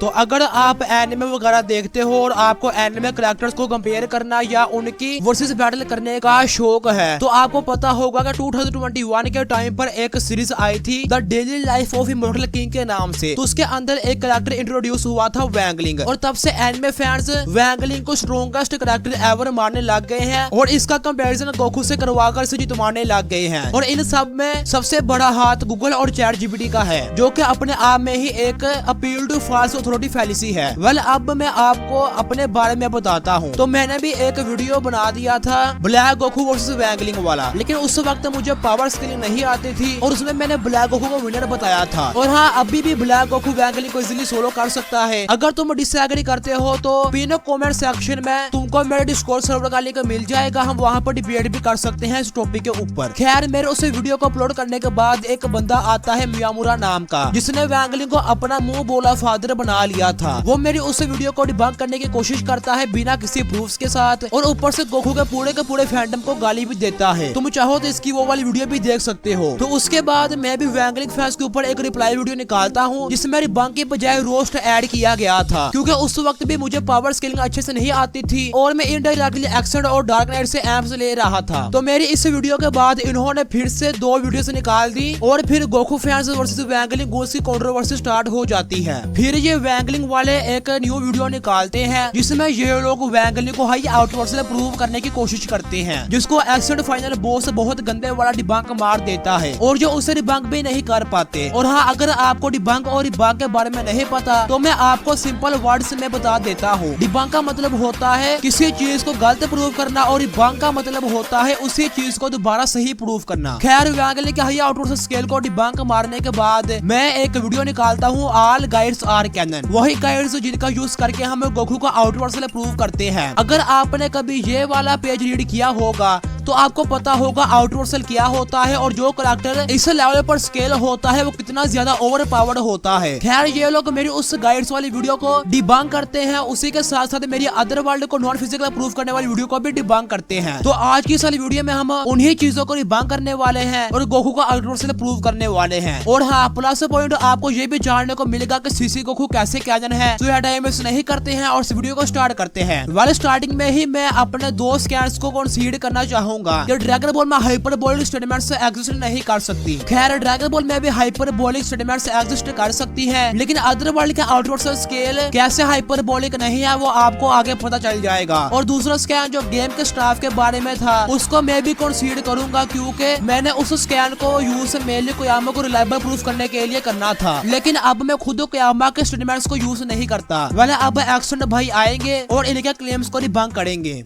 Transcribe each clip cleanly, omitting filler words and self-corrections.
तो अगर आप एनिमे वगैरह देखते हो और आपको एनिमे कैरेक्टर्स को कंपेयर करना या उनकी वर्सेस बैटल करने का शौक है तो आपको पता होगा कि 2021 के टाइम पर एक सीरीज आई थी the daily life of immortal king के नाम से। तो उसके अंदर एक कैरेक्टर इंट्रोड्यूस हुआ था वैंगलिंग, और तब से एनिमे फैंस वैंगलिंग को स्ट्रॉन्गेस्ट कैरेक्टर एवर मानने लग गए हैं और इसका कंपैरिजन गोकू से करवाकर इसे जितवाने लग गए हैं। और इन सब में सबसे बड़ा हाथ गूगल और चैट जीपीटी का है, जो कि अपने आप में ही एक appeal to false authority fallacy है। वेल अब मैं आपको अपने बारे में बताता हूँ। तो मैंने भी एक वीडियो बना दिया था ब्लैक गोकू वर्सेस वैंगलिंग वाला, लेकिन उस वक्त मुझे पावर स्केलिंग नहीं आती थी और उसमें मैंने ब्लैक गोकू को विनर बताया था। और हाँ, अभी भी ब्लैक गोकू वैंगलिंग को इजीली सोलो कर सकता है। अगर तुम डिसएग्री करते हो तो पिन कमेंट सेक्शन में तुमको मेरे डिस्कॉर्ड सर्वर का लिंक मिल जाएगा, हम वहाँ पर डिबेट भी कर सकते हैं इस टॉपिक के ऊपर। खैर, मेरे उस वीडियो को अपलोड करने के बाद एक बंदा आता है मियामुरा नाम का, जिसने वैंगलिंग को अपना मुंह बोला फादर बना लिया था। वो मेरी उस वीडियो को डिबंक करने की कोशिश करता है बिना किसी प्रूफ्स के साथ, और ऊपर से गोकू के पूरे फैंडम को गाली भी देता है। तुम चाहो तो इसकी वो वाली वीडियो भी देख सकते हो। तो उसके बाद मैं भी वैंगलिंग फैंस के ऊपर एक रिप्लाई वीडियो निकालता हूँ जिसमें डिबंक के बजाय रोस्ट ऐड किया गया था, क्योंकि उस वक्त भी मुझे पावर स्केलिंग अच्छे से नहीं आती थी और मैं इनडायरेक्टली एक्सेंट और डार्क नाइट से एम्स ले रहा था। तो मेरी इस वीडियो के बाद इन्होंने फिर से 2 वीडियो से निकाल दी और फिर गोकू फैंस वर्सेस वैंगलिंग गोल्स की कंट्रोवर्सी स्टार्ट हो जाती है। फिर ये वैंगलिंग वाले एक न्यू वीडियो निकालते हैं जिसमें ये लोग वैंगलिंग को हाई आउटवर्ड से प्रूव करने की कोशिश करते हैं, जिसको एक्सेंट फाइनल बॉस बहुत गंदे वाला डिबंक मार देता है और जो उसे डिबंक भी नहीं कर पाते। और हाँ, अगर आपको डिबंक और डिबंक के बारे में नहीं पता तो मैं आपको सिंपल वर्ड्स में बता देता हूँ। डिबंक का मतलब होता है किसी चीज को गलत प्रूव करना और डिबंक का मतलब होता है उसी चीज को दोबारा सही प्रूव करना। खैर, वैंगलिंग के हाई आउटवर्ड स्केल को डिबंक मारने के बाद मैं एक वीडियो निकालता हूँ ऑल गाइड्स आर कैनन, वही गाइड्स जिनका यूज करके हम गोकू को आउटवर्ड से प्रूव करते हैं। अगर आपने कभी ये वाला पेज रीड किया होगा तो आपको पता होगा आउटवर्सल क्या होता है और जो कैरेक्टर इस लेवल पर स्केल होता है वो कितना ज्यादा ओवर पावर्ड होता है। खैर, ये लोग मेरी उस गाइड्स वाली वीडियो को डिबंक करते हैं, उसी के साथ साथ मेरी अदर वर्ल्ड को नॉन फिजिकल प्रूफ करने वाली वीडियो को भी डिबंक करते हैं। तो आज की इस वाली वीडियो में हम उन्हीं चीजों को डिबंक करने वाले हैं और गोकू को आउटवर्सल प्रूव करने वाले हैं। और हाँ, प्लस पॉइंट आपको ये भी जानने को मिलेगा कि सीसी गोकू कैसे कैनन है। तो यह टाइम वेस्ट नहीं करते हैं और इस वीडियो को स्टार्ट करते हैं। वाले स्टार्टिंग में ही मैं अपने 2 स्कैन्स को कंसीडर करना चाहूंगा। ड्रैगन बॉल में हाइपरबोलिक स्टेटमेंट से एग्जिस्ट नहीं कर सकती। खैर, ड्रैगन बॉल में भी हाइपरबोलिक स्टेटमेंट से एग्जिस्ट कर सकती है, लेकिन अदर वर्ल्ड का आउटवर्ड स्केल कैसे हाइपरबोलिक नहीं है वो आपको आगे पता चल जाएगा। और दूसरा स्कैन जो गेम के स्टाफ के बारे में था उसको मैं भी कंसीडर करूंगा, क्योंकि मैंने उस स्कैन को यूज मेनली कोयामा को रिलायबल प्रूफ करने के लिए करना था, लेकिन अब मैं खुद कोयामा के स्टेटमेंट्स को यूज नहीं करता। वाले अब एक्शन भाई आएंगे और इनके क्लेम्स को डिबंक करेंगे।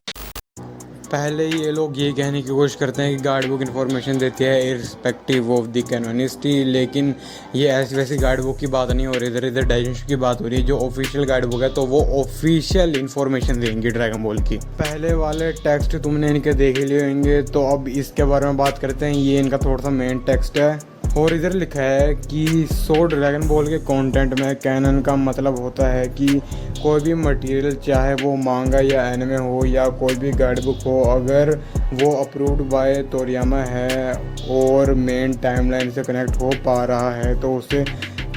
पहले ये लोग ये कहने की कोशिश करते हैं कि गाइड बुक इन्फॉर्मेशन देती है इररिस्पेक्टिव ऑफ द कैनोनिसिटी, लेकिन ये ऐसी वैसी गाइड बुक की बात नहीं हो रही, इधर डाइजेशन की बात हो रही है। जो ऑफिशियल गाइड बुक है तो वो ऑफिशियल इन्फॉर्मेशन देंगी ड्रैगन बॉल की। पहले वाले टेक्स्ट तुमने इनके देख ही लिए होंगे, तो अब इसके बारे में बात करते हैं। ये इनका थोड़ा सा मेन टेक्स्ट है और इधर लिखा है कि 100 ड्रैगन बॉल के कंटेंट में कैनन का मतलब होता है कि कोई भी मटेरियल, चाहे वो मांगा या एनिमे हो या कोई भी गाइड बुक हो, अगर वो अप्रूव्ड बाय तोरियामा है और मेन टाइमलाइन से कनेक्ट हो पा रहा है तो उसे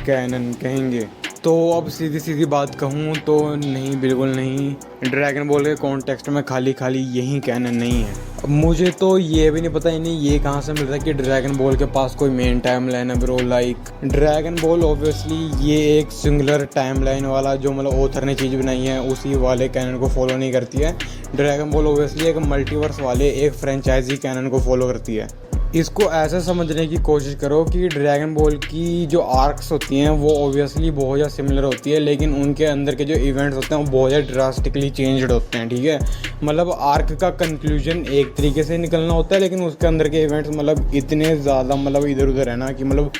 कैनन कहेंगे। तो अब सीधी सीधी बात कहूँ तो नहीं, बिल्कुल नहीं। ड्रैगन बॉल के कॉन्टेक्स्ट में खाली यही कैनन नहीं है। अब मुझे तो ये भी नहीं पता इन्हें ये कहाँ से मिल रहा है कि ड्रैगन बॉल के पास कोई मेन टाइम लाइन है bro. Like dragon ball obviously ये एक सिंगुलर टाइम लाइन वाला जो मतलब ऑथर ने चीज़ बनाई है उसी वाले कैनन को फॉलो नहीं करती है। ड्रैगन बॉल ऑब्वियसली एक मल्टीवर्स वाले एक फ्रेंचाइजी कैनन को फॉलो करती है। इसको ऐसा समझने की कोशिश करो कि ड्रैगन बॉल की जो आर्क्स होती हैं वो ऑब्वियसली बहुत ज़्यादा सिमिलर होती है, लेकिन उनके अंदर के जो इवेंट्स होते हैं वो बहुत ज़्यादा ड्रास्टिकली चेंज्ड होते हैं। ठीक है, मतलब आर्क का कंक्लूजन एक तरीके से निकलना होता है, लेकिन उसके अंदर के इवेंट्स मतलब इतने ज़्यादा मतलब इधर उधर है ना कि मतलब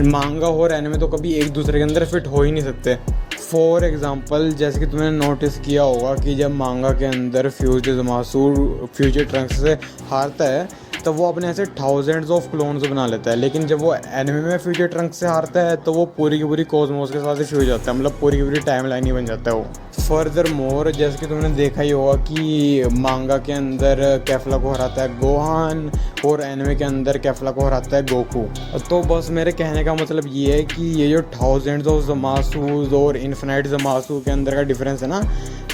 मांगा और एनिमे तो कभी एक दूसरे के अंदर फिट हो ही नहीं सकते। फॉर एग्जांपल, जैसे कि तुमने नोटिस किया होगा कि जब मांगा के अंदर फ्यूज ज़मासू फ्यूचर ट्रंक्स से हारता है तो वो अपने ऐसे थाउजेंड्स ऑफ क्लोन्स बना लेता है, लेकिन जब वो एनिमे में फ्यूचर ट्रंक से हारता है तो वो पूरी की पूरी कॉस्मोस के साथ ही फ्यूज होता है, मतलब पूरी की पूरी टाइम लाइन ही बन जाता है वो। फर्दर मोर, जैसे कि तुमने देखा ही होगा कि मांगा के अंदर कैफला को हराता है गोहान और एनिमे के अंदर कैफला को हराता है गोकू। तो बस मेरे कहने का मतलब ये है कि ये जो थाउजेंड्स ऑफ ज़मासूस और इन्फिनाइट ज़मासू के अंदर का डिफरेंस है ना,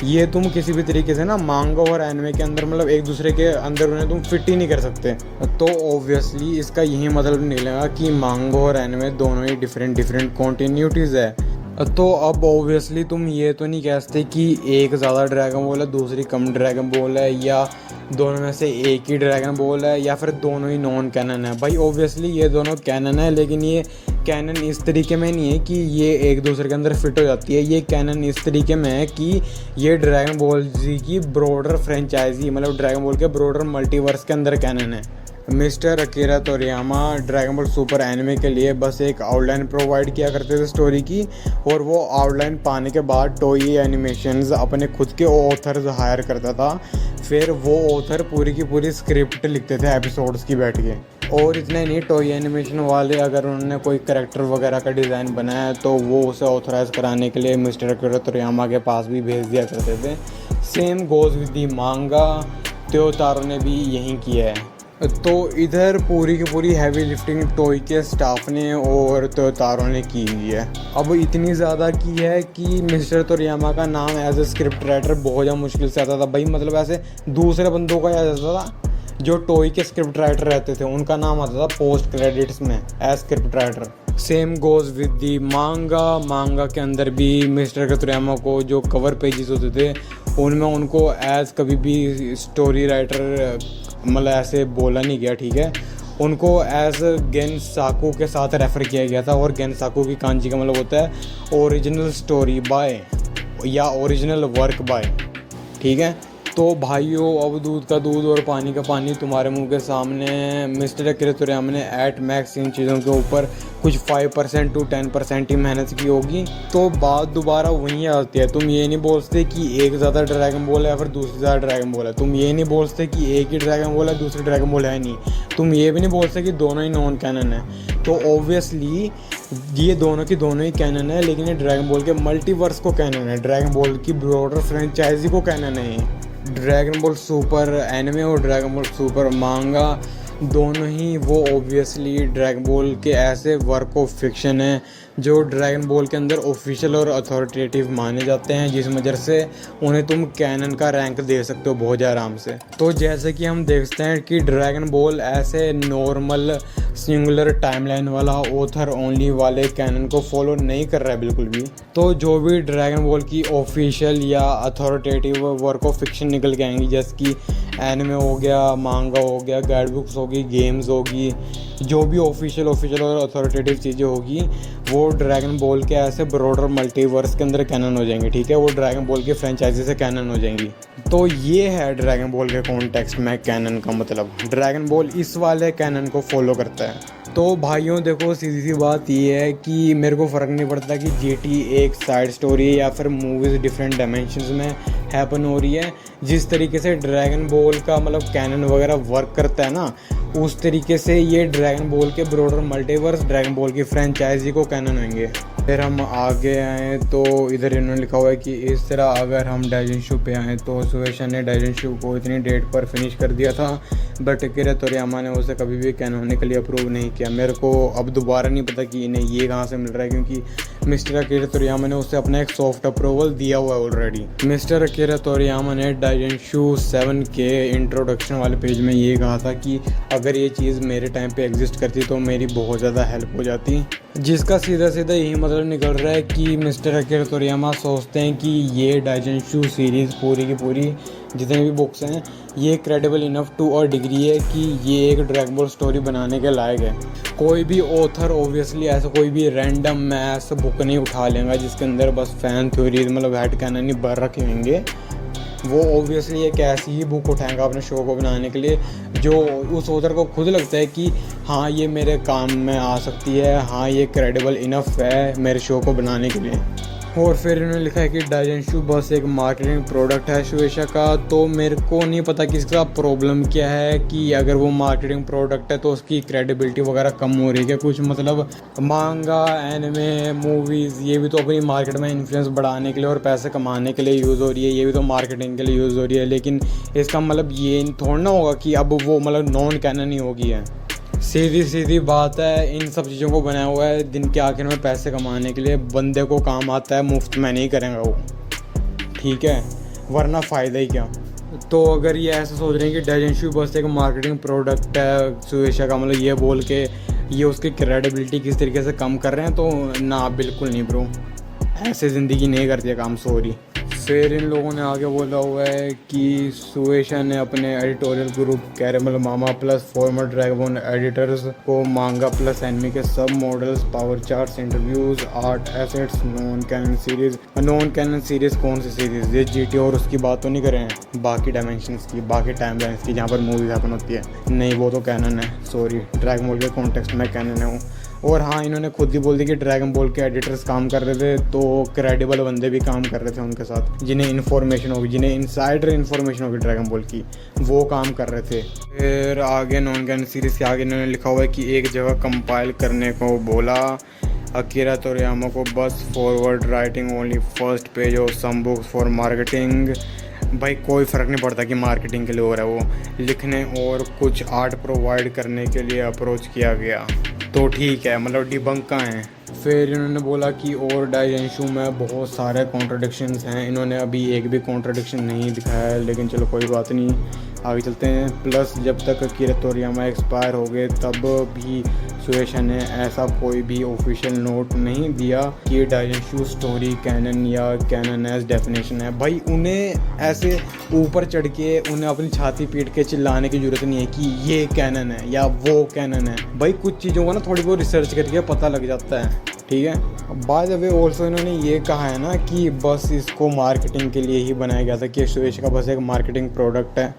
ये तुम किसी भी तरीके से ना मांगा और एनिमे के अंदर मतलब एक दूसरे के अंदर उन्हें तुम फिट ही नहीं कर सकते। तो ऑब्वियसली इसका यही मतलब निकलेगा कि मांगा और एनिमे दोनों ही डिफरेंट कॉन्टिन्यूटीज़ है। तो अब ऑब्वियसली तुम ये तो नहीं कह सकते कि एक ज़्यादा ड्रैगन बॉल है दूसरी कम ड्रैगन बॉल है, या दोनों में से एक ही ड्रैगन बॉल है, या फिर दोनों ही नॉन कैनन है। भाई ऑब्वियसली ये दोनों कैनन है, लेकिन ये कैनन इस तरीके में नहीं है कि ये एक दूसरे के अंदर फिट हो जाती है। ये कैनन इस तरीके में है कि ये ड्रैगन बॉल जी की ब्रॉडर फ्रेंचाइजी, मतलब ड्रैगन बॉल के ब्रॉडर मल्टीवर्स के अंदर कैनन है। Mister Akira Toriyama Dragon Ball Super anime के लिए बस एक आउटलाइन प्रोवाइड किया करते थे स्टोरी की, और वो आउटलाइन पाने के बाद टोई एनिमेशंस अपने खुद के ऑथर्स हायर करता था। फिर वो ऑथर पूरी की पूरी स्क्रिप्ट लिखते थे एपिसोड्स की बैठ के। और इतना ही नहीं, टोई एनिमेशन वाले अगर उन्होंने कोई कैरेक्टर वगैरह का डिज़ाइन बनाया है तो वो उसे ऑथराइज़ कराने के लिए मिस्टर अकीरा तोरियामा के पास भी भेज दिया करते थे। सेम गोज़ विद दी मांगा, त्योतारो ने भी यही किया है। तो इधर पूरी की पूरी हैवी लिफ्टिंग टोई के स्टाफ ने और त्योतारो ने की हुई है। अब इतनी ज़्यादा की है कि मिस्टर तोरियामा का नाम एज ए स्क्रिप्ट राइटर बहुत ज़्यादा मुश्किल से आता था। भाई मतलब ऐसे दूसरे बंदों का याद आता था, जो टोई के स्क्रिप्ट राइटर रहते थे उनका नाम आता था पोस्ट क्रेडिट्स में as script writer. Same goes with the manga के अंदर भी मिस्टर तोरियामा को जो कवर पेजेस होते थे उनमें उनको एज कभी भी स्टोरी राइटर मतलब ऐसे बोला नहीं गया, ठीक है। उनको एज गेनसाकू के साथ रेफ़र किया गया था, और गेनसाकू की कांजी का मतलब होता है ओरिजिनल स्टोरी बाय या ओरिजिनल वर्क बाय, ठीक है। तो भाइयों, अब दूध का दूध और पानी का पानी तुम्हारे मुंह के सामने। मिस्टर अकीरा तोरियामा ने एट मैक्स इन चीज़ों के ऊपर कुछ 5% to 10% ही मेहनत की होगी। तो बात दोबारा वहीं आती है, तुम ये नहीं बोलते कि एक ज़्यादा ड्रैगन बॉल है या फिर दूसरी ज़्यादा ड्रैगन बॉल है। तुम ये नहीं बोलते कि एक ही ड्रैगन बॉल है दूसरी ड्रैगन बॉल है नहीं। तुम ये भी नहीं बोलते कि दोनों ही नॉन कैनन है। तो ऑब्वियसली ये दोनों की दोनों ही कैनन है, लेकिन ये ड्रैगन बॉल के मल्टीवर्स को कैनन है, ड्रैगन बॉल की ब्रॉडर फ्रेंचाइजी को कैनन है। ड्रैगन बॉल सुपर एनिमे और ड्रैगन बॉल सुपर मांगा दोनों ही वो ऑब्वियसली ड्रैगन बॉल के ऐसे वर्क ऑफ फिक्शन हैं जो ड्रैगन बॉल के अंदर ऑफिशियल और अथॉरिटेटिव माने जाते हैं, जिस वजह से उन्हें तुम कैनन का रैंक दे सकते हो बहुत आराम से। तो जैसे कि हम देखते हैं कि ड्रैगन बॉल ऐसे नॉर्मल सिंगुलर टाइमलाइन वाला ऑथर ओनली वाले कैनन को फॉलो नहीं कर रहा है बिल्कुल भी। तो जो भी ड्रैगन बॉल की ऑफिशियल या अथॉरिटेटिव वर्क ऑफ फिक्शन निकल के आएंगी, जैसे कि एनिमे हो गया, मांगा हो गया, गाइड बुक्स होगी, गेम्स होगी, जो भी ऑफिशियल और अथॉरिटेटिव चीज़ें होगी वो ड्रैगन बॉल के ऐसे ब्रॉडर मल्टीवर्स के अंदर कैनन हो जाएंगे, ठीक है। वो ड्रैगन बॉल की फ्रेंचाइजी से कैनन हो जाएंगी। तो ये है ड्रैगन बॉल के कॉन्टेक्स्ट में कैनन का मतलब। ड्रैगन बॉल इस वाले कैनन को फॉलो करता है। तो भाइयों देखो, सीधी सी बात ये है कि मेरे को फ़र्क नहीं पड़ता कि जीटी एक साइड स्टोरी या फिर मूवीज़ डिफरेंट डायमेंशंस में हैपन हो रही है। जिस तरीके से ड्रैगन बॉल का मतलब कैनन वगैरह वर्क करता है ना, उस तरीके से ये ड्रैगन बॉल के ब्रॉडर मल्टीवर्स ड्रैगन बॉल की फ्रेंचाइजी को कैनन होंगे। फिर हम आगे आए तो इधर इन्होंने लिखा हुआ है कि इस तरह अगर हम डाइजेंशु पे आए तो सुवेशा ने डाइजेंशु को इतनी डेट पर फिनिश कर दिया था, बट अकीरा तोरियामा ने उसे कभी भी कैनन होने के लिए अप्रूव नहीं किया। मेरे को अब दोबारा नहीं पता कि इन्हें ये कहाँ से मिल रहा है, क्योंकि मिस्टर अकीरा तोरियामा ने उसे अपना एक सॉफ्ट अप्रूवल दिया हुआ है ऑलरेडी। मिस्टर अकीरा तोरियामा ने डाइजेंशु 7 के इंट्रोडक्शन वाले पेज में ये कहा था कि अगर ये चीज़ मेरे टाइम पे एग्जिस्ट करती तो मेरी बहुत ज़्यादा हेल्प हो जाती, जिसका सीधा सीधा यही मतलब निकल रहा है कि मिस्टर अकीरा तोरियामा सोचते हैं कि ये डाइजेंशु सीरीज़ पूरी की पूरी जितने भी बुक्स हैं ये credible enough to a degree है कि ये एक ड्रैगन बॉल स्टोरी बनाने के लायक है। कोई भी ऑथर ऑब्वियसली ऐसा कोई भी रैंडम मैस बुक नहीं उठा लेगा जिसके अंदर बस फैन थ्योरीज मतलब हेड कैनन ही भर रखे होंगे। वो ऑब्वियसली एक ऐसी ही बुक उठाएगा अपने शो को बनाने के लिए जो उस ऑथर को खुद लगता है कि हाँ ये मेरे काम में आ सकती है, हाँ ये क्रेडिबल इनफ है मेरे शो को बनाने के लिए। और फिर इन्होंने लिखा है कि डाइजेंशु बस एक मार्केटिंग प्रोडक्ट है शुएशा का। तो मेरे को नहीं पता कि इसका प्रॉब्लम क्या है, कि अगर वो मार्केटिंग प्रोडक्ट है तो उसकी क्रेडिबिलिटी वगैरह कम हो रही है क्या कुछ, मतलब मांगा एनिमे मूवीज़ ये भी तो अपनी मार्केट में इन्फ्लुएंस बढ़ाने के लिए और पैसे कमाने के लिए यूज़ हो रही है, ये भी तो मार्केटिंग के लिए यूज़ हो रही है। लेकिन इसका मतलब ये थोड़ा ना होगा कि अब वो मतलब नॉन कैनन ही होगी है। सीधी सीधी बात है, इन सब चीज़ों को बनाया हुआ है दिन के आखिर में पैसे कमाने के लिए। बंदे को काम आता है, मुफ्त में नहीं करेंगे वो, ठीक है, वरना फ़ायदा ही क्या। तो अगर ये ऐसा सोच रहे हैं कि डाइजेंशु बस एक मार्केटिंग प्रोडक्ट है शुएशा का, मतलब ये बोल के ये उसकी क्रेडिबिलिटी किस तरीके से कम कर रहे हैं, तो ना बिल्कुल नहीं ब्रो, ऐसे ज़िंदगी नहीं करती है काम, सॉरी। फिर इन लोगों ने आगे बोला हुआ है कि शुएशा ने अपने editorial group Caramel Mama plus former Dragon editors को मांगा प्लस एनिमे के सब models, power charts, interviews, art assets, non canon series. Non canon series कौन सी सीरीज? ये जीटी और उसकी बात तो नहीं करें, बाकी डायमेंशंस की, बाकी टाइमलाइंस की, जहाँ पर मूवीज हैपन होती है, नहीं वो तो कैनन है, सॉरी, ड्रैगन बॉल के कॉन्टेक्स्ट में कैनन है वो। और हाँ, इन्होंने खुद ही बोल दिया कि ड्रैगन बॉल के एडिटर्स काम कर रहे थे, तो क्रेडिबल बंदे भी काम कर रहे थे उनके साथ, जिन्हें इन्फॉर्मेशन होगी, जिन्हें इनसाइडर इन्फॉर्मेशन होगी ड्रैगन बॉल की, वो काम कर रहे थे। फिर आगे नॉन कैनन सीरीज़ के आगे इन्होंने लिखा हुआ है कि एक जगह कंपाइल करने को बोला अकीरा तोरियामा को, बस forward writing only first page और सम बुक्स फॉर मार्केटिंग। भाई कोई फ़र्क नहीं पड़ता कि मार्केटिंग के लिए हो रहा है, वो लिखने और कुछ आर्ट प्रोवाइड करने के लिए अप्रोच किया गया, तो ठीक है, मतलब डिबंक का है। फिर इन्होंने बोला कि और डाइजेंशु में बहुत सारे कॉन्ट्रडिक्शंस हैं, इन्होंने अभी एक भी कॉन्ट्रडिक्शन नहीं दिखाया है, लेकिन चलो कोई बात नहीं, आगे चलते हैं। प्लस जब तक अकीरा तोरियामा एक्सपायर हो गए तब भी शुएशा ने ऐसा कोई भी ऑफिशियल नोट नहीं दिया कि डाइजेंशु स्टोरी कैनन या कैनन एज डेफिनेशन है। भाई उन्हें ऐसे ऊपर चढ़ के उन्हें अपनी छाती पीट के चिल्लाने की ज़रूरत नहीं है कि ये कैनन है या वो कैनन है। भाई कुछ चीज़ों को ना थोड़ी बहुत रिसर्च करके पता लग जाता है, ठीक है। बाय द वे ऑल्सो इन्होंने ये कहा है ना कि बस इसको मार्केटिंग के लिए ही बनाया गया था, कि शुएशा का बस एक मार्केटिंग प्रोडक्ट है,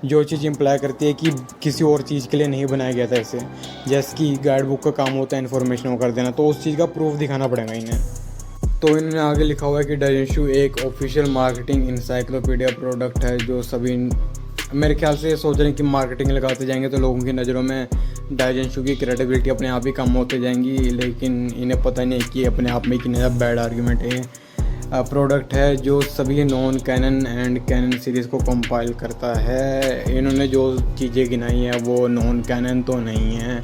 जो चीज़ इम्प्लाई करती है कि किसी और चीज़ के लिए नहीं बनाया गया था ऐसे, जैसे कि गाइड बुक का काम होता है इन्फॉर्मेशन वो कर देना, तो उस चीज़ का प्रूफ दिखाना पड़ेगा इन्हें। तो इन्होंने आगे लिखा हुआ है कि डाइजेंशु एक ऑफिशियल मार्केटिंग इंसाइक्लोपीडिया प्रोडक्ट है, जो सभी मेरे ख्याल से सोच रहे हैं कि मार्केटिंग लगाते जाएंगे तो लोगों की नज़रों में डाइजेंशु की क्रेडिबिलिटी अपने आप ही कम होते जाएंगी, लेकिन इन्हें पता नहीं है कि अपने आप में कितना बैड आर्गूमेंट है। प्रोडक्ट है जो सभी non canon and canon series को कंपाइल करता है। इन्होंने जो चीज़ें गिनाई हैं वो नॉन कैनन तो नहीं है,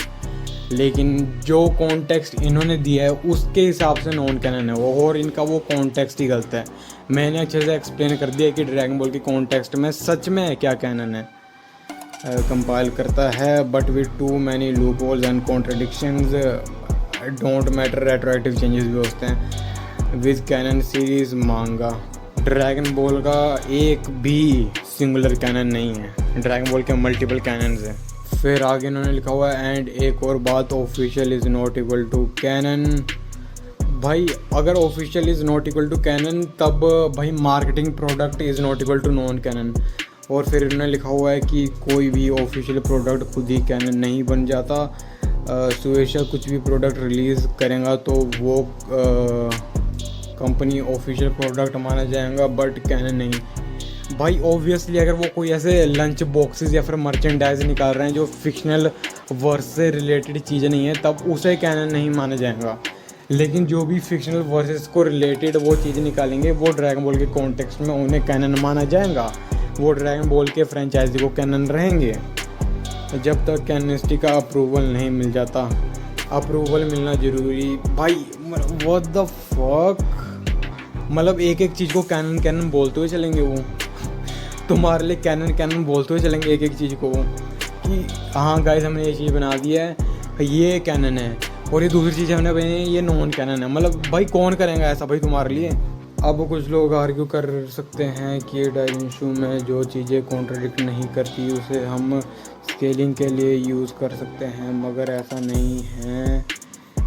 लेकिन जो कॉन्टेक्स्ट इन्होंने दिया है उसके हिसाब से नॉन कैनन है वो, और इनका वो कॉन्टेक्स्ट ही गलत है। मैंने अच्छे से एक्सप्लेन कर दिया कि ड्रैगन बॉल के कॉन्टेक्स्ट में सच में क्या कैनन है। कंपाइल करता है but with two many loop holes and contradictions, don't matter, retroactive changes भी होते हैं विद कैनन सीरीज मांगा। ड्रैगन बॉल का एक भी सिंगुलर कैनन नहीं है, ड्रैगन बॉल के मल्टीपल कैनन्स हैं। फिर आगे इन्होंने लिखा हुआ है एंड एक और बात, official is not equal to canon. भाई अगर official is not equal to canon तब भाई marketing product is not equal to non canon. और फिर इन्होंने लिखा हुआ है कि कोई भी ऑफिशियल प्रोडक्ट खुद ही कैनन नहीं बन जाता। शुएशा कुछ भी प्रोडक्ट रिलीज़ करेगा तो वो कंपनी ऑफिशियल प्रोडक्ट माना जाएगा बट कैनन नहीं। भाई ऑब्वियसली अगर वो कोई ऐसे लंच बॉक्सेस या फिर मर्चेंडाइज निकाल रहे हैं जो फिक्शनल वर्स से रिलेटेड चीज़ें नहीं है तब उसे कैनन नहीं माना जाएगा, लेकिन जो भी फिक्शनल वर्सेस को रिलेटेड वो चीज़ें निकालेंगे वो ड्रैगन बॉल के कॉन्टेक्स्ट में उन्हें कैनन माना जाएगा, वो ड्रैगन बॉल के फ्रेंचाइजी को कैनन रहेंगे। जब तक कैनिस्टी का अप्रूवल नहीं मिल जाता, अप्रूवल मिलना ज़रूरी। भाई व्हाट द फक, मतलब एक एक चीज़ को कैनन कैनन बोलते हुए चलेंगे वो, तुम्हारे लिए कैनन कैनन बोलते हुए चलेंगे एक एक चीज़ को कि हाँ गाइस हमने ये चीज़ बना दी है, ये कैनन है, और ये दूसरी चीज़ हमने बनी है ये नॉन कैनन है। मतलब भाई कौन करेगा ऐसा भाई तुम्हारे लिए। अब कुछ लोग आर्ग्यू कर सकते हैं कि डाइजेंशु में जो चीज़ें कॉन्ट्रडिक्ट नहीं करती उसे हम स्केलिंग के लिए यूज़ कर सकते हैं, मगर ऐसा नहीं है।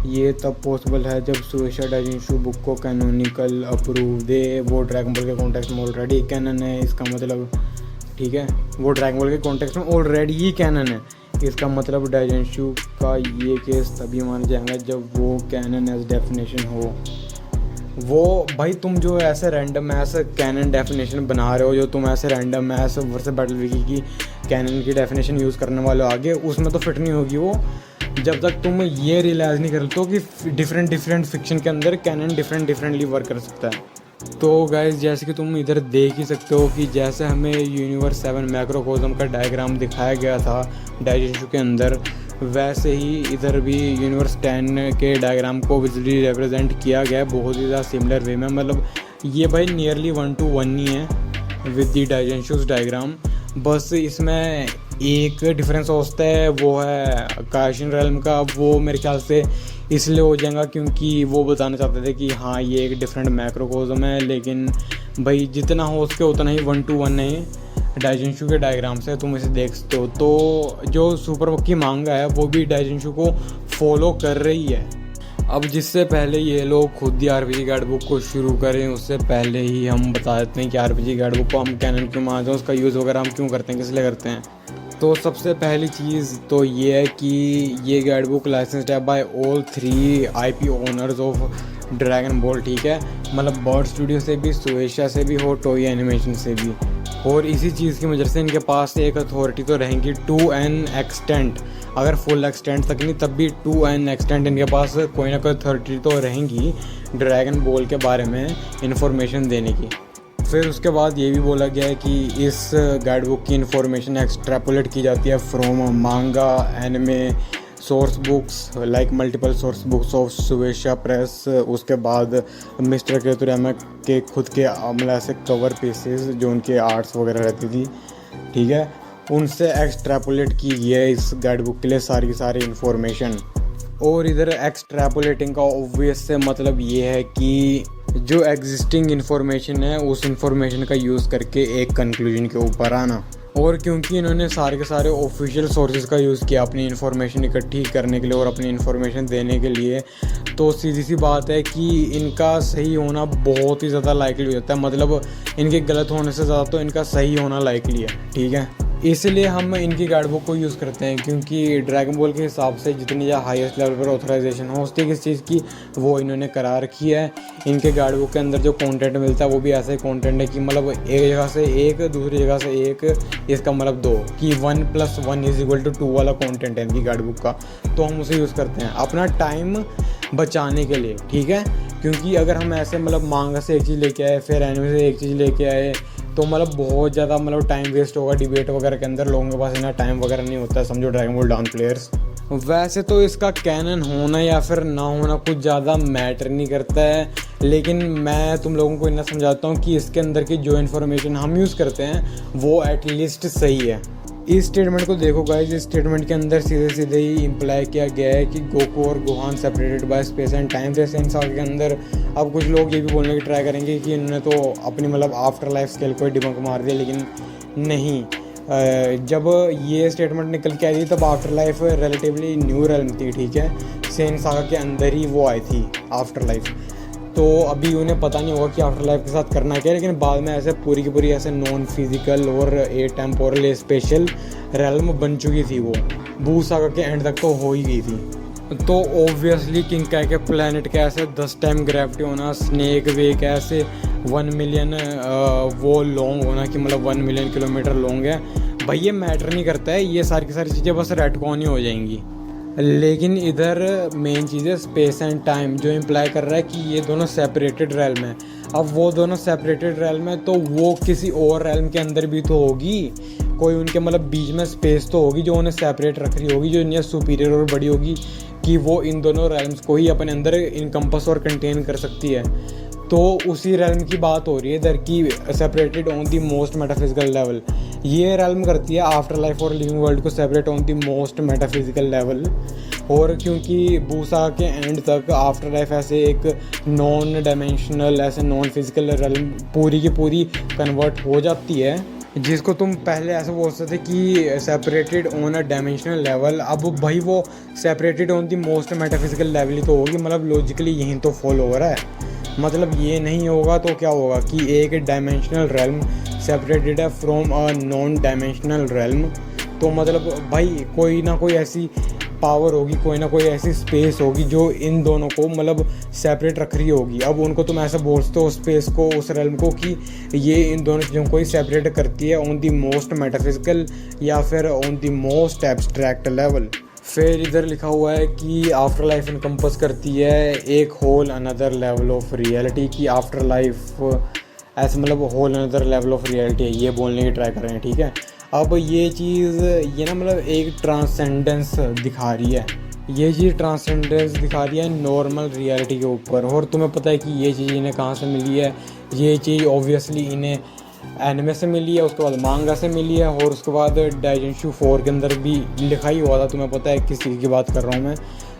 ये तब पॉसिबल है जब शुएशा डाइजेंशु बुक को कैनोनिकल अप्रूव दे। वो ड्रैगन बॉल के कॉन्टेक्स्ट में ऑलरेडी कैनन है, इसका मतलब ठीक है, वो ड्रैगन बॉल के कॉन्टेक्स्ट में ऑलरेडी ही कैनन है, इसका मतलब डाइजेंशु का ये केस तभी माना जाएगा जब वो कैनन एज डेफिनेशन हो। वो भाई तुम जो ऐसे रैंडम ऐसे कैनन डेफिनेशन बना रहे हो, जो तुम ऐसे रैंडम ऐसे वर्सेस बैटल विकी की कैनन की डेफिनेशन यूज़ करने वाले हो आगे, उसमें तो फिट नहीं होगी वो, जब तक तुम ये रियलाइज़ नहीं कर लेते हो कि डिफरेंट फिक्शन के अंदर कैनन डिफरेंटली वर्क कर सकता है। तो गाइज जैसे कि तुम इधर देख ही सकते हो कि जैसे हमें यूनिवर्स 7 मैक्रोकॉस्म का डायग्राम दिखाया गया था डाइजेंशु के अंदर, वैसे ही इधर भी यूनिवर्स 10 के डायग्राम को विजुअली रिप्रेजेंट किया गया है बहुत ही ज़्यादा सिमिलर वे में। मतलब ये भाई नियरली 1 to 1 ही है विद दी डाइजेंशुस डायग्राम। बस इसमें एक डिफरेंस होता है, वो है आकाशियन रेल्म का। वो मेरे ख्याल से इसलिए हो जाएगा क्योंकि वो बताना चाहते थे कि हाँ ये एक डिफरेंट मैक्रोकॉस्म है, लेकिन भाई जितना हो सके उतना ही 1 to 1 है डाइजेंशु के डायग्राम से, तुम इसे देख सकते हो। तो जो सुपर की मांगा है वो भी डाइजेंशु को फॉलो कर रही है। अब जिससे पहले ये लोग खुद ही RPG गाइड बुक को शुरू करें, उससे पहले ही हम बता देते हैं कि RPG गाइड बुक को हम कैनन क्यों मानते हैं, उसका यूज़ वगैरह हम क्यों करते हैं, किस लिए करते हैं। तो सबसे पहली चीज़ तो ये है कि ये गाइड बुक लाइसेंस्ड है by all 3 IP owners of Dragon Ball, ठीक है। मतलब बर्ड स्टूडियो से भी, सुएशा से भी और टोई एनिमेशन से भी। और इसी चीज़ की वजह से इनके पास एक अथॉरिटी तो रहेंगी टू एन एक्सटेंट, अगर फुल एक्सटेंट तक नहीं तब भी टू एन एक्सटेंट इनके पास कोई ना कोई अथॉरिटी तो रहेंगी ड्रैगन बॉल के बारे में इंफॉर्मेशन देने की। फिर उसके बाद ये भी बोला गया है कि इस गाइड बुक की इंफॉर्मेशन एक्सट्रैपोलेट की जाती है from manga, anime, source books like multiple source books of Shueisha press, उसके बाद मिस्टर केतुरामा के खुद के मतलब ऐसे कवर पीसेस जो उनके आर्ट्स वगैरह रहती थी, ठीक है, उनसे एक्सट्रैपोलेट की गई है इस गाइड बुक के लिए सारी की सारी इंफॉर्मेशन। और इधर एक्सट्रैपोलेटिंग का ऑब्वियस से मतलब ये है कि जो एग्जिस्टिंग इन्फॉर्मेशन है उस इन्फॉर्मेशन का यूज़ करके एक कंक्लूजन के ऊपर आना। और क्योंकि इन्होंने सारे के सारे ऑफिशियल सोर्सेज का यूज़ किया अपनी इन्फॉर्मेशन इकट्ठी करने के लिए और अपनी इन्फॉर्मेशन देने के लिए, तो सीधी सी बात है कि इनका सही होना बहुत ही ज़्यादा लाइकली हो जाता है। मतलब इनके गलत होने से ज़्यादा तो इनका सही होना लाइकली है, ठीक है। इसलिए हम इनकी गाइड बुक को यूज़ करते हैं क्योंकि ड्रैगन बॉल के हिसाब से जितनी ज़्यादा हाईएस्ट लेवल पर ऑथराइजेशन हो उसकी किस चीज़ की वो इन्होंने करा रखी है। इनके गाइड बुक के अंदर जो कंटेंट मिलता है वो भी ऐसा ही कंटेंट है कि मतलब एक जगह से एक, दूसरी जगह से एक, इसका मतलब 2 कि 1 + 1 = 2 वाला कंटेंट है इनकी गाइड बुक का। तो हम उसे यूज़ करते हैं अपना टाइम बचाने के लिए, ठीक है। क्योंकि अगर हम ऐसे मतलब मांगा से एक चीज़ लेके आए फिर एनिमे से एक चीज़ लेके आए तो मतलब बहुत ज़्यादा मतलब टाइम वेस्ट होगा डिबेट वगैरह के अंदर। लोगों के पास इतना टाइम वगैरह नहीं होता है, समझो ड्रैगन बॉल डाउन प्लेयर्स। वैसे तो इसका कैनन होना या फिर ना होना कुछ ज़्यादा मैटर नहीं करता है, लेकिन मैं तुम लोगों को इतना समझाता हूँ कि इसके अंदर की जो इन्फॉर्मेशन हम यूज़ करते हैं वो एटलीस्ट सही है। इस स्टेटमेंट को देखो गाइस, इस स्टेटमेंट के अंदर सीधे ही इम्प्लाई किया गया है कि गोकू और Gohan separated by space and time. जैसे इन साल के अंदर अब कुछ लोग ये भी बोलने की ट्राई करेंगे कि इन्होंने तो अपनी मतलब आफ्टर लाइफ स्केल को डिबंक मार दिया, लेकिन नहीं। जब ये स्टेटमेंट निकल के आई थी तब after life relatively new realm थी, ठीक है। सेन सागा के अंदर ही वो आई थी आफ्टर लाइफ, तो अभी उन्हें पता नहीं होगा कि आफ्टर लाइफ के साथ करना क्या है। लेकिन बाद में ऐसे पूरी की पूरी ऐसे नॉन फिजिकल और ए टेम्पोरल स्पेशल रेल्म बन चुकी थी। वो बू सागा के एंड तक तो हो ही गई थी। तो ऑब्वियसली किंग काय के प्लेनेट के ऐसे 10 टाइम ग्रेविटी होना, स्नेक वे के ऐसे 1 मिलियन वो लॉन्ग होना कि मतलब 1 मिलियन किलोमीटर लॉन्ग है, भाई ये मैटर नहीं करता है। ये सारी की सारी चीज़ें बस रेटकॉन ही हो जाएंगी। लेकिन इधर मेन चीज़ है स्पेस एंड टाइम, जो इम्प्लाई कर रहा है कि ये दोनों सेपरेटेड रेल्म है। अब वो दोनों सेपरेटेड रेल्म है तो वो किसी और रेल्म के अंदर भी तो होगी, कोई उनके मतलब बीच में स्पेस तो होगी जो उन्हें सेपरेट रख रही होगी, जो इन्हें सुपीरियर और बड़ी होगी कि वो इन दोनों रेल्म्स को ही अपने अंदर इनकम्पस और कंटेन कर सकती है। तो उसी रेल्म की बात हो रही है इधर की separated on the most metaphysical level. ये रेल्म करती है आफ्टर लाइफ और लिविंग वर्ल्ड को separate on the most metaphysical level. और क्योंकि बूसा के एंड तक आफ्टर लाइफ ऐसे एक नॉन डायमेंशनल ऐसे नॉन फिजिकल रेल्म पूरी की पूरी कन्वर्ट हो जाती है, जिसको तुम पहले ऐसे बोल सकते कि separated on a dimensional level. अब भाई वो separated on the most metaphysical level ही तो होगी, मतलब लॉजिकली यहीं तो फॉलो हो रहा है। मतलब ये नहीं होगा तो क्या होगा कि एक डायमेंशनल रेल्म सेपरेटेड है from a non dimensional realm. तो मतलब भाई कोई ना कोई ऐसी पावर होगी, कोई ना कोई ऐसी स्पेस होगी जो इन दोनों को मतलब सेपरेट रख रही होगी। अब उनको तुम ऐसा बोलते हो स्पेस को, उस रेल्म को, कि ये इन दोनों चीज़ों को ही सेपरेट करती है ऑन दी मोस्ट मेटाफिजिकल या फिर on the most abstract level. फिर इधर लिखा हुआ है कि आफ्टर लाइफ इनकम्पस करती है एक whole another level of reality, की आफ्टर लाइफ ऐसे मतलब whole another level of reality है, ये बोलने की ट्राई कर रहे हैं। ठीक है, अब ये चीज़ ये ना मतलब एक ट्रांसेंडेंस दिखा रही है, ये चीज़ ट्रांसेंडेंस दिखा रही है नॉर्मल रियलिटी के ऊपर। और तुम्हें पता है कि ये चीज़ इन्हें कहाँ से मिली है, ये चीज़ ऑब्वियसली इन्हें एनिमे से मिली है, उसके बाद मांगा से मिली है, और उसके बाद डाइजेंशु 4 के अंदर भी लिखा ही हुआ था, तुम्हें पता है किस चीज़ की बात कर रहा हूँ मैं।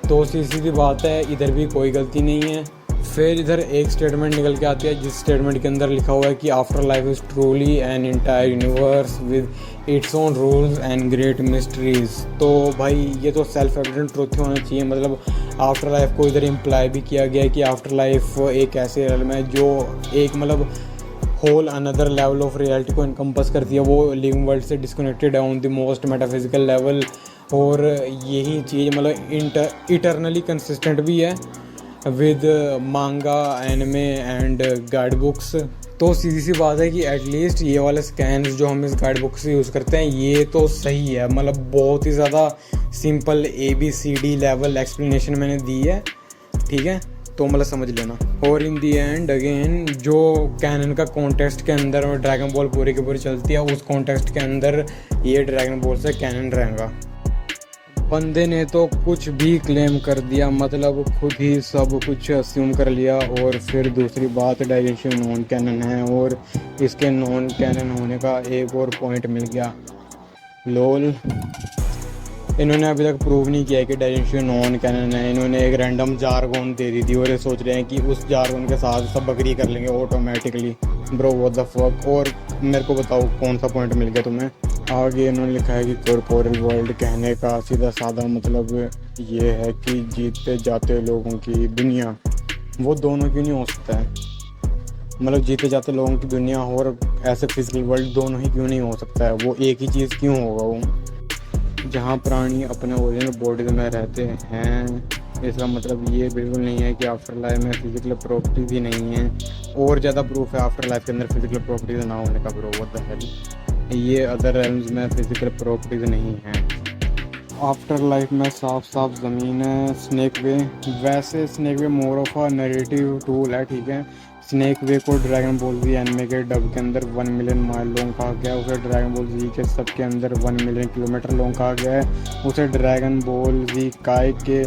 तो सीधी बात है, इधर भी कोई गलती नहीं है। फिर इधर एक स्टेटमेंट निकल के आती है जिस स्टेटमेंट के अंदर लिखा हुआ है कि after life is truly an entire universe with its own rules and great mysteries. तो भाई ये तो सेल्फ एविडेंट ट्रूथ होना चाहिए, मतलब आफ्टर लाइफ को इधर इम्प्लाई भी किया गया है कि आफ्टर लाइफ एक ऐसे रेलम है जो एक मतलब whole another level of reality को इनकम्पस करती है, वो लिविंग वर्ल्ड से डिस्कनेक्टेड है on the most metaphysical level. और यही चीज़ मतलब इटरनली कंसिस्टेंट भी है विद मांगा, एनिमे एंड गाइड बुक्स। तो सीधी सी बात है कि एटलीस्ट ये वाले स्कैन्स जो हम इस गाइड बुक से यूज़ करते हैं ये तो सही है, मतलब बहुत ही ज़्यादा सिंपल ABCD लेवल एक्सप्लेनेशन मैंने दी है। ठीक है, तो मतलब समझ लेना। और इन दी एंड अगेन जो कैनन का कॉन्टेक्स्ट के अंदर ड्रैगन बॉल पूरी की पूरी चलती है, उस कॉन्टेक्स्ट के अंदर ये ड्रैगन बॉल से कैनन रहेगा। बंदे ने तो कुछ भी क्लेम कर दिया, मतलब खुद ही सब कुछ अस्यूम कर लिया। और फिर दूसरी बात, डायरेक्शन नॉन कैनन है और इसके नॉन कैनन होने का एक और पॉइंट मिल गया, लोल। इन्होंने अभी तक प्रूव नहीं किया कि डायरेक्शन नॉन कैनन है, इन्होंने एक रैंडम जारगोन दे दी थी और ये सोच रहे हैं कि उस जारगोन के साथ सब अग्री कर लेंगे automatically. Bro what the fuck. और मेरे को बताओ कौन सा पॉइंट मिल गया तुम्हें। आगे इन्होंने लिखा है कि कॉर्पोरल वर्ल्ड कहने का सीधा साधा मतलब ये है कि जीतते जाते लोगों की दुनिया, वो दोनों क्यों नहीं हो सकता है, मतलब जीते जाते लोगों की दुनिया और ऐसे फिजिकल वर्ल्ड दोनों ही क्यों नहीं हो सकता है, वो एक ही चीज़ क्यों होगा वो। जहाँ प्राणी अपने ओरिजिनल बॉडीज में रहते हैं, इसका मतलब ये बिल्कुल नहीं है कि आफ्टर लाइफ में फिजिकल प्रॉपर्टीज ही नहीं है। और ज़्यादा प्रूफ है आफ्टर लाइफ के अंदर फिजिकल प्रॉपर्टीज ना होने का। ब्रो व्हाट द हेल, ये अदर रेल्म्स में फिजिकल प्रॉपर्टीज नहीं हैं। आफ्टर लाइफ में साफ साफ ज़मीन है। स्नेक वे, वैसे snake way more of a narrative tool है। ठीक है, स्नेक वे को ड्रैगन बॉल जी एनिमे के डब के अंदर 1 मिलियन माइल लॉन्ग कहा गया, उसे ड्रैगन बॉल जी के सब के अंदर 1 मिलियन किलोमीटर लॉन्ग कहा गया है, उसे ड्रैगन बॉल जी काय के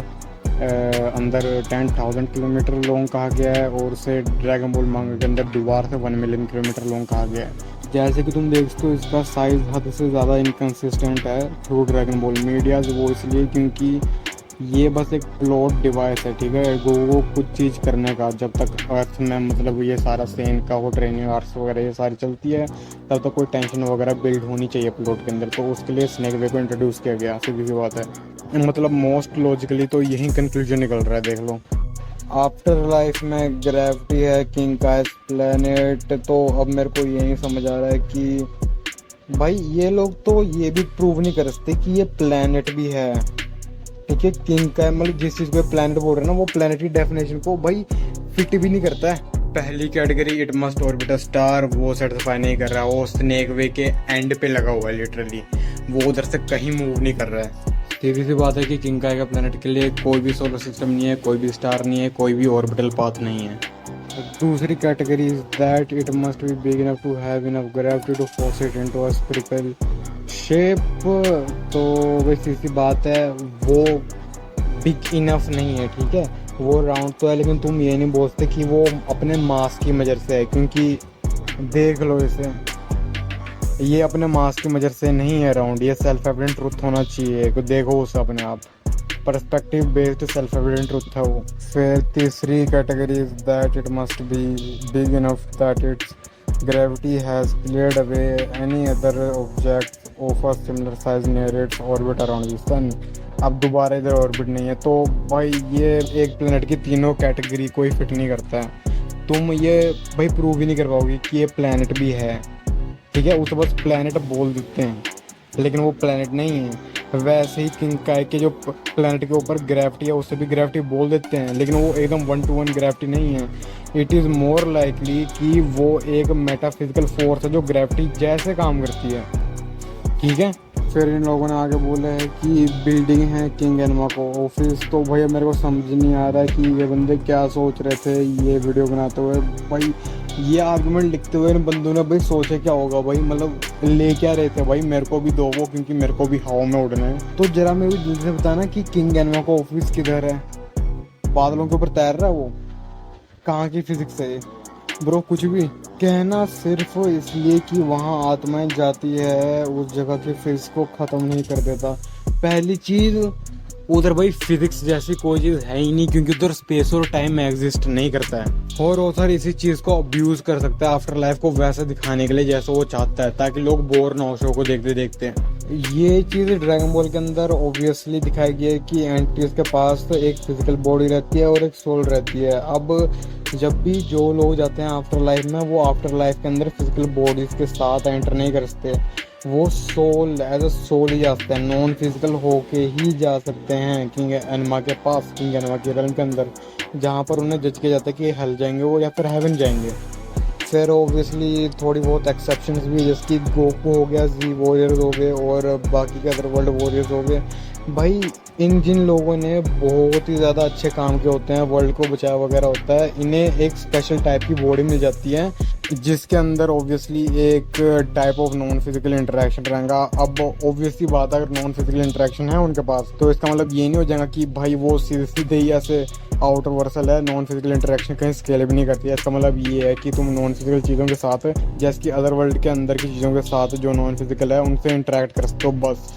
अंदर 10,000 किलोमीटर लॉन्ग कहा गया है, और उसे ड्रैगन बॉल मांगा के अंदर दोबारा से 1 मिलियन किलोमीटर लॉन्ग कहा गया है। जैसे कि तुम देख सकते हो इसका साइज़ हद से ज़्यादा इनकन्सिस्टेंट है थ्रू ड्रैगन बॉल मीडियाज, वो इसलिए क्योंकि ये बस एक प्लॉट डिवाइस है। ठीक है, वो कुछ चीज़ करने का, जब तक अर्थ में मतलब ये सारा सेन का हो ट्रेनिंग आर्ट्स वगैरह ये सारी चलती है तब तक कोई टेंशन वगैरह बिल्ड होनी चाहिए प्लॉट के अंदर, तो उसके लिए स्नेक वे को इंट्रोड्यूस किया गया। सीधी सी बात है, मतलब मोस्ट लॉजिकली तो यही कंक्लूजन निकल रहा है, देख लो। आफ्टर लाइफ में ग्रेविटी है किंग का प्लेनेट, तो अब मेरे को ये नहीं समझ आ रहा है कि भाई ये लोग तो ये भी प्रूव नहीं कर सकते कि ये प्लेनेट भी है। ठीक है, किंग का मतलब जिस चीज़ को प्लेनेट बोल रहे हैं ना, वो प्लेनेट की डेफिनेशन को भाई फिट भी नहीं करता है। पहली category it must orbit a star, वो सेटिस्फाई नहीं कर रहा है, वो स्नेक वे के एंड पे लगा हुआ है लिटरली, वो उधर से कहीं मूव नहीं कर रहा है। सीधी सी बात है कि किंग का प्लेनेट के लिए कोई भी सोलर सिस्टम नहीं है, कोई भी स्टार नहीं है, कोई भी ऑर्बिटल पाथ नहीं है। दूसरी category is that it must be big enough to have enough gravity to force it into a spherical shape, तो वैसी सी बात है, वो बिग इनफ नहीं है। ठीक है, वो राउंड तो है, लेकिन तुम ये नहीं बोलते कि वो अपने मास की वजह से है, क्योंकि देख लो इसे, ये अपने मास की वजह से नहीं है राउंड, ये सेल्फ एविडेंट ट्रुथ होना चाहिए, देखो उसे अपने आप, perspective based self evident truth है वो। फिर तीसरी category is that it must be big enough that its gravity has cleared away any other object of a similar size near its orbit around the sun. अब दोबारा इधर orbit नहीं है, तो भाई ये एक प्लेनेट की तीनों कैटेगरी कोई फिट नहीं करता है। तुम ये भाई प्रूव ही नहीं कर पाओगे कि ये प्लेनेट भी है। ठीक है, उसे बस प्लेनेट बोल देते हैं, लेकिन वो प्लेनेट नहीं है। वैसे ही किंकाई के जो प्लैनेट के ऊपर ग्रेविटी है उससे भी ग्रेविटी बोल देते हैं, लेकिन वो एकदम 1-to-1 ग्रेविटी नहीं है। इट इज़ मोर लाइकली कि वो एक मेटाफिजिकल फोर्स है जो ग्रेविटी जैसे काम करती है, ठीक है। फिर इन लोगों ने आगे बोला है कि बिल्डिंग है किंग एनमा को ऑफिस। तो भैया मेरे को समझ नहीं आ रहा है कि ये बंदे क्या सोच रहे थे ये वीडियो बनाते हुए। भाई ये आर्गुमेंट लिखते हुए इन बंदों ने भाई सोचा क्या होगा भाई, मतलब ले क्या रहे थे भाई, मेरे को भी दो वो, क्योंकि मेरे को भी हवा में उड़ना है। तो जरा मेरे को जल्दी से बताना कि किंग एनमा का ऑफिस किधर है? बादलों के ऊपर तैर रहा है वो? कहाँ की फिजिक्स है ये ब्रो? कुछ भी कहना सिर्फ इसलिए कि वहाँ आत्माएं जाती है उस जगह की फिजिक्स को ख़त्म नहीं कर देता। पहली चीज़ उधर भाई फिजिक्स जैसी कोई चीज़ है ही नहीं, क्योंकि उधर स्पेस और टाइम एग्जिस्ट नहीं करता है। और ऑथर इसी चीज़ को अब्यूज़ कर सकता है आफ्टर लाइफ को वैसे दिखाने के लिए जैसे वो चाहता है, ताकि लोग बोर ना हो शो को देखते देखते। ये चीज़ ड्रैगन बॉल के अंदर ऑब्वियसली दिखाई गई है कि एंटीज के पास तो एक फिजिकल बॉडी रहती है और एक सोल रहती है। अब जब भी जो लोग जाते हैं आफ्टर लाइफ में, वो आफ्टर लाइफ के अंदर फिजिकल बॉडीज के साथ एंटर नहीं कर सकते, वो सोल एज अ सोल ही जा सकते हैं, नॉन फिजिकल होके ही जा सकते हैं किंग एनमा के पास, किंग एनमा के रेल्म के अंदर, जहाँ पर उन्हें जज किया जाता है कि हेल जाएंगे वो या फिर हेवन जाएंगे। फिर ओबियसली थोड़ी बहुत एक्सेप्शंस भी, जैसे कि गोकू हो गया, जी वॉरियर्स हो गए और बाकी के अदर वर्ल्ड वॉरियर्स हो गए। भाई इन जिन लोगों ने बहुत ही ज़्यादा अच्छे काम किए होते हैं, वर्ल्ड को बचाया वगैरह होता है, इन्हें एक स्पेशल टाइप की बॉडी मिल जाती है जिसके अंदर ऑब्वियसली एक type of non physical interaction रहेगा। अब ऑब्वियसली बात है, अगर नॉन फिजिकल इंटरेक्शन है उनके पास तो इसका मतलब ये नहीं हो जाएगा कि भाई वो सीधे ही ऐसे आउटर वर्सल है, नॉन फिजिकल इंटरेक्शन कहीं स्केल भी नहीं करती है। इसका मतलब ये है कि तुम नॉन फिजिकल चीज़ों के साथ, जैसे कि अदर वर्ल्ड के अंदर की चीज़ों के साथ जो नॉन फिजिकल है उनसे इंटरेक्ट कर सकते हो, बस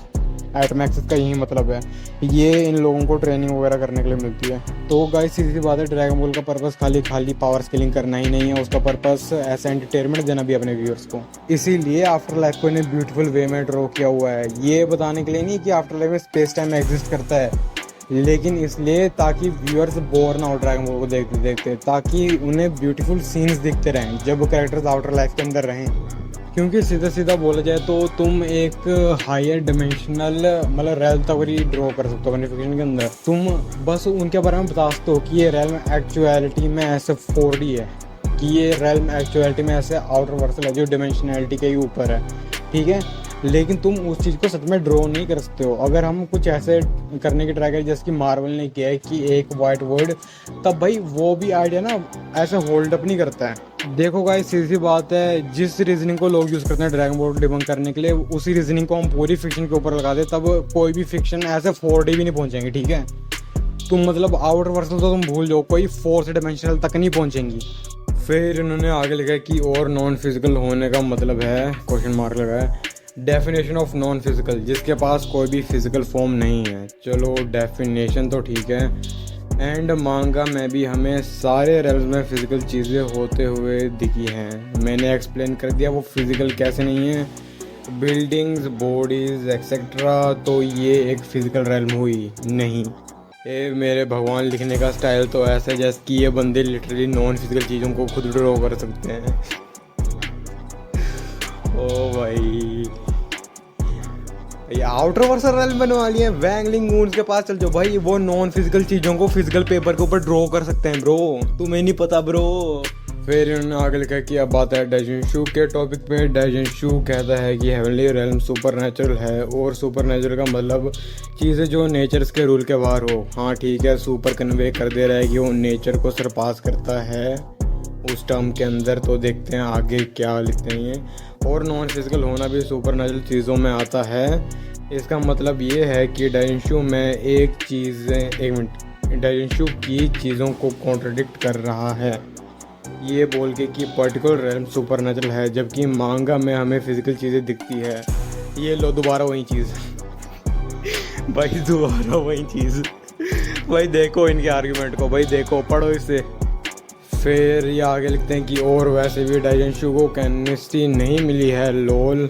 एटमैक्स का यही मतलब है। ये इन लोगों को ट्रेनिंग वगैरह करने के लिए मिलती है। तो गाइस सीधी सी बात है, ड्रैगन बॉल का पर्पस खाली पावर स्केलिंग करना ही नहीं है, उसका पर्पस ऐसा एंटरटेनमेंट देना भी अपने व्यूअर्स को। इसीलिए आफ्टर लाइफ को इन्हें ब्यूटीफुल वे में ड्रॉ किया हुआ है, ये बताने के लिए नहीं कि आफ्टर लाइफ में स्पेस टाइम एग्जिस्ट करता है, लेकिन इसलिए ताकि व्यूअर्स बोर ना हो ड्रैगन बॉल को देखते देखते, ताकि उन्हें ब्यूटीफुल सीन्स दिखते रहें जब कैरेक्टर्स आफ्टर लाइफ के अंदर रहें। क्योंकि सीधा सीधा बोला जाए तो तुम एक हायर डिमेंशनल मतलब रेल तक ही ड्रॉ कर सकते हो अपने फिक्शन के अंदर। तुम बस उनके बारे में बता सकते हो कि ये रेल में एक्चुअलिटी में ऐसे 4D है, कि ये रेल में एक्चुअलिटी में ऐसे आउटर वर्सल है जो डिमेंशनैलिटी के ही ऊपर है, ठीक है। लेकिन तुम उस चीज़ को सच में ड्रॉ नहीं कर सकते हो। अगर हम कुछ ऐसे करने की ट्राई करें जैसे कि मार्वल ने किया है कि एक वाइट वर्ड, तब भाई वो भी आइडिया ना ऐसे होल्ड अप नहीं करता है। देखो गाइस सीधी सी बात है, जिस रीजनिंग को लोग यूज़ करते हैं ड्रैगन बॉल डिबंक करने के लिए, उसी रीजनिंग को हम पूरी फिक्शन के ऊपर लगा दे, तब कोई भी फिक्शन ऐसे 4D भी नहीं पहुंचेंगे, ठीक है। तुम मतलब आउटर वर्सल तो तुम भूल जाओ, कोई 4th डिमेंशनल तक नहीं पहुंचेंगी। फिर इन्होंने आगे लिखा कि और नॉन फिजिकल होने का मतलब है क्वेश्चन मार्क लगाया, डेफिनेशन ऑफ नॉन फिजिकल, जिसके पास कोई भी फिजिकल फॉर्म नहीं है। चलो डेफिनेशन तो ठीक है। एंड मांगा में भी हमें सारे रेल्स में फिजिकल चीज़ें होते हुए दिखी हैं। मैंने एक्सप्लेन कर दिया वो फिजिकल कैसे नहीं है, बिल्डिंग्स, बॉडीज एक्सेट्रा। तो ये एक फिजिकल रेल्म हुई नहीं। ये मेरे भगवान लिखने का स्टाइल तो ऐसा है जैसे कि ये बंदे लिटरली नॉन फिजिकल चीज़ों को खुद ड्रॉ कर सकते हैं। ओ भाई, ये आउटर वर्सल रेल्म बनवा लिए, वैंगलिंग मून्स के पास चल जाओ भाई, वो नॉन फिजिकल चीज़ों को फिजिकल पेपर के ऊपर ड्रॉ कर सकते हैं ब्रो, तुम्हें नहीं पता ब्रो। फिर उन्होंने आगे लिखा कि अब बात है डाइजेंशु के टॉपिक पे। डाइजेंशु कहता है कि हेवनली रेल्म सुपरनेचुरल है, और सुपरनेचुरल का मतलब चीज़ें जो नेचर्स के रूल के बाहर हो। हाँ ठीक है, सुपर कन्वे कर दे रहा है कि वो नेचर को सरपास करता है उस टर्म के अंदर। तो देखते हैं आगे क्या लिखते हैं ये। और नॉन फिजिकल होना भी सुपरनेचुरल चीज़ों में आता है। इसका मतलब ये है कि डाइजेंशु में एक मिनट, डाइजेंशु की चीज़ों को कॉन्ट्रडिक्ट कर रहा है ये बोल के कि पर्टिकुलर रेल्म सुपरनेचुरल है, जबकि मांगा में हमें फिजिकल चीज़ें दिखती है। ये लो दोबारा वही चीज़ भाई, दोबारा वही चीज़ भाई। देखो इनके आर्गुमेंट को भाई, देखो पढ़ो इसे। फिर ये आगे लिखते हैं कि और वैसे भी डाइजेंशु को कैनिस्टी नहीं मिली है, लोल।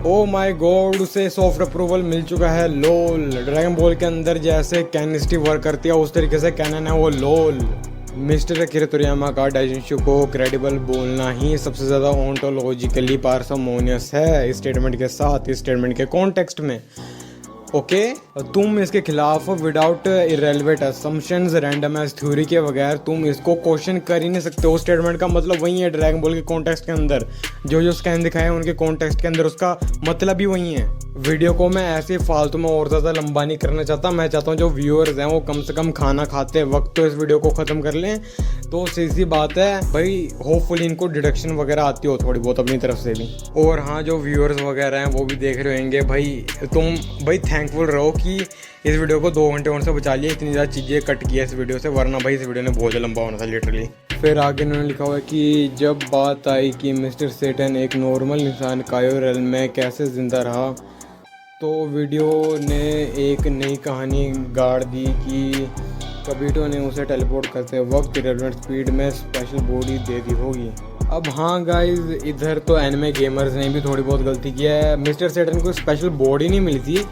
ओ माय गॉड, उसे सॉफ्ट अप्रूवल मिल चुका है, लोल। ड्रैगन बॉल के अंदर जैसे कैनिस्टी वर्क करती है उस तरीके से कैनन है वो, लोल। मिस्टर अकिरा तोरियामा का डाइजेंशु को क्रेडिबल बोलना ही सबसे ज़्यादा ओंटोलॉजिकली पार्समोनियस है इस स्टेटमेंट के साथ, इस स्टेटमेंट के कॉन्टेक्स्ट में। ओके तुम इसके खिलाफ without irrelevant assumptions random S theory के बगैर तुम इसको क्वेश्चन कर ही नहीं सकते हो। स्टेटमेंट का मतलब वही है ड्रैगन बॉल के कॉन्टेक्स्ट के अंदर, जो स्कैन दिखाए हैं उनके कॉन्टेक्स्ट के अंदर उसका मतलब ही वही है। वीडियो को मैं ऐसे फालतू में और ज़्यादा लंबा नहीं करना चाहता। मैं चाहता हूँ जो व्यूअर्स हैं वो कम से कम खाना खाते वक्त तो इस वीडियो को ख़त्म कर लें। तो सीधी बात है भाई, होपफुली इनको डिडक्शन वगैरह आती हो थोड़ी बहुत अपनी तरफ से भी। और हाँ, जो व्यूअर्स वगैरह हैं वो भी देख रहे होंगे भाई, तुम भाई थैंकफुल रहो कि इस वीडियो को 2 घंटे और से बचा लिया। इतनी ज़्यादा चीज़ें कट किया इस वीडियो से, वरना भाई इस वीडियो ने बहुत लंबा होना था लिटरली। फिर आगे इन्होंने लिखा हुआ है कि जब बात आई कि मिस्टर सेटन एक नॉर्मल इंसान कायो रेल में कैसे ज़िंदा रहा, तो वीडियो ने एक नई कहानी गाड़ दी कि कबीटो ने उसे टेलीपोर्ट करते वक्त इरेलेवेंट स्पीड में स्पेशल बॉडी दे दी होगी। अब हाँ गाइज, इधर तो एनिमे गेमर्स ने भी थोड़ी बहुत गलती किया है। मिस्टर सेटन को स्पेशल बॉडी नहीं मिली थी,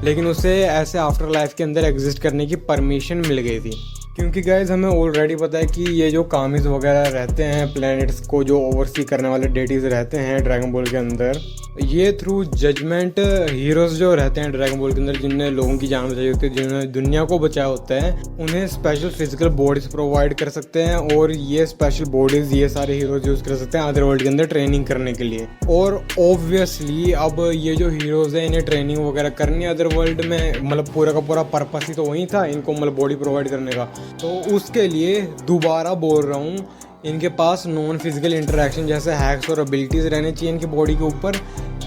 लेकिन उसे ऐसे आफ्टर लाइफ के अंदर एग्जिस्ट करने की परमिशन मिल गई थी। क्योंकि गाइज हमें ऑलरेडी पता है कि ये जो कामिज वगैरह रहते हैं, प्लैनेट्स को जो ओवरसी करने वाले डेटीज रहते हैं ड्रैगन बॉल के अंदर, ये थ्रू जजमेंट हीरोज जो रहते हैं ड्रैगन बॉल के अंदर, जिनने लोगों की जान बचाई होती है, जिन्होंने दुनिया को बचाया होता है, उन्हें स्पेशल फिजिकल बॉडीज प्रोवाइड कर सकते हैं। और ये स्पेशल बॉडीज ये सारे हीरोज यूज कर सकते हैं अदर वर्ल्ड के अंदर ट्रेनिंग करने के लिए। और ऑब्वियसली अब ये जो हीरोज हैं इन्हें ट्रेनिंग वगैरह करनी है अदर वर्ल्ड में, मतलब पूरा का पूरा पर्पस ही तो वही था इनको मतलब बॉडी प्रोवाइड करने का। तो उसके लिए दोबारा बोल रहा हूँ, इनके पास नॉन फिजिकल इंटरेक्शन जैसे हैक्स और एबिलिटीज़ रहनी चाहिए इनकी बॉडी के ऊपर।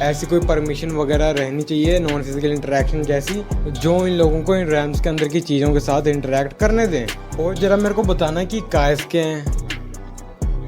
ऐसी कोई परमिशन वगैरह रहनी चाहिए नॉन फिजिकल इंटरेक्शन जैसी, जो इन लोगों को इन रैम्स के अंदर की चीज़ों के साथ इंटरेक्ट करने दें। और ज़रा मेरे को बताना कि काइस के हैं,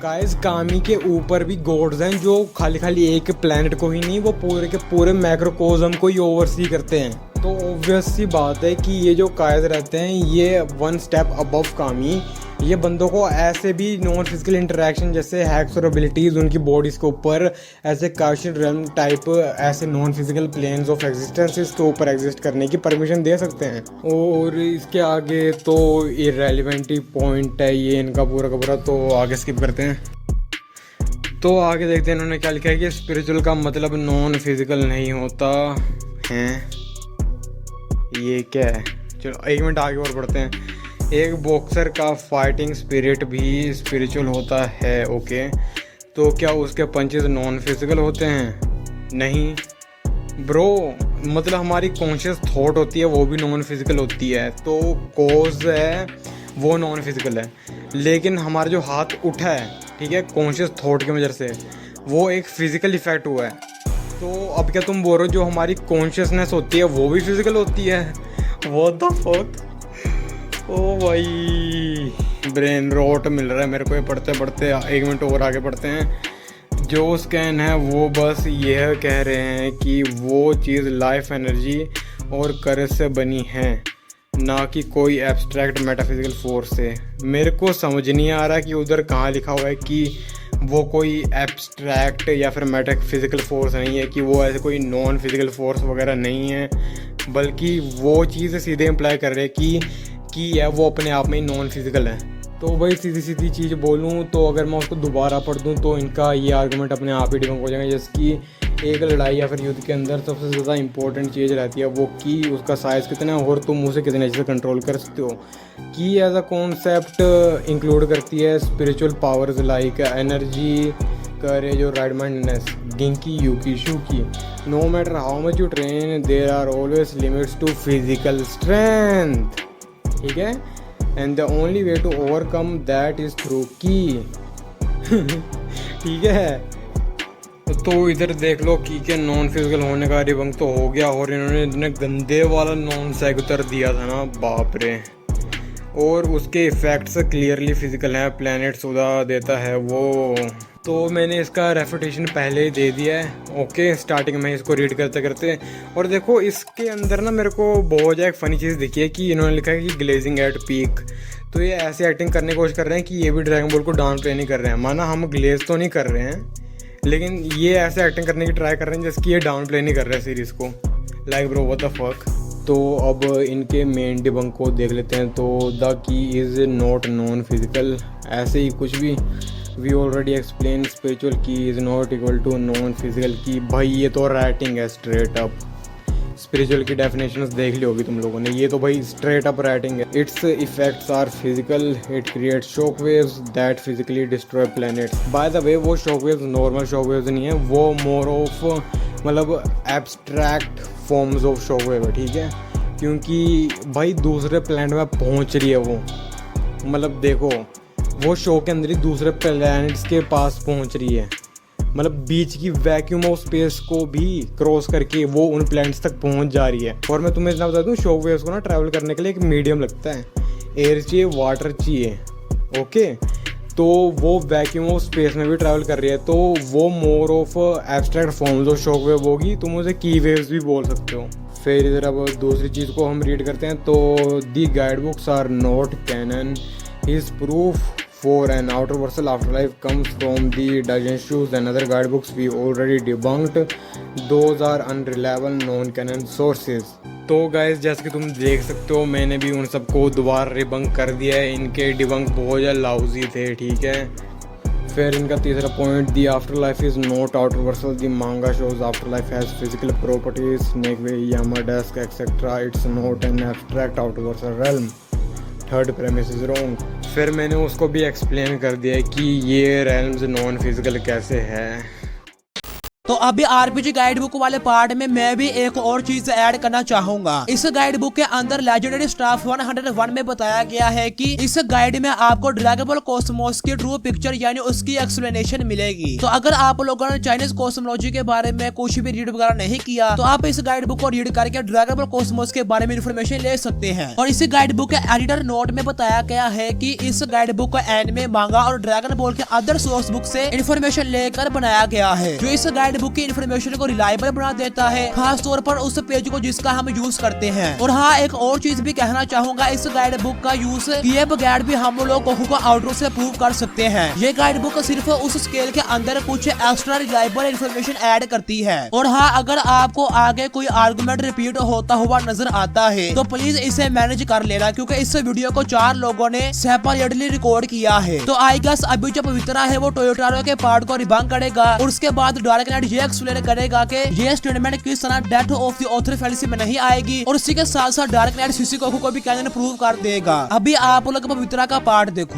काइस कामी के ऊपर भी गॉड्स हैं जो खाली एक प्लैनेट को ही नहीं, वो पूरे के पूरे मैक्रोकोज़म को ही ओवरसी करते हैं। तो ऑब्वियस सी बात है कि ये जो काइस रहते हैं ये 1 स्टेप अबव कामी, ये बंदों को ऐसे भी नॉन फिजिकल इंटरेक्शन जैसे हैक्स और एबिलिटीज़ उनकी बॉडीज़ के ऊपर ऐसे कार्शियल रेल्म टाइप ऐसे non physical planes of existence के ऊपर एग्जिस्ट करने की परमिशन दे सकते हैं। और इसके आगे तो इररेलेवेंट ही पॉइंट है ये इनका पूरा का पूरा, तो आगे स्किप करते हैं। तो आगे देखते हैं इन्होंने क्या लिखा है कि स्पिरिचुअल का मतलब नॉन फिजिकल नहीं होता है। ये क्या है, चलो 1 मिनट आगे और बढ़ते हैं। एक बॉक्सर का फाइटिंग स्पिरिट भी स्पिरिचुअल होता है। ओके, तो क्या उसके पंचेस नॉन फिजिकल होते हैं? नहीं ब्रो, मतलब हमारी कॉन्शियस थॉट होती है वो भी नॉन फिजिकल होती है। तो कॉज है वो नॉन फिजिकल है, लेकिन हमारा जो हाथ उठा है, ठीक है, कॉन्शियस थॉट की वजह से, वो एक फिजिकल इफेक्ट हुआ है। तो अब क्या तुम बोल रहे हो जो हमारी कॉन्शियसनेस होती है वो भी फिजिकल होती है? व्हाट द फक, ओ भाई ब्रेन रोट मिल रहा है मेरे को ये पढ़ते पढ़ते। 1 मिनट और आगे पढ़ते हैं। जो स्कैन है वो बस यह कह रहे हैं कि वो चीज़ लाइफ एनर्जी और करेज से बनी है, ना कि कोई एब्स्ट्रैक्ट मेटाफिजिकल फोर्स से। मेरे को समझ नहीं आ रहा कि उधर कहाँ लिखा हुआ है कि वो कोई एब्स्ट्रैक्ट या फिर मेटाफिजिकल फोर्स नहीं है, कि वो ऐसे कोई नॉन फिजिकल फोर्स वगैरह नहीं है, बल्कि वो चीज़ सीधे इम्प्लाई कर रहे हैं कि है वो अपने आप में ही नॉन फिजिकल है। तो भाई सीधी सीधी चीज़ बोलूँ तो अगर मैं उसको दोबारा पढ़ दूँ तो इनका ये आर्गूमेंट अपने आप ही डिबंक हो जाएगा। जिसकी एक लड़ाई या फिर युद्ध के अंदर सबसे ज़्यादा इंपॉर्टेंट चीज़ रहती है वो कि उसका साइज़ कितना है और तुम उसे कितने अच्छे से कंट्रोल कर सकते हो। की एज अ कॉन्सेप्ट इंक्लूड करती है spiritual powers like energy, courage और राइट माइंडनेस, गिंकी यूकी शूकी। No matter how much you train there are always limits to physical strength, ठीक है, and the only way to overcome that is through ki. ठीक है, तो इधर देख लो की के नॉन फिजिकल होने का रिबंग तो हो गया, और इन्होंने इतने गंदे वाला नॉन सेगुतर दिया था ना, बाप रे। और उसके इफेक्ट्स क्लियरली फिजिकल हैं, प्लैनेट सुधा देता है वो। तो मैंने इसका रेफिटेशन पहले ही दे दिया है। ओके, स्टार्टिंग में इसको रीड करते करते। और देखो इसके अंदर ना मेरे को बहुत ज़्यादा एक फ़नी चीज़ दिखी है कि इन्होंने लिखा है कि ग्लेजिंग एट पीक। तो ये ऐसे एक्टिंग करने की कोशिश कर रहे हैं कि ये भी ड्रैगन बॉल को डाउन प्ले नहीं कर रहे हैं। माना हम ग्लेज तो नहीं कर रहे हैं, लेकिन ये ऐसे एक्टिंग करने की ट्राई कर रहे हैं जिसकी ये डाउन प्ले नहीं कर रहे हैं सीरीज़ को। Like bro what the fuck. तो अब इनके मेन डिबंक को देख लेते हैं। तो the key is not non physical, ऐसे ही कुछ भी। We already explain spiritual ki is not equal to non physical ki. भाई ये तो राइटिंग है स्ट्रेट अप। स्पिरिचुअल की डेफिनेशंस देख ली होगी तुम लोगों ने, ये तो भाई स्ट्रेट अप राइटिंग है। Its effects are physical, it creates shock waves that physically destroy planets. By the way वो shock waves normal shock waves नहीं है, वो मोर ऑफ मतलब abstract forms of shock wave है, ठीक है, क्योंकि भाई दूसरे प्लैनेट में पहुंच रही है वो, मतलब देखो वो शो के अंदर ही दूसरे प्लैनेट्स के पास पहुंच रही है, मतलब बीच की वैक्यूम ऑफ स्पेस को भी क्रॉस करके वो उन प्लैनेट्स तक पहुंच जा रही है। और मैं तुम्हें इतना बता दूं, शॉक वेव्स को ना ट्रैवल करने के लिए एक मीडियम लगता है, एयर चाहिए, वाटर चाहिए, ओके, तो वो वैक्यूम ऑफ स्पेस में भी ट्रैवल कर रही है, तो वो more of abstract forms of shock wave होगी, तुम उसे की वेव्स भी बोल सकते हो। फिर इधर अब दूसरी चीज़ को हम रीड करते हैं, तो the guide books are not canon, his proof for an outer versal afterlife comes from the Dionysius and other guidebooks we already debunked. Those are unreliable non-canon sources. तो गाइस जैसे कि तुम देख सकते हो मैंने भी उन सबको दोबारा डिबंक कर दिया है, इनके डिबंक बहुत ज़्यादा लाउजी थे, ठीक है। फिर इनका तीसरा point, the after life is not outerversal, the manga shows after life has physical properties, snake way, Yama desk etcetera, it's not an abstract outerversal realm. Third premise is wrong. फिर मैंने उसको भी explain कर दिया कि ये realms non physical कैसे है। तो अभी आरपीजी गाइड बुक वाले पार्ट में मैं भी एक और चीज ऐड करना चाहूंगा। इस गाइड बुक के अंदर लेजेंडरी स्टाफ 101 में बताया गया है कि इस गाइड में आपको ड्रैगन बॉल कॉस्मोस की ट्रू पिक्चर यानी उसकी एक्सप्लेनेशन मिलेगी। तो अगर आप लोगों ने चाइनीज कॉस्मोलॉजी के बारे में कुछ भी रीड वगैरह नहीं किया तो आप इस गाइड बुक को रीड करके ड्रैगन बॉल कॉस्मोस के बारे में इन्फॉर्मेशन ले सकते हैं। और इस गाइड बुक के एडिटर नोट में बताया गया है कि इस गाइड बुक को एनिमे, मांगा और ड्रैगन बॉल के अदर सोर्स बुक से इन्फॉर्मेशन लेकर बनाया गया है, जो इस गाइड बुक की इन्फॉर्मेशन को रिलायबल बना देता है, खास तौर पर उस पेज को जिसका हम यूज करते हैं। और हाँ, एक और चीज भी कहना चाहूंगा, इस गाइड बुक का यूज किए बगैर भी हम लोग गोकू को आउटरो से प्रूव कर सकते हैं। ये गाइड बुक सिर्फ उस स्केल के अंदर कुछ एक्स्ट्रा रिलायबल इन्फॉर्मेशन ऐड करती है। और हाँ, अगर आपको आगे कोई आर्गुमेंट रिपीट होता हुआ नजर आता है तो प्लीज इसे मैनेज कर लेना, क्योंकि इस वीडियो को 4 लोगों ने सेपरेटली रिकॉर्ड किया है। तो आई गेस अभी जो पवित्रा है वो टोयोटारो के पार्ट को रिबंक करेगा और उसके बाद डार्क नाइट ये एक्सप्लेन करेगा कि ये स्टेटमेंट किस तरह death of the author fallacy में नहीं आएगी, और उसी के साथ साथ डार्क नाइट शिशिकोकू को भी कैनन प्रूव कर देगा। अभी आप लोग पवित्रा का पार्ट देखो।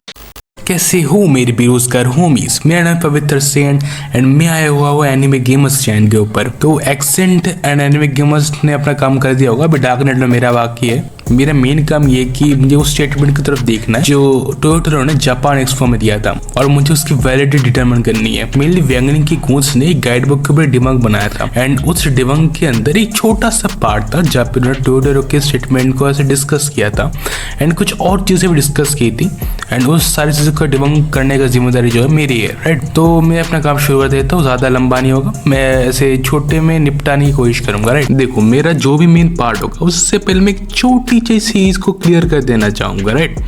कैसे हो मेरे बेरोजगार होमीज, मेरा नाम पवित्र सेन एंड मैं आया हुआ हूँ एनिमे गेमर्स चैनल के ऊपर। तो एक्सेंट एंड एनिमे गेमर्स ने अपना काम कर दिया होगा, बट डार्क नाइट में मेरा बाकी है। मेरा मेन काम ये कि मुझे उस स्टेटमेंट की तरफ देखना है जो टोयोटारो ने जापान एक्सपो में दिया था, और मुझे उसकी वैलिडिटी डिटरमाइन करनी है। मेनली व्यंगनिंग की गूंज ने एक गाइड बुक के ऊपर डिबंक बनाया था, एंड उस डिबंक के अंदर एक छोटा सा पार्ट था जहाँ पे उन्होंने टोयोटारो के स्टेटमेंट को ऐसे डिस्कस किया था, एंड कुछ और चीजें भी डिस्कस की थी, एंड उस सारी चीजों को डिबंक करने का जिम्मेदारी जो है मेरी है, राइट। तो मैं अपना काम शुरू कर देता हूँ, ज्यादा लंबा नहीं होगा, मैं ऐसे छोटे में निपटाने की कोशिश करूंगा, राइट। देखो, मेरा जो भी मेन पार्ट होगा उससे पहले मैं एक छोटी सी चीज को क्लियर कर देना चाहूंगा, राइट।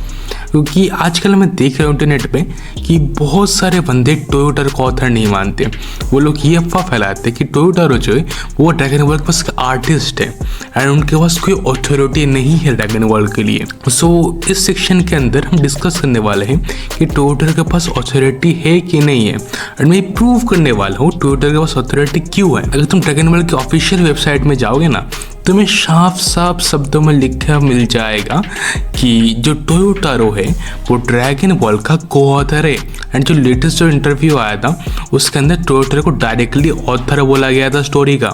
क्योंकि आजकल मैं देख रहा हूँ इंटरनेट पे कि बहुत सारे बंदे टोयोटारो को ऑथर नहीं मानते। वो लोग ये अफवाह फैलाते हैं कि टोयोटारो जो है वो ड्रैगन वर्ल्ड के पास आर्टिस्ट है एंड उनके पास कोई अथॉरिटी नहीं है ड्रैगन वर्ल्ड के लिए। सो इस सेक्शन के अंदर हम डिस्कस करने वाले हैं कि टोयोटारो के पास अथॉरिटी है कि नहीं है, एंड मैं प्रूव करने वाला हूँ टोयोटारो के पास अथॉरिटी क्यों है। अगर तुम ड्रैगन वर्ल्ड की ऑफिशियल वेबसाइट में जाओगे ना, तुम्हें साफ साफ शब्दों में लिखा मिल जाएगा कि जो टोयोटारो है वो ड्रैगन वर्ल्ड का को ऑथर है। एंड जो लेटेस्ट जो इंटरव्यू आया था उसके अंदर टोयोटारो को डायरेक्टली ऑथर बोला गया था स्टोरी का।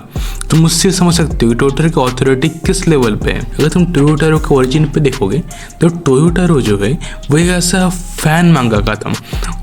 तुम उससे समझ सकते हो कि टोयोटारो की ऑथोरिटी किस लेवल पे है। अगर तुम टोयोटारो के ओरिजिन पे देखोगे तो टोयोटारो जो है वो एक ऐसा फैन मांगा का था।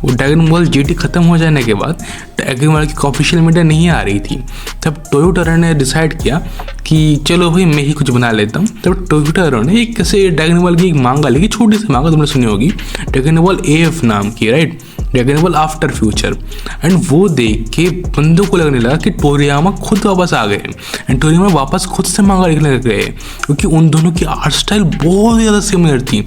वो ड्रैगन वर्ल्ड जीटी खत्म हो जाने के बाद ड्रैगन वर्ल्ड की ऑफिशियल मीडिया नहीं आ रही थी, तब टोयोटारो ने डिसाइड किया कि चलो भाई मैं ही कुछ बना लेता हूँ। तब टोयोटारो ने एक कैसे ड्रैगन वर्ल्ड की एक मांगा ली, छोटी सी मांगा, तुमने सुनी होगी, ड्रैगन वर्ल्ड एफ नाम की, right, dragon world after future. And वो देख के बंदों को लगने लगा कि टोरियामा खुद वापस आ गए, एंड टोरियामा वापस खुद से मांगा लिखने लग गए, क्योंकि उन दोनों की आर्ट स्टाइल बहुत ज़्यादा सिमिलर थी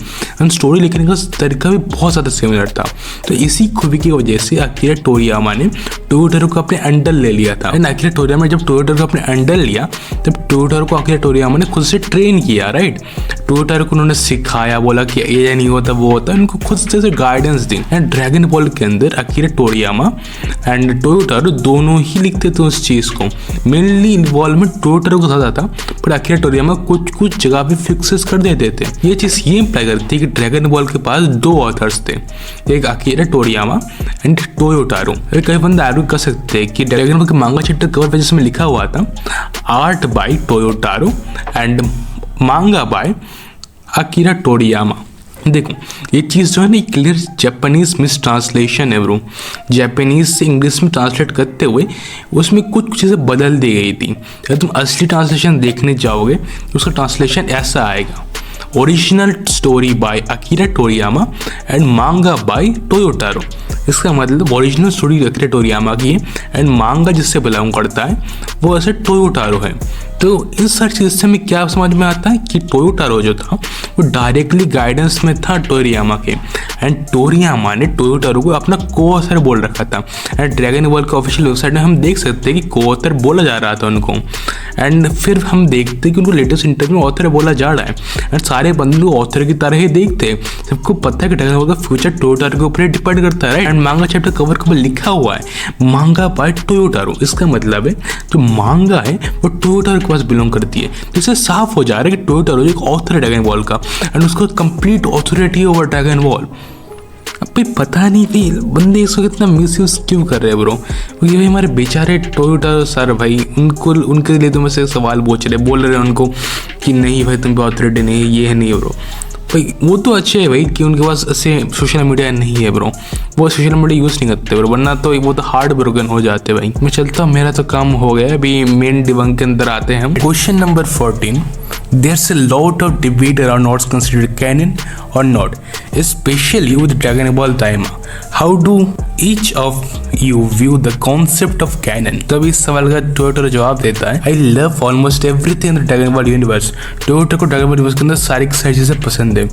एंड स्टोरी लिखने का तरीका भी बहुत ज़्यादा सिमिलर था। तो इसी खूबी की वजह से अकीरा टोरियामा ने टोयोटारो को अपने अंडर ले लिया था। एंड अकीरा टोरियामा ने जब टोयोटारो को अपने अंडर लिया तब टोयोटारो को अकीरा टोरियामा ने खुद से ट्रेन किया, राइट। टोयोटारो को उन्होंने सिखाया, बोला कि ये नहीं होता वो होता, उनको खुद से guidance the. And dragon Ball के अंदर अकीरा टोरियामा एंड टोयोटारो दोनों ही लिखते थे उस चीज़ को। मेनली इन्वॉल्वमेंट टोयोटारो को ज़्यादा था, पर अकीरा टोरियामा कुछ जगह पे फिक्सेस कर देते थे। ये चीज़ ये इम्प्लाई करती है कि ड्रैगन बॉल के पास दो ऑथर्स थे, एक अकीरा टोरियामा एंड टोयोटारो। कई बंदे आर्ग्यू कर सकते हैं कि ड्रैगन बॉल के मांगा चैप्टर कवर पेज में लिखा हुआ था art bye टोयोटारो and manga bye Akira टोरियामा। देखो ये चीज़ जो है ना, क्लियर जापानीज मिस ट्रांसलेशन है ब्रो। जापानीज से इंग्लिश में ट्रांसलेट करते हुए उसमें कुछ चीज़ें बदल दी गई थी। अगर तुम असली ट्रांसलेशन देखने जाओगे तो उसका ट्रांसलेशन ऐसा आएगा, original story by Akira Toriyama and manga by Toyotarou. इसका मतलब ओरिजिनल स्टोरी अकीरा टोरियामा की है एंड मांगा जिससे बिलोंग करता है वो ऐसे टोयोटारो है। तो इस सारी चीज़ से हमें क्या समझ में आता है कि टोयोटारो जो था वो डायरेक्टली गाइडेंस में था टोरियामा के, एंड टोरियामा ने टोयोटारो को अपना को ऑथर बोल रखा था। एंड ड्रैगन बॉल के ऑफिशियल वेबसाइट में हम देख सकते हैं कि को ऑथर बोला जा रहा था उनको, एंड फिर हम देखते हैं कि उनको लेटेस्ट इंटरव्यू में ऑथर बोला जा रहा है एंड सारे बंदे ऑथर की तरह ही देखते हैं। सबको पता है कि ड्रैगन बॉल का फ्यूचर टोयोटारो के ऊपर ही डिपेंड करता है एंड मांगा चैप्टर कवर के ऊपर लिखा हुआ है मांगा बाय टोयोटारो। इसका मतलब है जो मांगा है वो टोयोटारो के पास बिलोंग करती है। तो इससे साफ हो जा रहा है कि टोयोटारो एक ऑथर है ड्रैगन बॉल का एंड उसको complete authority over dragon ball. अब भाई पता नहीं भाई बंदे इसको कितना मिसयूज क्यों कर रहे हैं ब्रो, क्योंकि भाई हमारे बेचारे टोयोटारो सर भाई उनके लिए तो मैं से सवाल बोल रहे हैं उनको कि नहीं भाई तुम पे ऑथोरिटी नहीं है, ये है नहीं ब्रो। भाई वो तो अच्छे है भाई कि उनके पास ऐसे सोशल मीडिया नहीं है ब्रो, वो सोशल मीडिया यूज़ नहीं करते ब्रो, वरना तो वो तो हार्ड ब्रोकन हो जाते भाई। मैं चलता हूँ, मेरा तो काम हो गया। अभी मेन डिबंक के अंदर आते हैं हम। Question number 14, there's a lot of debate around what's considered canon or not, especially with Dragon Ball Daima. How do each of you view the concept of canon? तब इस सवाल का टोयोटारो जवाब देता है, I love almost everything in the Dragon Ball universe. टोयोटारो को dragon ball universe के अंदर सारी चीज़ें पसंद है।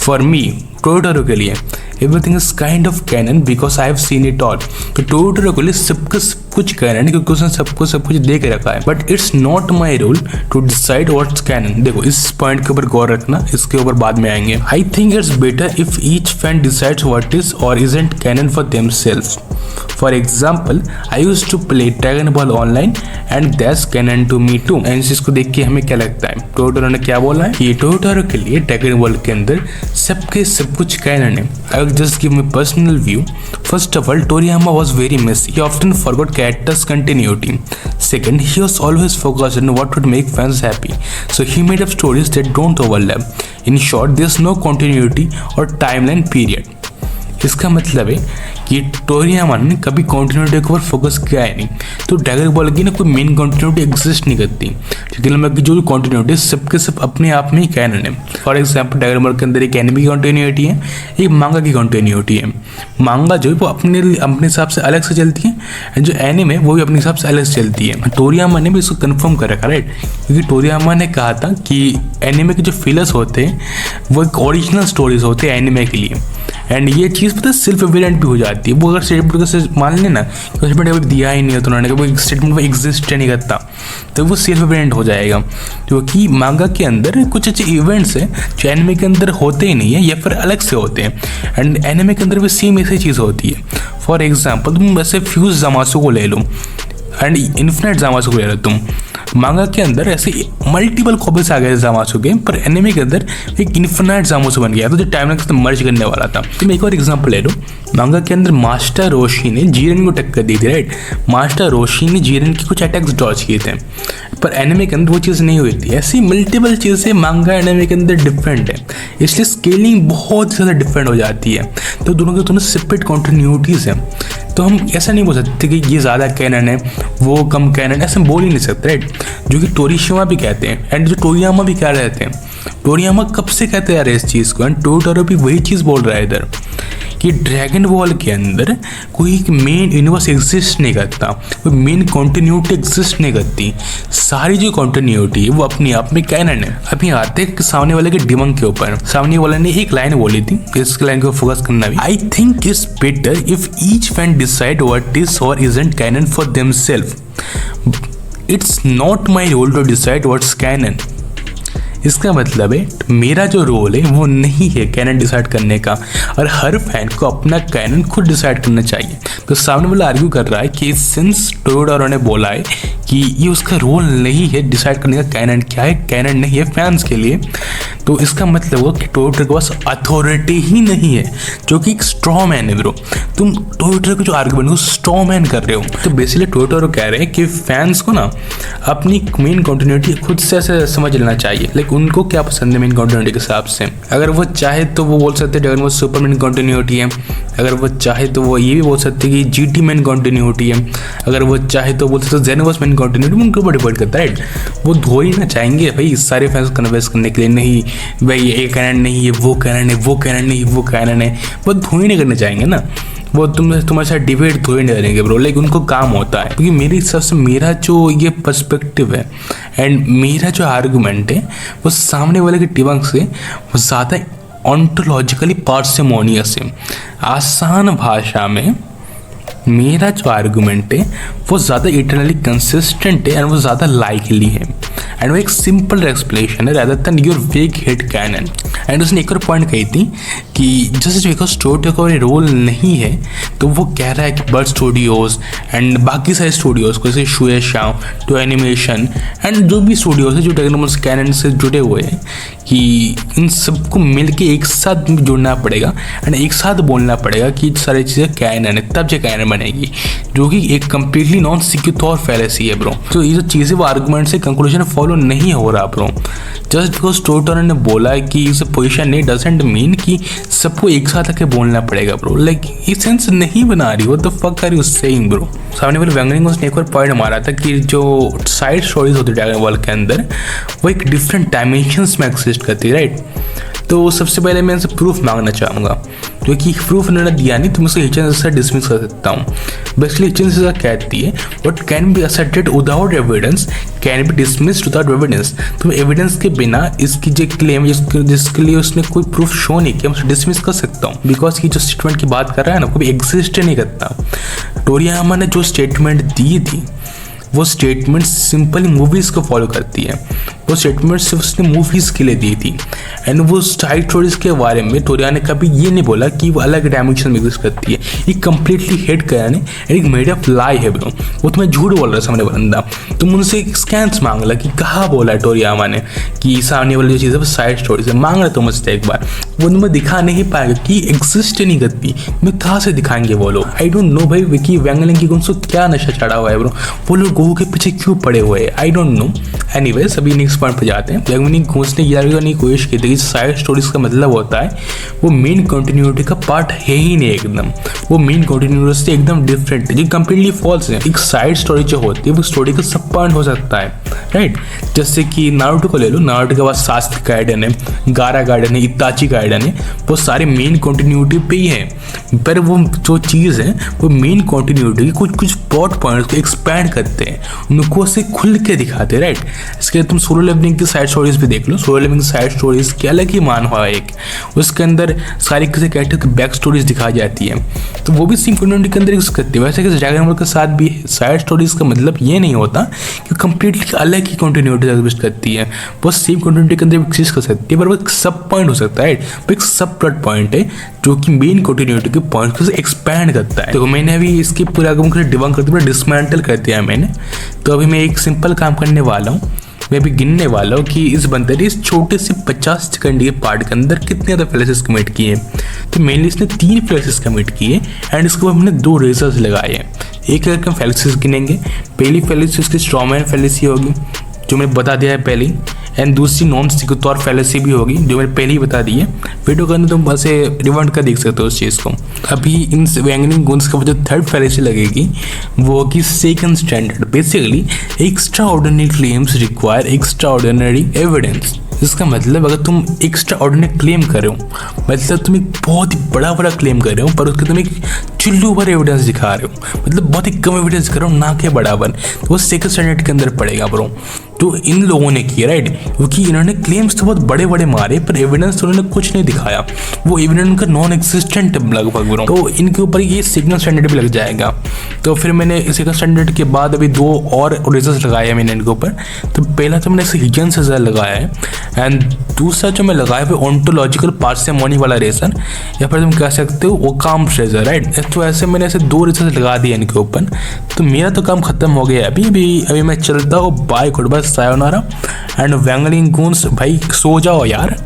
For me, टोयोटारो के लिए everything is kind of canon because I have seen it all. तो टोयोटारो के लिए सब कुछ कैनन है क्योंकि उसने सब कुछ दे के रखा है, but it's not my role to decide what's canon. देखो इस पॉइंट के ऊपर गौर रखना, इसके ऊपर बाद में आएंगे। I think it's better if each fan decides what is or isn't canon for themselves. For example I used to play Dragon Ball online and that's canon to me too. And इसको देख के हमें क्या लगता है, टोयोटारो ने क्या बोला है, ये टोयोटारो के लिए ड्रैगन बॉल के अंदर सब कुछ कैनन है। I will just give my personal view. First of all, Toriyama was very messy, he often forgot characters continuity. Second, he was always focused on what would make fans happy, so he made up stories that don't overlap. In short, there's no continuity or timeline period. इसका मतलब है कि टोरियामा ने कभी continuity के ऊपर focus किया है नहीं, तो ड्रैगन बॉल की ना कोई मेन कंटिन्यूटी एग्जिस्ट नहीं करती, क्योंकि मतलब कि जो कंटिन्यूटी सबके सब अपने आप में ही कैनन है। फॉर एग्जाम्पल ड्रैगन बॉल के अंदर एक एनिमे की कंटिन्यूटी है, एक मांगा की कंटिन्यूटी है। मांगा जो है वो अपने हिसाब से अलग से चलती है, जो एनिमे वो भी अपने हिसाब से अलग से चलती है। टोरियामा ने भी इसको कन्फर्म कर रखा, राइट, क्योंकि टोरियामा ने कहा था कि एनिमे के जो फिलर्स होते हैं वो एक ओरिजिनल स्टोरीज होते हैं एनिमे के लिए। एंड ये चीज़ पता है सेल्फ एविडेंट भी हो जाती है। वो अगर स्टेटमेंट से मान लेना कि स्टेटमेंट अभी दिया ही नहीं है तो उन्होंने वो स्टेटमेंट में एग्जिस्ट नहीं करता, तो वो सेल्फ एविडेंट हो जाएगा, क्योंकि मांगा के अंदर कुछ अच्छे इवेंट्स हैं जो एनिमे के अंदर होते ही नहीं है या फिर अलग से होते हैं, एंड एनिमे के अंदर भी सेम ऐसी चीज़ होती है। फॉर एग्जाम्पल तुम वैसे फ्यूज जामासु को ले लो एंड इन्फिनिट जामासु को ले लो तुम। मांगा के अंदर ऐसे मल्टीपल कॉपीज आ गए जामासु के, पर एनिमे के अंदर एक इन्फिनिट जामासु बन गया था जो टाइमलाइन के साथ मर्ज करने वाला था। तुम एक और एग्जांपल ले लो, मांगा के अंदर मास्टर रोशी ने जीरन को टक्कर दी थी, राइट। मास्टर रोशी ने जीरन के कुछ अटैक्स डॉज किए थे, पर एनिमे के अंदर वो चीज़ नहीं हुई थी। ऐसी मल्टीपल चीज़ें मांगा एनिमे के अंदर डिफरेंट है, इसलिए स्केलिंग बहुत ज़्यादा डिफरेंट हो जाती है। तो दोनों के दोनों सेपरेट कॉन्टिन्यूटीज़ हैं, तो हम ऐसा नहीं बोल सकते कि ये ज़्यादा कैनन है वो कम कैनन है, ऐसा बोल ही नहीं सकते, राइट। जो कि टोरिशिमा भी कहते हैं एंड जो टोरियामा भी कह रहे थे। टोरियामा कब से कहते आ रहे इस चीज़ को, एंड टोयोटारो भी वही चीज़ बोल रहा है इधर कि ड्रैगन बॉल के अंदर कोई मेन यूनिवर्स एग्जिस्ट नहीं करता, कोई मेन कॉन्टिन्यूटी एग्जिस्ट नहीं करती। सारी जो कॉन्टिन्यूटी है वो अपने आप में कैनन है। अभी आते हैं सामने वाले के डिबंक के ऊपर। सामने वाले ने एक लाइन बोली थी, इस लाइन को फोकस करना भी। I think it's better if each fan decide what is or isn't canon for themselves. It's not my role to decide what's canon. इसका मतलब है मेरा जो रोल है वो नहीं है कैनन डिसाइड करने का, और हर फैन को अपना कैनन खुद डिसाइड करना चाहिए। तो सामने वाला आर्ग्यू कर रहा है कि सिंस टोयोटा ने बोला है कि ये उसका रोल नहीं है डिसाइड करने का कैनन क्या है, कैनन नहीं है फैंस के लिए, तो इसका मतलब हुआ कि टोयोटा के पास अथॉरिटी ही नहीं है, जो कि एक स्ट्रॉ मैन है ब्रो। तुम टोयोटा के जो आर्ग्यूमेंट को स्ट्रॉ मैन कर रहे हो। तो बेसिकली टोयोटा कह रहे हैं कि फैंस को ना अपनी मेन कंटिन्यूटी खुद से ऐसे समझ लेना चाहिए, लाइक उनको क्या पसंद है मेन कंटिन्यूटी के हिसाब से। अगर वो चाहे तो वो बोल सकते हैं वो सुपरमैन कंटिन्यूटी है, अगर वो चाहे तो वो ये भी बोल सकते हैं कि जीटी मैन कंटिन्यूटी है, अगर वो चाहे तो बोल सकते हैं जेनोवर्स मैन कंटिन्यूटी, उनके ऊपर डिपेंड करता है। वो धो ही ना चाहेंगे भाई सारे फैंस कन्विंस करने के लिए, नहीं भाई ये कैनन नहीं है, वो कैनन है, वो कैनन नहीं, वो कैनन है, वो धो ही नहीं करना चाहेंगे ना। वो तुम्हारे साथ डिबेट धो ही नहीं करेंगे ब्रो, लाइक उनको काम होता है। क्योंकि मेरे हिसाब से मेरा जो ये पर्सपेक्टिव है एंड मेरा जो आर्गूमेंट है वो सामने वाले के डिबंक से वो ज़्यादा ऑन्टोलॉजिकली पार्सिमोनियस है। आसान भाषा में मेरा जो आर्गूमेंट है वो ज़्यादा इंटरनली कंसिस्टेंट है एंड वो ज़्यादा लाइकली है एंड वो एक सिंपल एक्सप्लेनेशन है रादर देन योर वेग हिट कैनन। एंड उसने एक और पॉइंट कही थी कि जैसे बिकॉज टोयोटा का रोल नहीं है तो वो कह रहा है कि बर्ड स्टूडियोज़ एंड बाकी सारे स्टूडियोज़ को जैसे शुएशा टू एनिमेशन एंड जो भी स्टूडियोज़ है जो टेक्नोमस कैनन से जुड़े हुए हैं कि इन सबको मिलके एक साथ जुड़ना पड़ेगा एंड एक साथ बोलना पड़ेगा कि सारी चीज़ें कैनन है, तब जो कैनन बनेगी, जो कि एक कम्प्लीटली नॉन सिक्योर फैलेसी है ब्रो। तो ये जो चीज़ें वो आर्गूमेंट से कंक्लूजन फॉलो नहीं हो रहा ब्रो। जस्ट बिकॉज टोयोटा ने बोला कि इस पोजीशन नहीं डजंट मीन कि सबको एक साथ आके बोलना पड़ेगा ब्रो, लाइक ये सेंस नहीं बना रही। What the fuck are you saying bro. सामने वाले वैंगलिंग उसने एक और पॉइंट मारा था कि जो साइड स्टोरीज होती है ड्रैगन बॉल के अंदर वो एक डिफरेंट डायमेंशंस में एग्जिस्ट करती है, राइट। तो सबसे पहले मैं इनसे प्रूफ मांगना चाहूँगा, क्योंकि प्रूफ इन्होंने दिया नहीं तो मैं उसको हिचन से डिसमिस कर सकता हूँ। बेसिकली हिचन से कहती है what can be asserted without evidence can be dismissed without evidence. तो एविडेंस के बिना इसकी जो क्लेम जिसके लिए उसने कोई प्रूफ शो नहीं किया उसे डिसमिस कर सकता हूँ, बिकॉज की जो स्टेटमेंट की बात कर रहा है ना कोई एग्जिस्ट नहीं करता। टोरियामा ने जो स्टेटमेंट दी थी वो स्टेटमेंट सिंपली मूवीज़ को फॉलो करती है। वो स्टेटमेंट सिर्फ उसने मूवीज़ के लिए दी थी एंड वो साइड स्टोरीज के बारे में टोरिया ने कभी ये नहीं बोला कि वो अलग डायमेंशन में एग्जिस्ट करती है। ये कंप्लीटली हेड करा ने एक मेड ऑफ लाई है ब्रो। वो तुम्हें झूठ बोल रहा है सामने बंदा। तुम उनसे स्कैन्स मांग ला कि कहाँ बोला है टोरियामा ने कि सामने वाली जो चीज़ है वो साइड स्टोरीज है, मांग रहे तुम मुझसे एक बार। वो तुम्हें दिखा नहीं पाएगा कि एग्जिस्ट नहीं करती। मैं कहाँ से दिखाएंगे वो लोग। आई डोंट नो भाई विकी वैंगलिंग की उनको क्या नशा चढ़ा हुआ है ब्रो। वो लोग गोहू के पीछे क्यों पड़े हुए हैं आई डोंट नो। एनीवेज अभी नेक्स्ट पॉइंट पे जाते हैं। वैंगलिंग घूसने की कोशिश की थी कि साइड स्टोरीज का मतलब होता है वो मेन कंटिन्यूटी का पार्ट है ही नहीं एकदम। वो मेन कंटिन्यूटी से एकदम डिफरेंट है, जो कंप्लीटली फॉल्स है। एक साइड स्टोरी जो होती है वो स्टोरी का सब पॉइंट हो सकता है, राइट। जैसे कि नारुतो को ले लो, नारुतो के पास सास्के गार्डन है, गारा गार्डन है, इताची गार्डन है, वो सारे मेन कंटिन्यूटी पे ही है। पर वो जो चीज़ है वो मेन कंटिन्यूटी के कुछ कुछ प्लॉट पॉइंट्स को एक्सपैंड करते हैं, उनको से खुल के दिखाते हैं, राइट। इसके लिए तुम सोलो लेवलिंग की साइड स्टोरीज भी देख लो। सोलो लेवलिंग की साइड स्टोरीज के अलग ही मान हुआ है एक, उसके अंदर सारी किसी कैरेक्टर की बैक स्टोरीज दिखाई जाती है, तो वो भी सेम कंटिन्यूटी के अंदर यूज करती है। वैसे कि ड्रैगन बॉल के साथ भी साइड स्टोरीज का मतलब ये नहीं होता कि कंप्लीटली अलग ही कंटिन्यूटी एग्जिस्ट करती है। वो सेम कंटिन्यूटी के अंदर एग्जिस्ट कर सकती है, पर वो एक सब पॉइंट हो सकता है, वो एक सब प्लॉट पॉइंट है जो कि मेन कंटिन्यूटी के पॉइंट को एक्सपैंड करता है। तो मैंने अभी इसकी पूरा डिबंक कर दिया, डिसमेंटल कर दिया मैंने। तो अभी मैं एक सिंपल काम करने वाला हूँ, मैं अभी गिनने वाला हूँ कि इस बंदे ने इस छोटे से 50 सेकंड के पार्ट के अंदर कितने ज़्यादा फ्लैशेस कमिट किए। तो मेनली इसने 3 फ्लैशेस कमिट किए एंड इसके बाद हमने 2 रेजर्स लगाए हैं। एक अगर हम फ्लैशेस गिनेंगे, पहली फ्लैश उसकी स्ट्रॉमैन फैलेसी होगी जो मैंने बता दिया है पहले, एंड दूसरी नॉन सिक्योर फैलेसी भी होगी जो मैंने पहले ही बता दी है। वीडियो के अंदर तुम बस रिवाइंड कर देख सकते हो उस चीज़ को। अभी इन वैंगलिंग गुन्स का जो थर्ड फैलेसी लगेगी वो होगी second standard. Basically extra ordinary claims require extra ordinary evidence. इसका मतलब अगर तुम एक्स्ट्रा ऑर्डिनरी क्लेम कर रहे हो, मतलब तुम एक बहुत ही बड़ा क्लेम कर रहे हो पर उसके तुम एक चुल्लू भर एविडेंस दिखा रहे हो, मतलब बहुत ही कम एविडेंस दिखा रहे हो ना के बराबर, तो वो सेकंड स्टैंडर्ड के अंदर पड़ेगा ब्रो। तो इन लोगों ने किया, राइट, क्योंकि इन्होंने क्लेम्स तो बहुत बड़े बड़े मारे पर एविडेंस तो उन्होंने कुछ नहीं दिखाया, वो एविडेंस उनका नॉन एग्जिस्टेंट लगभग ब्रो। तो इनके ऊपर ये सिग्नल स्टैंडर्ड भी लग जाएगा। तो फिर मैंने सिग्नल स्टैंडर्ड के बाद अभी 2 और रेजर्स लगाए हैं मैंने इनके ऊपर। तो पहला तो मैंने हिगन रेजर लगाया है, एंड दूसरा जो मैं लगाया है ऑन्टोलॉजिकल पार्सिमोनी वाला रेजर, या फिर तुम कह सकते हो ओकाम रेजर, राइट। तो ऐसे मैंने ऐसे 2 रेजर लगा दिए इनके ऊपर। तो मेरा तो काम खत्म हो गया अभी मैं चलता हूँ। Bye, good bye, sayonara and wangling goons. भाई सो जाओ यार।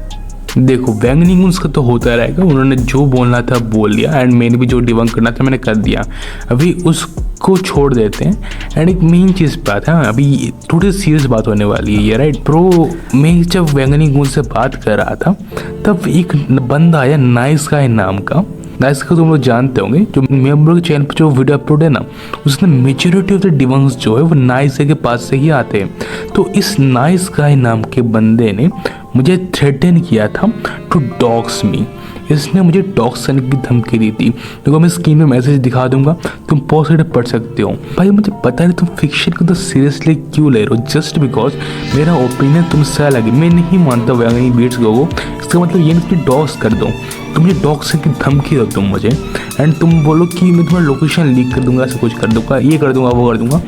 देखो वैंगलिंग गूंस का तो होता रहेगा, उन्होंने जो बोलना था बोल लिया, एंड मैंने भी जो डिबंक करना था मैंने कर दिया। अभी उसको छोड़ देते हैं, एंड एक मेन चीज़ बात है, अभी थोड़ी सीरियस बात होने वाली है ये, राइट ब्रो। मैं जब वैंगलिंग गूंस से बात कर रहा था तब एक बंदा आया नाइस गाय नाम का। नाइस का तुम लोग जानते होंगे, जो मेरे के चैनल पर जो वीडियो अपलोड है ना, उसमें मेजोरिटी ऑफ द डिबंक्स जो है वो नाइस के पास से ही आते हैं। तो इस नाइस गाय नाम के बंदे ने मुझे थ्रेटन किया था टू डॉग्स मी। इसने मुझे डॉग्स करने की धमकी दी थी। देखो मैं स्क्रीन में मैसेज दिखा दूंगा, तुम पॉज करके पढ़ सकते हो। भाई मुझे पता नहीं तुम फिक्शन को तो सीरियसली क्यों ले रहे हो, जस्ट बिकॉज मेरा ओपिनियन तुमसे अलग है। मैं नहीं मानता वैगनी बीट्स को, इसका मतलब ये नहीं कि डॉग्स कर दो। तुम मुझे डॉग्स की धमकी दो तुम मुझे, एंड तुम बोलो कि मैं तुम्हारा लोकेशन लीक कर दूंगा, ऐसा कुछ कर दूंगा, ये कर दूंगा, वो कर दूंगा।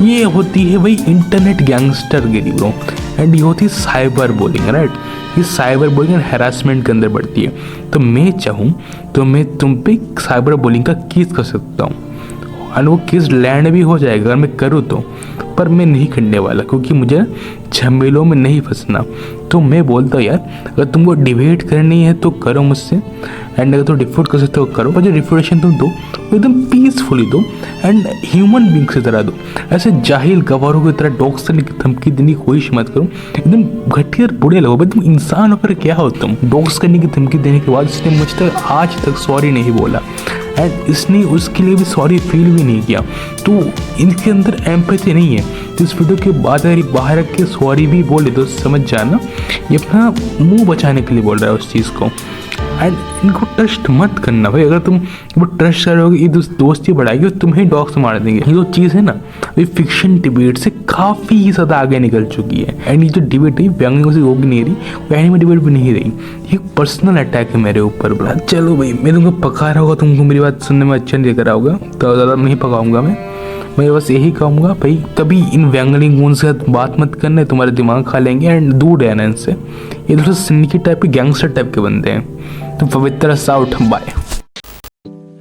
ये होती है भाई internet gangster Giri bro, and ये होती है साइबर बुलिंग, राइट। ये साइबर बुलिंग एंड हैरासमेंट के अंदर बढ़ती है। तो मैं चाहूँ तो मैं तुम पे साइबर बुलिंग का केस कर सकता हूँ, एंड वो केस लैंड भी हो जाएगा अगर मैं करूँ तो। पर मैं नहीं करने वाला, क्योंकि मुझे झमेलों में नहीं फंसना। तो मैं बोलता हूँ यार, अगर तुमको डिबेट करनी है तो करो मुझसे, एंड अगर तुम डिफोट कर सकते हो करो, पर जो रिफ्यूटेशन तुम दो एकदम पीसफुली दो एंड ह्यूमन बींग की तरह दो। ऐसे जाहिल गवारों की तरह डॉग्स की धमकी देने की कोशिश मत करो, एकदम घटिया बुरे लगो। भाई तुम इंसान होकर क्या हो, तुम डॉग्स करने की धमकी देने के बाद इसने मुझ तक आज तक सॉरी नहीं बोला, एंड इसने उसके लिए भी सॉरी फील भी नहीं किया। तो इनके अंदर एम्पैथी नहीं है। तो इस वीडियो के बाद अगर बाहर रख के सॉरी भी बोले तो समझ जाना ये अपना मुंह बचाने के लिए बोल रहा है उस चीज़ को। एंड इनको ट्रस्ट मत करना भाई, अगर तुम वो ट्रस्ट करोगे ये दोस्ती बढ़ाएगी और तुम्हें डॉग्स मार देंगे। ये जो चीज़ है ना, अभी फिक्शन डिबेट से काफ़ी ज़्यादा आगे निकल चुकी है। एंड ये जो डिबेट है व्यंग्य से होगी नहीं रही, वो एनिमे डिबेट भी नहीं रही, ये पर्सनल अटैक है मेरे ऊपर बड़ा। चलो भाई, मैं तुमको पका रहा होगा, तुमको मेरी बात सुनने में अच्छा नहीं लग रहा होगा तो ज़्यादा नहीं पकाऊंगा मैं बस यही कहूँगा भाई, कभी इन व्यंगलिंग गूंज से बात मत करना, तुम्हारे दिमाग खा लेंगे, एंड दूर रहना इनसे। ये थोड़ा सिंडिकेट टाइप के गैंगस्टर टाइप के बंदे हैं। तो पवित्र सा उठ बाय।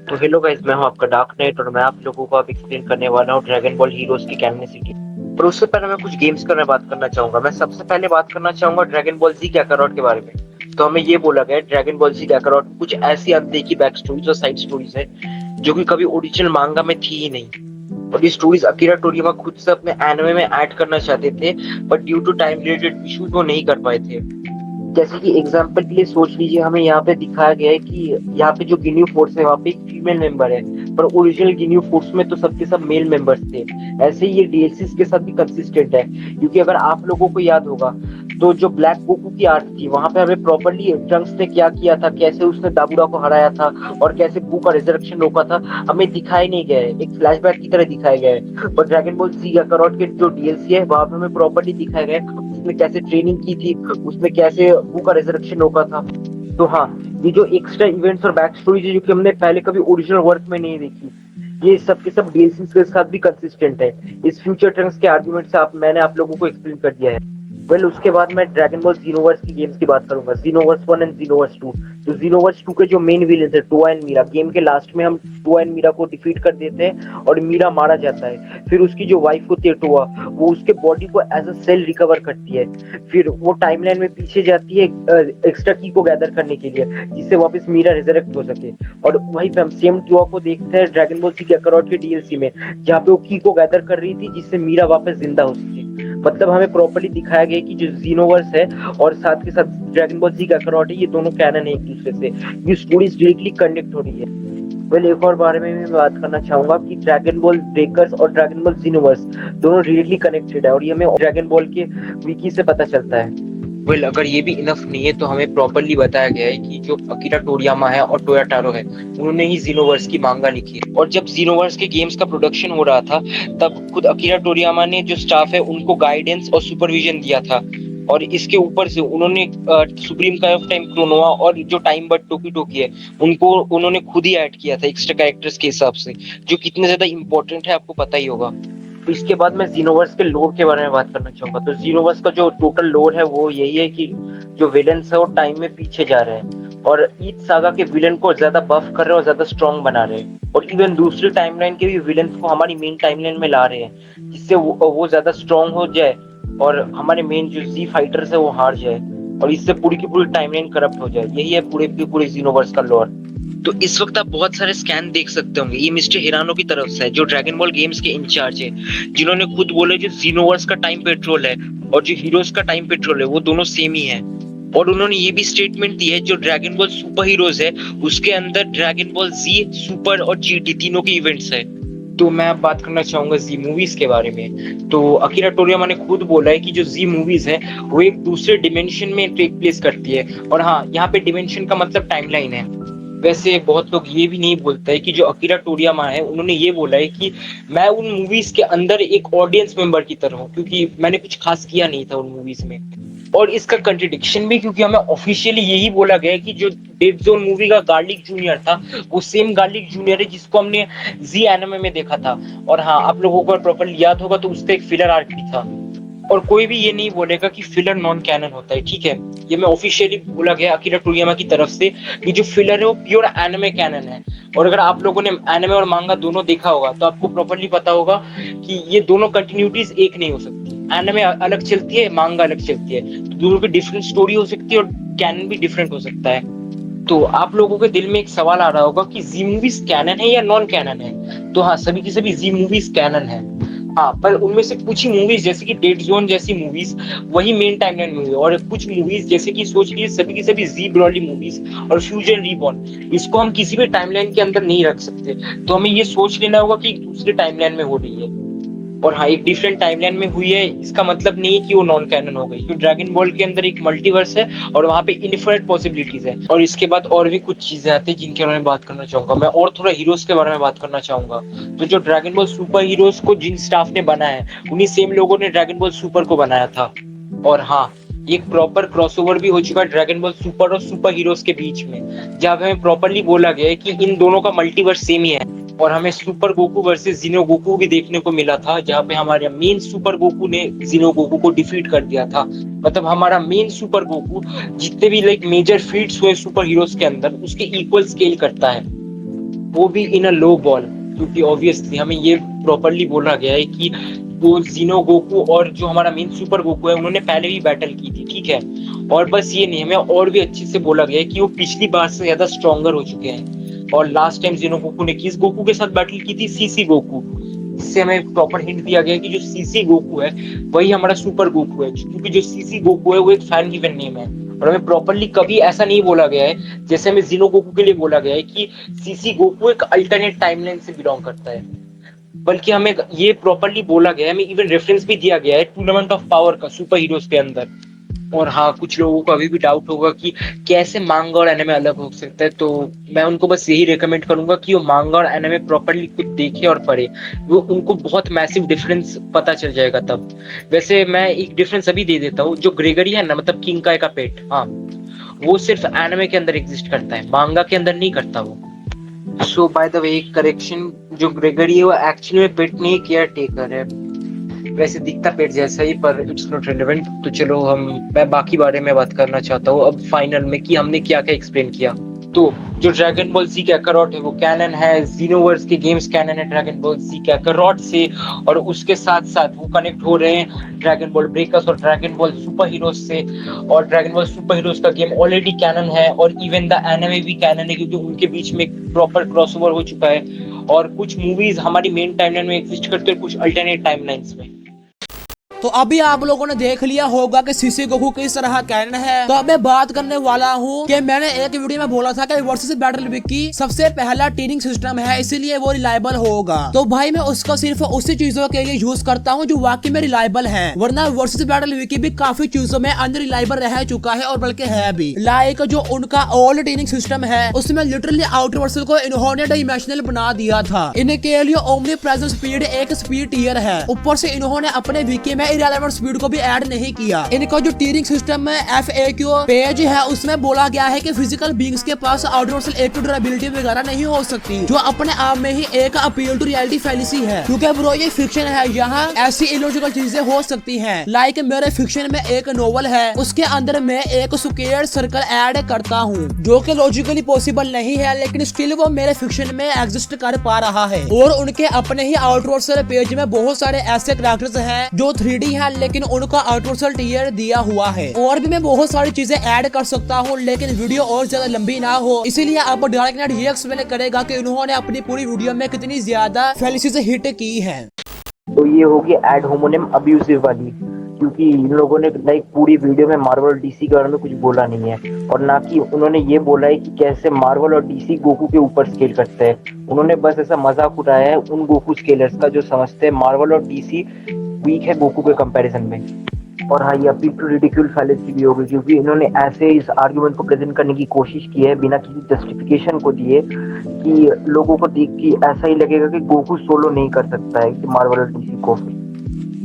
तो हेलो गाइस, मैं हूं आपका डार्क नाइट और मैं आप लोगों को अब एक्सप्लेन करने वाला हूं ड्रैगन बॉल हीरोज की कैनोनिसिटी। पर उससे पहले मैं कुछ गेम्स के बारे में बात करना चाहूंगा। मैं सबसे पहले बात करना चाहूंगा ड्रैगन बॉल जी काकारोट के बारे में। तो हमें ये बोला गया ड्रैगन बॉल जी काकारोट कुछ ऐसी अनदेखी बैक स्टोरीज और साइड स्टोरीज है जो कि कभी ओरिजिनल मांगा में थी ही नहीं, और ये स्टोरीज अकीरा टोरियामा खुद से अपने एनिमे में ऐड करना चाहते थे, but due to time related issues वो नहीं कर पाए थे। जैसे कि एग्जांपल के लिए सोच लीजिए, हमें यहाँ पे दिखाया गया है कि यहाँ पे जो गिन्यू फोर्स है वहाँ पे एक फीमेल मेंबर है, पर ओरिजिनल गिन्यू फोर्स में तो सबके सब मेल मेंबर्स थे। ऐसे ही ये डीएलसीज के साथ भी कंसिस्टेंट है, क्योंकि अगर आप लोगों को याद होगा तो जो ब्लैक गोकू की आर्ट थी वहां पे हमें प्रॉपर्ली ट्रंक्स ने क्या किया था, कैसे उसने दाबुरा को हराया था और कैसे बू का रिजरेक्शन रोका था, हमें दिखाई नहीं गया है, एक फ्लैशबैक की तरह दिखाया गया है। पर ड्रैगन बॉल जी काकारोट के जो डीएलसी है वहां पे हमें प्रॉपर्ली दिखाया गया है उसने कैसे ट्रेनिंग की थी, उसने कैसे बू का रिजरेक्शन रोका था। तो हाँ, ये जो एक्स्ट्रा इवेंट्स और बैक स्टोरीज है जो कि हमने पहले कभी ओरिजिनल वर्क में नहीं देखी, ये सब के सब डीएलसी के साथ भी कंसिस्टेंट है। इस फ्यूचर ट्रंक्स के आर्गुमेंट से मैंने आप लोगों को एक्सप्लेन कर दिया है। वेल, उसके बाद मैं ड्रैगन बॉल जीनोवर्स की गेम्स की बात करूंगा, जीनोवर्स 1 एंड जीनोवर्स 2। तो जीनोवर्स 2 के जो मेन विलेन थे टोआ एंड मीरा, गेम के लास्ट में हम टोआ एंड मीरा को डिफीट कर देते हैं और मीरा मारा जाता है। फिर उसकी जो वाइफ होती है टोआ, वो उसके बॉडी को एज अ सेल रिकवर करती है। फिर वो टाइमलाइन में पीछे जाती है एक्स्ट्रा की को गैदर करने के लिए, जिससे वापस मीरा रिजरेक्ट हो सके। और वहीं पे हम सेम टोआ को देखते हैं ड्रैगन बॉल जी काकारोट के डीएलसी में, जहाँ पे वो की को गैदर कर रही थी जिससे मीरा वापस जिंदा हो सके। मतलब हमें प्रॉपर्ली दिखाया गया कि जो जीनोवर्स है और साथ के साथ ड्रैगन बॉल जी काकारोट है, ये दोनों कैनन है एक दूसरे से, ये स्टोरीज डायरेक्टली कनेक्ट हो रही है। वेल, एक और बारे में मैं बात करना चाहूंगा कि ड्रैगन बॉल ब्रेकर्स और ड्रैगन बॉल जीनोवर्स दोनों डायरेक्टली कनेक्टेड है, और ये हमें ड्रैगन बॉल के विकी से पता चलता है। वेल अगर ये भी इनफ नहीं है तो हमें प्रॉपरली बताया गया है कि जो अकीरा टोरियामा है और टोया टारो है उन्होंने ही जीनोवर्स की मांगा लिखी है। और जब जीनोवर्स के गेम्स का प्रोडक्शन हो रहा था तब खुद अकीरा टोरियामा ने जो स्टाफ है उनको गाइडेंस और सुपरविजन दिया था। और इसके ऊपर से उन्होंने सुप्रीम काय ऑफ टाइम क्रोनोआ और जो टाइम बट टोकी टोकी है उनको उन्होंने खुद ही ऐड किया था एक्स्ट्रा कैरेक्टर्स के हिसाब से, जो कितने ज्यादा इंपॉर्टेंट है आपको पता ही होगा। तो इसके बाद मैं जीनोवर्स के लोर के बारे में बात करना चाहूंगा। तो जीनोवर्स का जो टोटल लोर है वो यही है कि जो विलेन्स है वो टाइम में पीछे जा रहे हैं और ईच सागा के विलेन को ज्यादा बफ कर रहे हैं और ज्यादा स्ट्रॉन्ग बना रहे हैं। और इवन दूसरी टाइमलाइन के भी विलेन्स को हमारी मेन टाइमलाइन में ला रहे हैं जिससे वो ज्यादा स्ट्रॉन्ग हो जाए और हमारे मेन जो जी फाइटर्स है वो हार जाए और इससे पूरी की पूरी टाइमलाइन करप्ट हो जाए। यही है पूरे की पूरे जीनोवर्स का लॉर। तो इस वक्त आप बहुत सारे स्कैन देख सकते होंगे, ये मिस्टर हिरानो की तरफ से है जो ड्रैगन बॉल गेम्स के इंचार्ज है, जिन्होंने खुद बोले जो जीनोवर्स का टाइम पेट्रोल है और जो हीरोज का टाइम पेट्रोल है वो दोनों सेम ही है। और उन्होंने ये भी स्टेटमेंट दी है जो ड्रैगन बॉल सुपर हीरोज है उसके अंदर ड्रैगन बॉल जी, सुपर और जीटी तीनों के इवेंट्स है। तो मैं अब बात करना चाहूंगा जी मूवीज के बारे में। तो अकीरा टोरियामा ने खुद बोला है कि जो जी मूवीज है वो एक दूसरे डिमेंशन में टेक प्लेस करती है। और हाँ, यहाँ पे डिमेंशन का मतलब टाइमलाइन है। वैसे बहुत लोग ये भी नहीं बोलते है कि जो अकीरा टोरियामा है उन्होंने ये बोला है कि मैं उन मूवीज के अंदर एक ऑडियंस मेंबर की तरह हूँ क्योंकि मैंने कुछ खास किया नहीं था उन मूवीज में। और इसका कंट्रडिक्शन भी क्योंकि हमें ऑफिशियली यही बोला गया है कि जो डेड जोन मूवी का गार्लिक जूनियर था वो सेम गार्लिक जूनियर है जिसको हमने जी एनिमे में देखा था। और हाँ, आप लोगों को प्रॉपर्ली याद होगा तो उसका एक फिलर आर्क भी था। और कोई भी ये नहीं बोलेगा कि फिलर नॉन कैनन होता है, ठीक है। ये मैं ऑफिशियली बोला गया अकीरा टोरियामा की तरफ से कि जो फिलर है वो प्योर एनिमे कैनन है। और अगर आप लोगों ने एनिमे और मांगा दोनों देखा होगा तो आपको प्रॉपर्ली पता होगा कि ये दोनों कंटिन्यूटीज एक नहीं हो सकती। एनिमे अलग चलती है, मांगा अलग चलती है, तो दोनों की डिफरेंट स्टोरी हो सकती है और कैनन भी डिफरेंट हो सकता है। तो आप लोगों के दिल में एक सवाल आ रहा होगा कि जी मूवीज कैनन है या नॉन कैनन है। तो हाँ, सभी की सभी जी मूवीज कैनन है। हाँ, पर उनमें से कुछ ही मूवीज जैसे कि डेड जोन जैसी मूवीज वही मेन टाइमलाइन में हुई और कुछ मूवीज जैसे कि सोच लीजिए सभी की सभी जी ब्रॉली मूवीज और फ्यूजन रीबॉर्न, इसको हम किसी भी टाइमलाइन के अंदर नहीं रख सकते। तो हमें ये सोच लेना होगा कि दूसरे टाइमलाइन में हो रही है। और हाँ, एक डिफरेंट टाइमलाइन में हुई है इसका मतलब नहीं है कि वो नॉन कैनन हो गई, क्योंकि ड्रैगन बॉल के अंदर एक मल्टीवर्स है और वहां पे इनफिनिट पॉसिबिलिटीज है। और इसके बाद और भी कुछ चीजें आती है जिनके बारे में बात करना चाहूंगा मैं, और थोड़ा हीरोज के बारे में बात करना चाहूंगा। तो जो ड्रैगन बॉल सुपर हीरोज को जिन स्टाफ ने बनाया है उन्हीं सेम लोगों ने ड्रैगन बॉल सुपर को बनाया था। और हाँ, एक प्रॉपर क्रॉसओवर भी हो चुका है ड्रैगन बॉल सुपर और सुपर हीरोज के बीच में, जहां हमें प्रॉपरली बोला गया है कि इन दोनों का मल्टीवर्स सेम ही है। और हमें सुपर गोकू वर्सेस जीनो गोकू भी देखने को मिला था जहां पे हमारे मेन सुपर गोकू ने जीनो गोकू को डिफीट कर दिया था। मतलब हमारा मेन सुपर गोकू जितने भी लाइक मेजर फीट्स हुए सुपर हीरोज के अंदर उसके इक्वल स्केल करता है, वो भी इन अ लो बॉल। क्योंकि ऑब्वियसली हमें ये प्रॉपरली बोला गया है कि वो जीनो गोकू और जो हमारा मेन सुपर गोकू है उन्होंने पहले भी बैटल की थी, ठीक है। और बस ये नहीं, हमें और भी अच्छे से बोला गया है कि वो पिछली बार से ज्यादा स्ट्रॉन्गर हो चुके हैं। और लास्ट टाइम जीनो गोकू ने किस गोकू के साथ बैटल की थी? CC Goku. इससे हमें प्रॉपर हिंट दिया गया है कि जो सीसी गोकू है वही हमारा सुपर गोकू है, क्योंकि जो सीसी गोकू है वो एक फैन गिवन नेम है। और हमें प्रॉपरली कभी ऐसा नहीं बोला गया है जैसे हमें जीनो गोकू के लिए बोला गया है कि सीसी गोकू एक अल्टरनेट टाइमलाइन से बिलोंग करता है, बल्कि हमें ये प्रॉपरली बोला गया है, हमें इवन रेफरेंस भी दिया गया है टूर्नामेंट ऑफ पावर का सुपर हीरोज के अंदर। और हाँ, कुछ लोगों को अभी भी डाउट होगा कि कैसे मांगा और एनिमे अलग हो सकता है, तो मैं उनको बस यही रेकमेंड करूंगा कि वो मांगा और एनिमे प्रॉपरली कुछ देखे और पढ़े, वो उनको बहुत मैसिव डिफरेंस पता चल जाएगा तब। वैसे मैं एक डिफरेंस अभी दे देता हूँ, जो ग्रेगरी है ना, मतलब किंग काय का पेट, हाँ, वो सिर्फ एनिमे के अंदर एग्जिस्ट करता है, मांगा के अंदर नहीं करता वो। सो बाय द वे, एक करेक्शन, जो ग्रेगरी है वो एक्चुअली में पेट नहीं, केयर टेकर है। वैसे दिखता पेट जैसा ही, पर इट्स नॉट रिलेवेंट। तो चलो मैं बाकी बारे में बात करना चाहता हूँ अब फाइनल में कि हमने क्या क्या एक्सप्लेन किया। तो जो ड्रैगन बॉल जी कैकारोट है वो कैनन है, जीनोवर्स के गेम्स कैनन है ड्रैगन बॉल जी कैकारोट से। और उसके साथ साथ वो कनेक्ट हो रहे हैं ड्रैगन बॉल ब्रेकर्स और ड्रैगन बॉल सुपर हीरोज से। और ड्रैगन बॉल सुपर हीरोज का गेम ऑलरेडी कैनन है और इवन द एनिमे भी कैनन है, क्योंकि उनके बीच में प्रॉपर क्रॉसओवर हो चुका है। और कुछ मूवीज हमारी मेन टाइमलाइन में एग्जिस्ट करते हैं, कुछ अल्टरनेट टाइमलाइंस में। तो अभी आप लोगों ने देख लिया होगा कि सीसी गोकू किस तरह कैनन है। तो अब मैं बात करने वाला हूँ कि मैंने एक वीडियो में बोला था कि वर्सेस बैटल विकी सबसे पहला टीनिंग सिस्टम है, इसीलिए वो रिलायबल होगा। तो भाई मैं उसका सिर्फ उसी चीजों के लिए यूज करता हूँ जो वाकई में रिलायबल है, वरना वर्सेस बैटल विकी भी काफी चीजों में अनरिलायबल रह चुका है और बल्कि है भी। लाइक जो उनका ओल्ड टीनिंग सिस्टम है उसमें लिटरली आउटर वर्सल को इन्होंने डायमेंशनल बना दिया था। इनके लिए ओमनी प्रेजेंट स्पीड एक स्पीड टियर है, ऊपर से इन्होंने अपने विकी में इररिलेवेंट स्पीड को भी ऐड नहीं किया। इनका जो टीयरिंग सिस्टम में FAQ पेज है उसमें बोला गया है कि फिजिकल बीइंग्स के पास आउटर वर्सल एक ड्यूरेबिलिटी वगैरह नहीं हो सकती, जो अपने आप में ही एक अपील टू रियलिटी फैलेसी है, क्योंकि ब्रो ये फिक्शन है, यहाँ ऐसी इलॉजिकल चीजें हो सकती हैं। लाइक मेरे फिक्शन में एक नोवेल है, उसके अंदर मैं एक स्क्वायर सर्कल ऐड करता हूँ जो कि लॉजिकली पॉसिबल नहीं है, लेकिन स्टिल वो मेरे फिक्शन में एग्जिस्ट कर पा रहा है। और उनके अपने ही आउटर वर्सल पेज में बहुत सारे ऐसे कैरेक्टर्स हैं जो 3D है लेकिन उनका आउटर वर्सल टियर दिया हुआ है। और भी मैं बहुत सारी चीजें ऐड कर सकता हूँ, लेकिन वीडियो और ज्यादा लंबी ना हो इसलिए अब डार्क नाइट ये एक्सप्लेन करेगा कि उन्होंने अपनी पूरी वीडियो में कितनी ज्यादा फैलेसीज हिट की है। तो ये होगी एड होमोनिम अब्यूसिव वाली, क्योंकि इन लोगों ने लाइक पूरी वीडियो में मार्वल और डीसी के बारे में कुछ बोला नहीं है, और ना कि उन्होंने ये बोला है कि कैसे मार्वल और डीसी गोकू के ऊपर स्केल करते हैं। उन्होंने बस ऐसा मजाक उठाया है उन गोकू स्केलर्स का जो समझते हैं मार्वल और डीसी वीक है गोकू के कंपैरिजन में। और हाँ, ये अपील टू रिडिक्यूल फैलेसी भी होगी, क्योंकि इन्होंने ऐसे इस आर्गुमेंट को प्रेजेंट करने की कोशिश की है बिना किसी जस्टिफिकेशन को दिए कि लोगों को देख के ऐसा ही लगेगा कि गोकू सोलो नहीं कर सकता है कि मार्वल और डीसी को।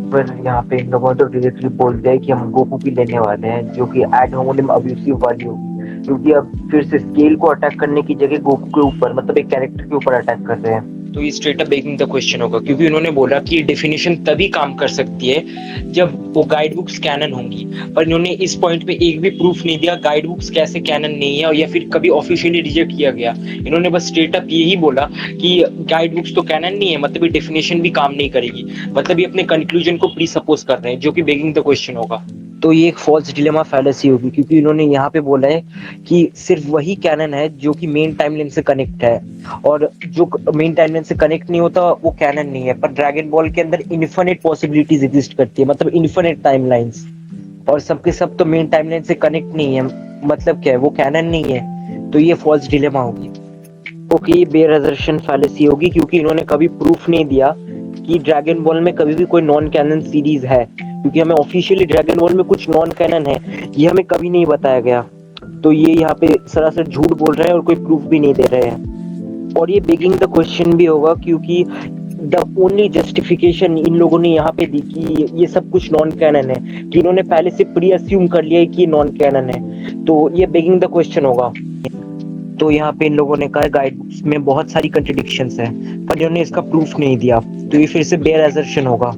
पर यहाँ पे इन लोगों ने तो डायरेक्टली बोल दिया है कि हम गोकू की लेने वाले हैं, जो कि एड होमोनिम अब्यूसिव वाली होगी, क्योंकि अब फिर से स्केल को अटैक करने की जगह गोकू के ऊपर, मतलब एक कैरेक्टर के ऊपर अटैक कर रहे हैं। तो ये straight up begging the question होगा, क्योंकि उन्होंने बोला कि ये डेफिनेशन तभी काम कर सकती है जब वो गाइड बुक्स कैनन होंगी, पर इन्होंने इस पॉइंट पे एक भी प्रूफ नहीं दिया गाइड बुक्स कैसे कैनन नहीं है, और या फिर कभी ऑफिशियली रिजेक्ट किया गया। इन्होंने बस स्ट्रेट अप यही बोला कि गाइड बुक्स तो कैनन नहीं है, मतलब ये डेफिनेशन भी काम नहीं करेगी, मतलब ये अपने कंक्लूजन को प्री सपोज कर रहे हैं, जो कि बेगिंग द क्वेश्चन होगा। तो ये एक फॉल्स डिलेमा फैलेसी होगी, क्योंकि इन्होंने यहाँ पे बोला है कि सिर्फ वही कैनन है जो कि मेन टाइमलाइन से कनेक्ट है, और जो मेन टाइमलाइन से कनेक्ट नहीं होता वो कैनन नहीं है। पर ड्रैगन बॉल के अंदर इन्फिनिट पॉसिबिलिटीज एग्जिस्ट करती है, मतलब इन्फिनिट टाइमलाइंस, और सबके सब तो मेन टाइमलाइन से कनेक्ट नहीं है, मतलब क्या है, वो कैनन नहीं है। तो ये फॉल्स डिलेमा होगी। ओके, ये बेरजर्शन फैलेसी होगी, क्योंकि इन्होंने कभी प्रूफ नहीं दिया कि ड्रैगन बॉल में कभी भी कोई नॉन कैनन सीरीज है, क्योंकि हमें ऑफिशियली ड्रैगन बॉल में कुछ नॉन कैनन है ये हमें कभी नहीं बताया गया। तो ये यहाँ पे सरासर झूठ बोल रहे हैं और कोई प्रूफ भी नहीं दे रहे हैं। और ये बेगिंग द क्वेश्चन भी होगा, क्योंकि द ओनली जस्टिफिकेशन इन लोगों ने यहाँ पे दी कि ये सब कुछ नॉन कैनन है, कि इन्होंने पहले से प्री अस्यूम कर लिया है कि नॉन कैनन है, तो ये बेगिंग द क्वेश्चन होगा। तो यहाँ पे इन लोगों ने कहा गाइड बुक्स में बहुत सारी कंट्रडिक्शंस हैं, पर इन्होंने इसका प्रूफ नहीं दिया, तो ये फिर से बेयर असर्शन होगा।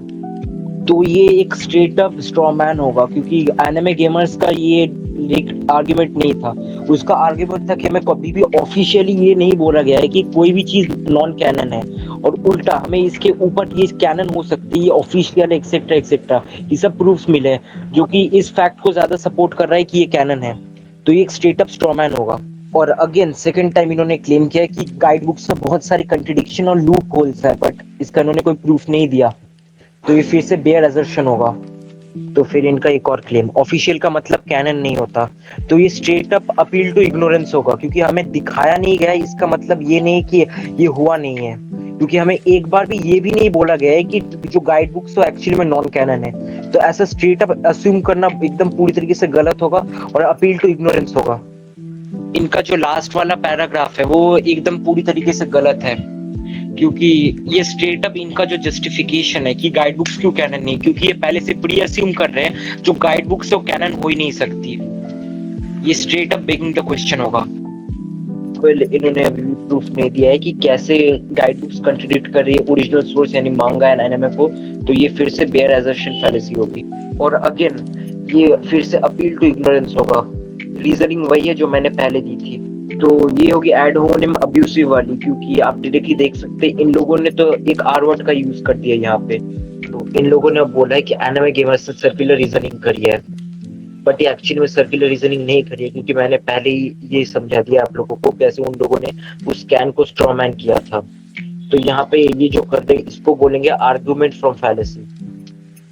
तो ये एक स्ट्रेट अप स्ट्रॉ मैन होगा, क्योंकि एनिमे गेमर्स का ये एक आर्गुमेंट नहीं था। उसका आर्गुमेंट था कि हमें कभी भी ऑफिशियली ये नहीं बोला गया है कि कोई भी चीज नॉन कैनन है, और उल्टा हमें इसके ऊपर ये कैनन हो सकती है ऑफिशियल एक्सेट्रा एक्सेट्रा, ये सब प्रूफ्स मिले जो कि इस फैक्ट को ज्यादा सपोर्ट कर रहा है कि ये कैनन है। तो ये एक स्ट्रेट अप स्ट्रॉ मैन होगा। और अगेन सेकंड टाइम इन्होंने क्लेम किया है कि गाइड बुक्स में बहुत सारी कंट्रडिक्शन और लूप होल्स है, बट इसका इन्होंने कोई प्रूफ नहीं दिया, तो ये फिर से बेयर असर्शन होगा। तो फिर इनका एक और क्लेम, ऑफिशियल का मतलब कैनन नहीं होता, तो ये straight up appeal to ignorance होगा, क्योंकि हमें दिखाया नहीं गया, इसका मतलब ये नहीं कि ये हुआ नहीं है, क्योंकि हमें एक बार भी ये भी नहीं बोला गया है कि जो गाइड बुक्स तो एक्चुअली में नॉन कैनन है। तो ऐसा स्ट्रेट अप अस्यूम करना एकदम पूरी तरीके से गलत होगा और अपील टू इग्नोरेंस होगा। इनका जो लास्ट वाला पैराग्राफ है वो एकदम पूरी तरीके से गलत है, क्योंकि ये स्ट्रेट अप इनका जो जस्टिफिकेशन है कि गाइड बुक्स क्यों कैनन नहीं, क्योंकि ये पहले से प्री अस्यूम कर रहे हैं जो गाइड बुक्स तो कैनन हो ही नहीं सकती। ये straight up begging the question होगा। इन्होंने अभी भी प्रूफ नहीं दिया है कि कैसे गाइड बुक्स कंट्रीब्यूट कर रही है ओरिजिनल सोर्स यानी मांगा एंड एनिमे को, तो ये फिर से बेयर असर्शन फैलेसी होगी। और अगेन ये फिर से अपील टू इग्नोरेंस होगा। रीजनिंग वही है जो मैंने पहले दी थी। तो ये होगी एड होमोनिम अब्यूसिव वाली, क्योंकि आप डायरेक्टली देख सकते हैं इन लोगों ने तो एक आर वर्ड का यूज कर दिया यहाँ पे। तो इन लोगों ने बोला है कि एनिमे गेमर्स ने सर्कुलर रीजनिंग करी है, बट ये एक्चुअली में सर्कुलर रीजनिंग नहीं करी है, क्योंकि मैंने पहले ही ये समझा दिया आप लोगों को कैसे उन लोगों ने उस स्कैन को स्ट्रॉ मैन किया था। तो यहाँ पे ये जो कर रहे हैं इसको बोलेंगे argument from fallacy.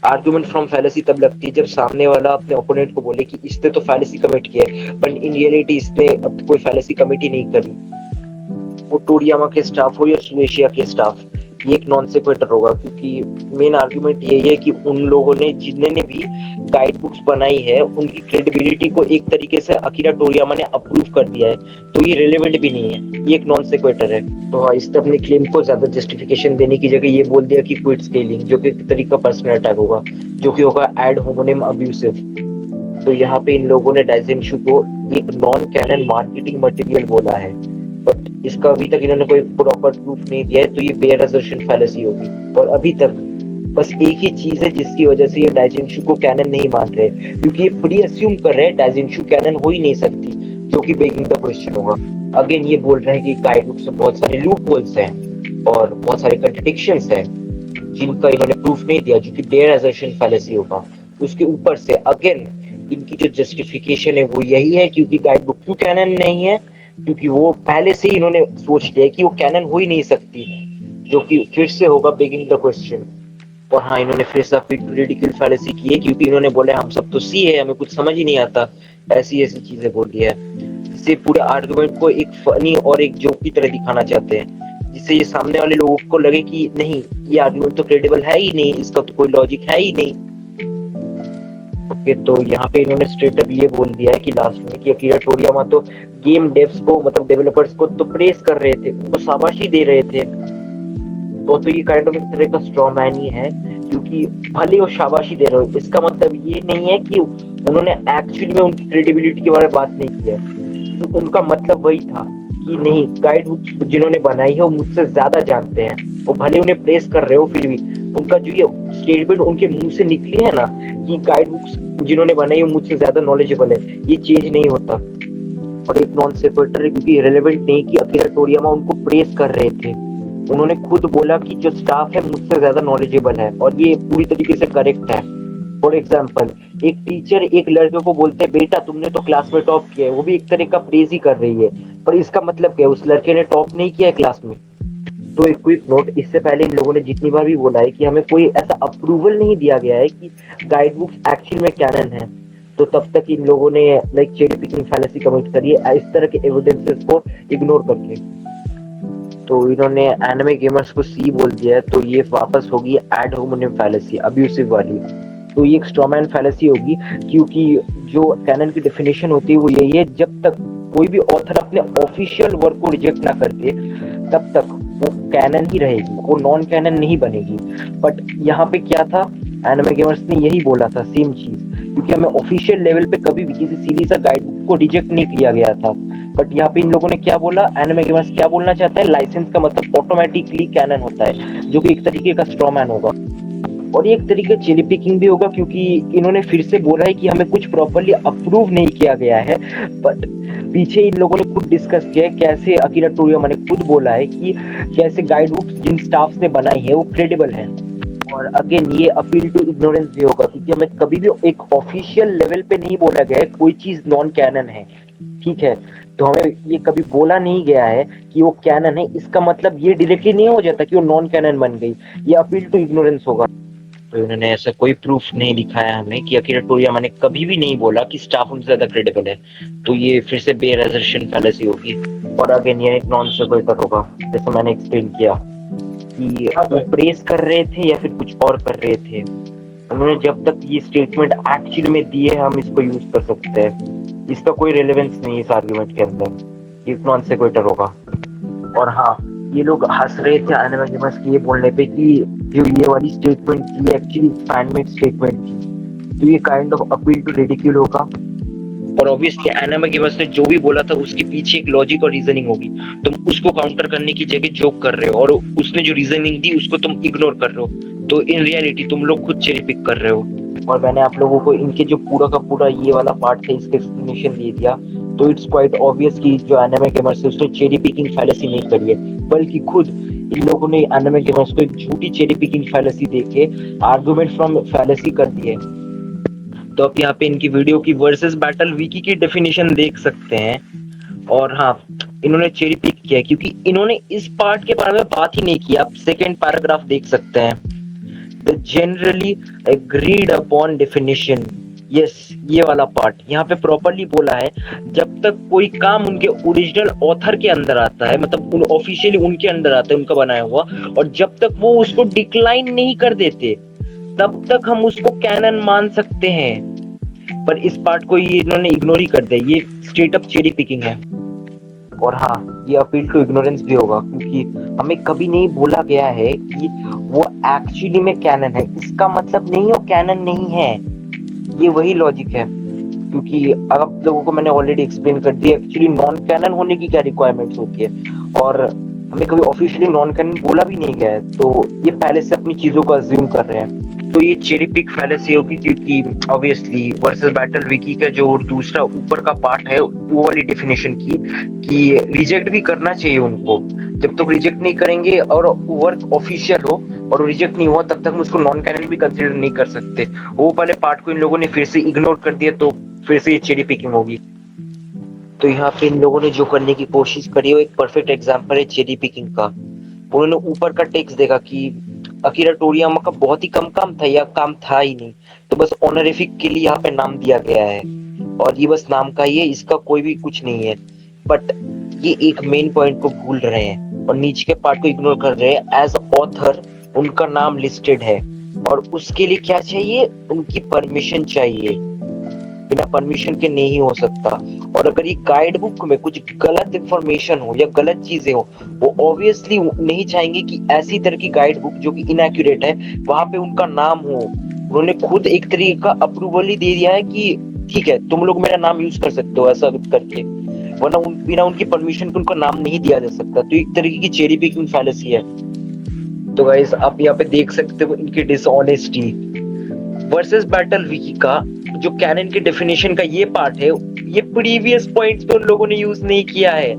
Argument from fallacy तब लगती है जब सामने वाला अपने ओपोनेंट को बोले कि इसने तो फैलेसी कमिट किया है, बट इन रियलिटी इसने अब कोई फैलेसी कमिट ही नहीं करी। वो टोरियामा के स्टाफ हो या सुएशिया के स्टाफ, ये एक नॉन सेक्वेटर होगा, क्योंकि मेन आर्गुमेंट यही है कि उन लोगों ने जिन्होंने भी गाइड बुक्स बनाई है उनकी क्रेडिबिलिटी को एक तरीके से अकीरा टोरियामा ने अप्रूव कर दिया है, तो ये रिलेवेंट भी नहीं है, ये एक नॉन सेक्वेटर है। तो हाँ, इसने अपने क्लेम को ज्यादा जस्टिफिकेशन देने की जगह ये बोल दिया कि क्विट स्केलिंग, जो कि एक तरीका पर्सनल अटैक होगा, जो कि होगा एड होमोनिम अब्यूसिव। तो यहाँ पे इन लोगों ने डाइजेंशु को एक नॉन कैनन मार्केटिंग मटेरियल बोला है, बट इसका अभी तक इन्होंने कोई प्रॉपर प्रूफ नहीं दिया है, तो ये बेयर असर्शन फैलेसी होगी। और अभी तक बस एक ही चीज है जिसकी वजह से ये डाइजेंशु को कैनन नहीं मान रहे, क्योंकि ये प्री अस्यूम कर रहे हैं डाइजेंशु कैनन हो ही नहीं सकती, जो कि बेगिंग द क्वेश्चन होगा। अगेन ये बोल रहे हैं कि गाइड बुक में बहुत सारे लूप होल्स हैं और बहुत सारे कंट्रडिक्शंस हैं जिनका इन्होंने प्रूफ नहीं दिया, जो कि बेयर असर्शन फैलेसी होगा। उसके ऊपर से अगेन इनकी जो जस्टिफिकेशन है वो यही है क्योंकि गाइड बुक क्यों कैनन नहीं है, क्योंकि वो पहले से ही इन्होंने सोच लिया कि वो कैनन हो ही नहीं सकती, जो कि फिर से होगा बेगिंग द क्वेश्चन। और हाँ, इन्होंने फिर से रिडिक्यूल फैलेसी की है क्योंकि इन्होंने बोला हम सब तो सी है, हमें कुछ समझ ही नहीं आता, ऐसी ऐसी चीजें बोल दिया है। इससे पूरे आर्गुमेंट को एक फनी और एक जोक की तरह दिखाना चाहते हैं, जिससे ये सामने वाले लोगों को लगे कि नहीं, ये आर्गुमेंट तो क्रेडिबल है ही नहीं, इसका तो कोई लॉजिक है ही नहीं। ओके, तो यहाँ पे इन्होंने स्ट्रेट अप ये बोल दिया है कि लास्ट में कि अकीरा टोरियामा तो गेम डेव्स को, मतलब डेवलपर्स को तो प्रेस कर रहे थे, उनको शाबाशी दे रहे थे। तो ये काइंड ऑफ एक तरह का स्ट्रॉ मैन ही है, क्योंकि भले वो शाबाशी दे रहे हो, इसका मतलब ये नहीं है कि उन्होंने एक्चुअली में उनकी क्रेडिबिलिटी के बारे में बात नहीं की है। तो उनका मतलब वही था कि नहीं, गाइड बुक जिन्होंने बनाई है वो मुझसे ज्यादा जानते हैं, वो भले उन्हें प्रेस कर रहे हो, फिर भी उनका जो ये स्टेटमेंट उनके मुंह से निकली है ना कि गाइड बुक्स जिन्होंने बनाई है मुझसे ज्यादा नॉलेजेबल है, ये चेंज नहीं होता। और एक नॉन सेक्वेटर है क्योंकि रिलेवेंट नहीं कि अकीरा टोरियामा उनको प्रेस कर रहे थे, उन्होंने खुद बोला कि जो स्टाफ है मुझसे ज्यादा नॉलेजेबल है, और ये पूरी तरीके से करेक्ट है। फॉर एग्जाम्पल, एक टीचर एक लड़के को बोलते हैं बेटा तुमने तो क्लास में टॉप किया है, वो भी एक तरह का प्रेज ही कर रही है, पर इसका मतलब क्या है, उस लड़के ने टॉप नहीं किया है क्लास में। तो एक क्विक नोट, इससे पहले इन लोगों ने जितनी बार भी बोला है कि हमें कोई ऐसा अप्रूवल नहीं दिया गया है कि गाइड बुक्स एक्चुअल में कैनन है, तो तब तक इन लोगों ने like cherry picking fallacy commit करी है इस तरह के एविडेंसेस को इग्नोर करके। तो इन्होंने एनिमे गेमर्स को सी बोल दिया है, तो ये वापस होगी एड होमोनिम फैलेसी, अब्यूसिव वाली। तो ये एक स्ट्रॉमैन फैलेसी होगी, क्योंकि जो कैनन की डेफिनेशन होती है वो यही है, जब तक कोई भी ऑथर अपने ऑफिशियल वर्क को रिजेक्ट ना करते तब तक वो कैनन ही रहेगी, वो नॉन कैनन नहीं बनेगी। बट यहाँ पे क्या था, एनिमे गेमर्स ने यही बोला था सेम चीज, क्योंकि हमें ऑफिशियल लेवल पे कभी भी किसी सीरीज या गाइड को रिजेक्ट नहीं किया गया था। बट यहाँ पे इन लोगों ने क्या बोला, एनिमे गेमर्स क्या बोलना चाहता है, लाइसेंस का मतलब ऑटोमेटिकली कैनन होता है, जो कि एक तरीके का स्ट्रॉ मैन होगा। और ये एक तरीके चेरी पिकिंग भी होगा, क्योंकि इन्होंने फिर से बोला है कि हमें कुछ प्रॉपर्ली अप्रूव नहीं किया गया है, बट पीछे इन लोगों ने खुद डिस्कस किया है कैसे अकीरा टोरियामा ने खुद बोला है कि कैसे गाइड बुक्स जिन स्टाफ्स ने बनाई है वो क्रेडिबल है। और अगेन ये अपील टू इग्नोरेंस भी होगा, क्योंकि हमें कभी भी एक ऑफिशियल लेवल पे नहीं बोला गया है कोई चीज नॉन कैनन है, ठीक है, तो हमें ये कभी बोला नहीं गया है कि वो कैनन है, इसका मतलब ये डायरेक्टली नहीं हो जाता कि वो नॉन कैनन बन गई, ये अपील टू इग्नोरेंस होगा। तो इन्होंने ऐसा कोई प्रूफ नहीं दिखाया हमें कि अकीरा टोरियामा ने कभी भी नहीं बोला कि स्टाफ उनसे ज्यादा क्रेडिबल है, तो ये फिर से बेयर असर्शन फैलेसी होगी। और अगेन ये एक नॉन सेक्वेटर होगा, जैसे मैंने एक्सप्लेन किया कि वो प्रेस कर रहे थे या फिर कुछ और कर रहे थे। उन्होंने जब तक ये स्टेटमेंट एक्चुअली में दिए हम इसको यूज कर सकते हैं, इसका कोई रेलेवेंस नहीं है इस आर्गुमेंट के अंदर, ये नॉन सेक्वेटर होगा। और हाँ, ये लोग हंस रहे थे एनिमे गेमर्स के ये बोलने पे कि जो ये वाली स्टेटमेंट थी एक्चुअली फैनमेड स्टेटमेंट थी, तो ये kind of appeal to ridicule होगा। और ऑब्वियसली एनिमे गेमर्स ने जो भी बोला था उसके पीछे एक लॉजिक और रीजनिंग होगी, तुम उसको काउंटर करने की जगह जोक कर रहे हो, और उसने जो रीजनिंग दी उसको तुम इग्नोर कर रहे हो, तो इन रियलिटी तुम लोग खुद चेरी पिक कर रहे हो। और मैंने आप लोगों को इनके जो पूरा का पूरा ये वाला पार्ट था इसका एक्सप्लेनेशन दे दिया, तो इट्स क्वाइट ऑब्वियस कि जो एनिमे गेमर्स है उसने चेरी पिकिंग फैलेसी नहीं करी है, बल्कि खुद इन लोगों ने एनिमे गेमर्स को एक झूठी चेरी पिकिंग फैलेसी देके आर्गुमेंट फ्रॉम फैलेसी कर दिए। तो आप यहाँ पे इनकी वीडियो की वर्सेस बैटल विकी की डेफिनेशन देख सकते हैं। और हाँ, इन्होंने चेरी पिक किया क्योंकि इन्होंने इस पार्ट के बारे में बात ही नहीं किया। आप सेकंड पैराग्राफ देख सकते हैं, the generally agreed upon definition. Yes, ये वाला पार्ट यहाँ पे प्रॉपरली बोला है, जब तक कोई काम उनके ओरिजिनल ऑथर के अंदर आता है, मतलब उन ऑफिशियली उनके अंदर आता है, उनका बनाया हुआ, और जब तक वो उसको डिक्लाइन नहीं कर देते तब तक हम उसको कैनन मान सकते हैं। पर इस पार्ट को ये इन्होंने इग्नोर ही कर दिया, ये स्ट्रेट अप चेरी पिकिंग है। और हाँ, ये अपील टू इग्नोरेंस भी होगा, क्योंकि हमें कभी नहीं बोला गया है कि वो एक्चुअली में कैनन है। इसका मतलब नहीं वो कैनन नहीं है, ये वही लॉजिक है। क्योंकि आप लोगों को मैंने ऑलरेडी एक्सप्लेन कर दिया एक्चुअली नॉन कैनन होने की क्या रिक्वायरमेंट्स होती है, और हमें कभी ऑफिशियली नॉन कैनन बोला भी नहीं गया है, तो ये पहले से अपनी चीजों को अज्यूम कर रहे हैं। तो ये चेरी पिक फैलेसी होगी, क्योंकि ऑब्वियसली वर्सेस बैटल विकी का जो दूसरा ऊपर का पार्ट है वो वाली डेफिनेशन की कि रिजेक्ट भी करना चाहिए उनको। जब तक रिजेक्ट नहीं करेंगे और वर्क ऑफिशियल हो और रिजेक्ट नहीं हुआ तब तक हम उसको नॉन कैनन भी कंसीडर नहीं कर सकते। वो वाले पार्ट को इन लोगों ने फिर से इग्नोर कर दिया, तो फिर से ये चेरी पिकिंग होगी। तो यहाँ पे इन लोगों ने जो करने की कोशिश करी है वो एक परफेक्ट एग्जांपल है चेरी पिकिंग का। उन्होंने ऊपर का टेक्स्ट देखा कि अकीरा टोरियामा का बहुत ही कम काम था या काम था ही नहीं, तो बस ऑनरिफिक के लिए यहाँ पे नाम दिया गया है, और ये बस नाम का ही है, इसका कोई भी कुछ नहीं है। बट ये एक मेन पॉइंट को भूल रहे हैं और नीचे के पार्ट को इग्नोर कर रहे हैं। एज ऑथर उनका नाम लिस्टेड है, और उसके लिए क्या चाहिए, उनकी परमिशन चाहिए, बिना परमिशन के नहीं हो सकता। और अगर ये गाइड बुक में कुछ गलत इंफॉर्मेशन हो या गलत चीजें हो, वो ऑब्वियसली नहीं चाहेंगे कि ऐसी तरह की गाइड बुक जो कि इनएक्यूरेट है वहां पे उनका नाम हो। उन्होंने खुद एक तरीके का अप्रूवल ही दे दिया है कि ठीक है तुम लोग मेरा नाम यूज कर सकते हो ऐसा करके, वरना बिना उनकी परमिशन के उनका नाम नहीं दिया जा सकता। तो एक तरीके की चेरी पिकिंग फैलेसी है। तो गाइस आप यहाँ पे देख सकते हो इनकी डिसऑनेस्टी। वर्सेस बैटल विकी का जो कैनन के डेफिनेशन का ये पार्ट है, ये प्रीवियस पॉइंट्स पे उन लोगों ने यूज नहीं किया है,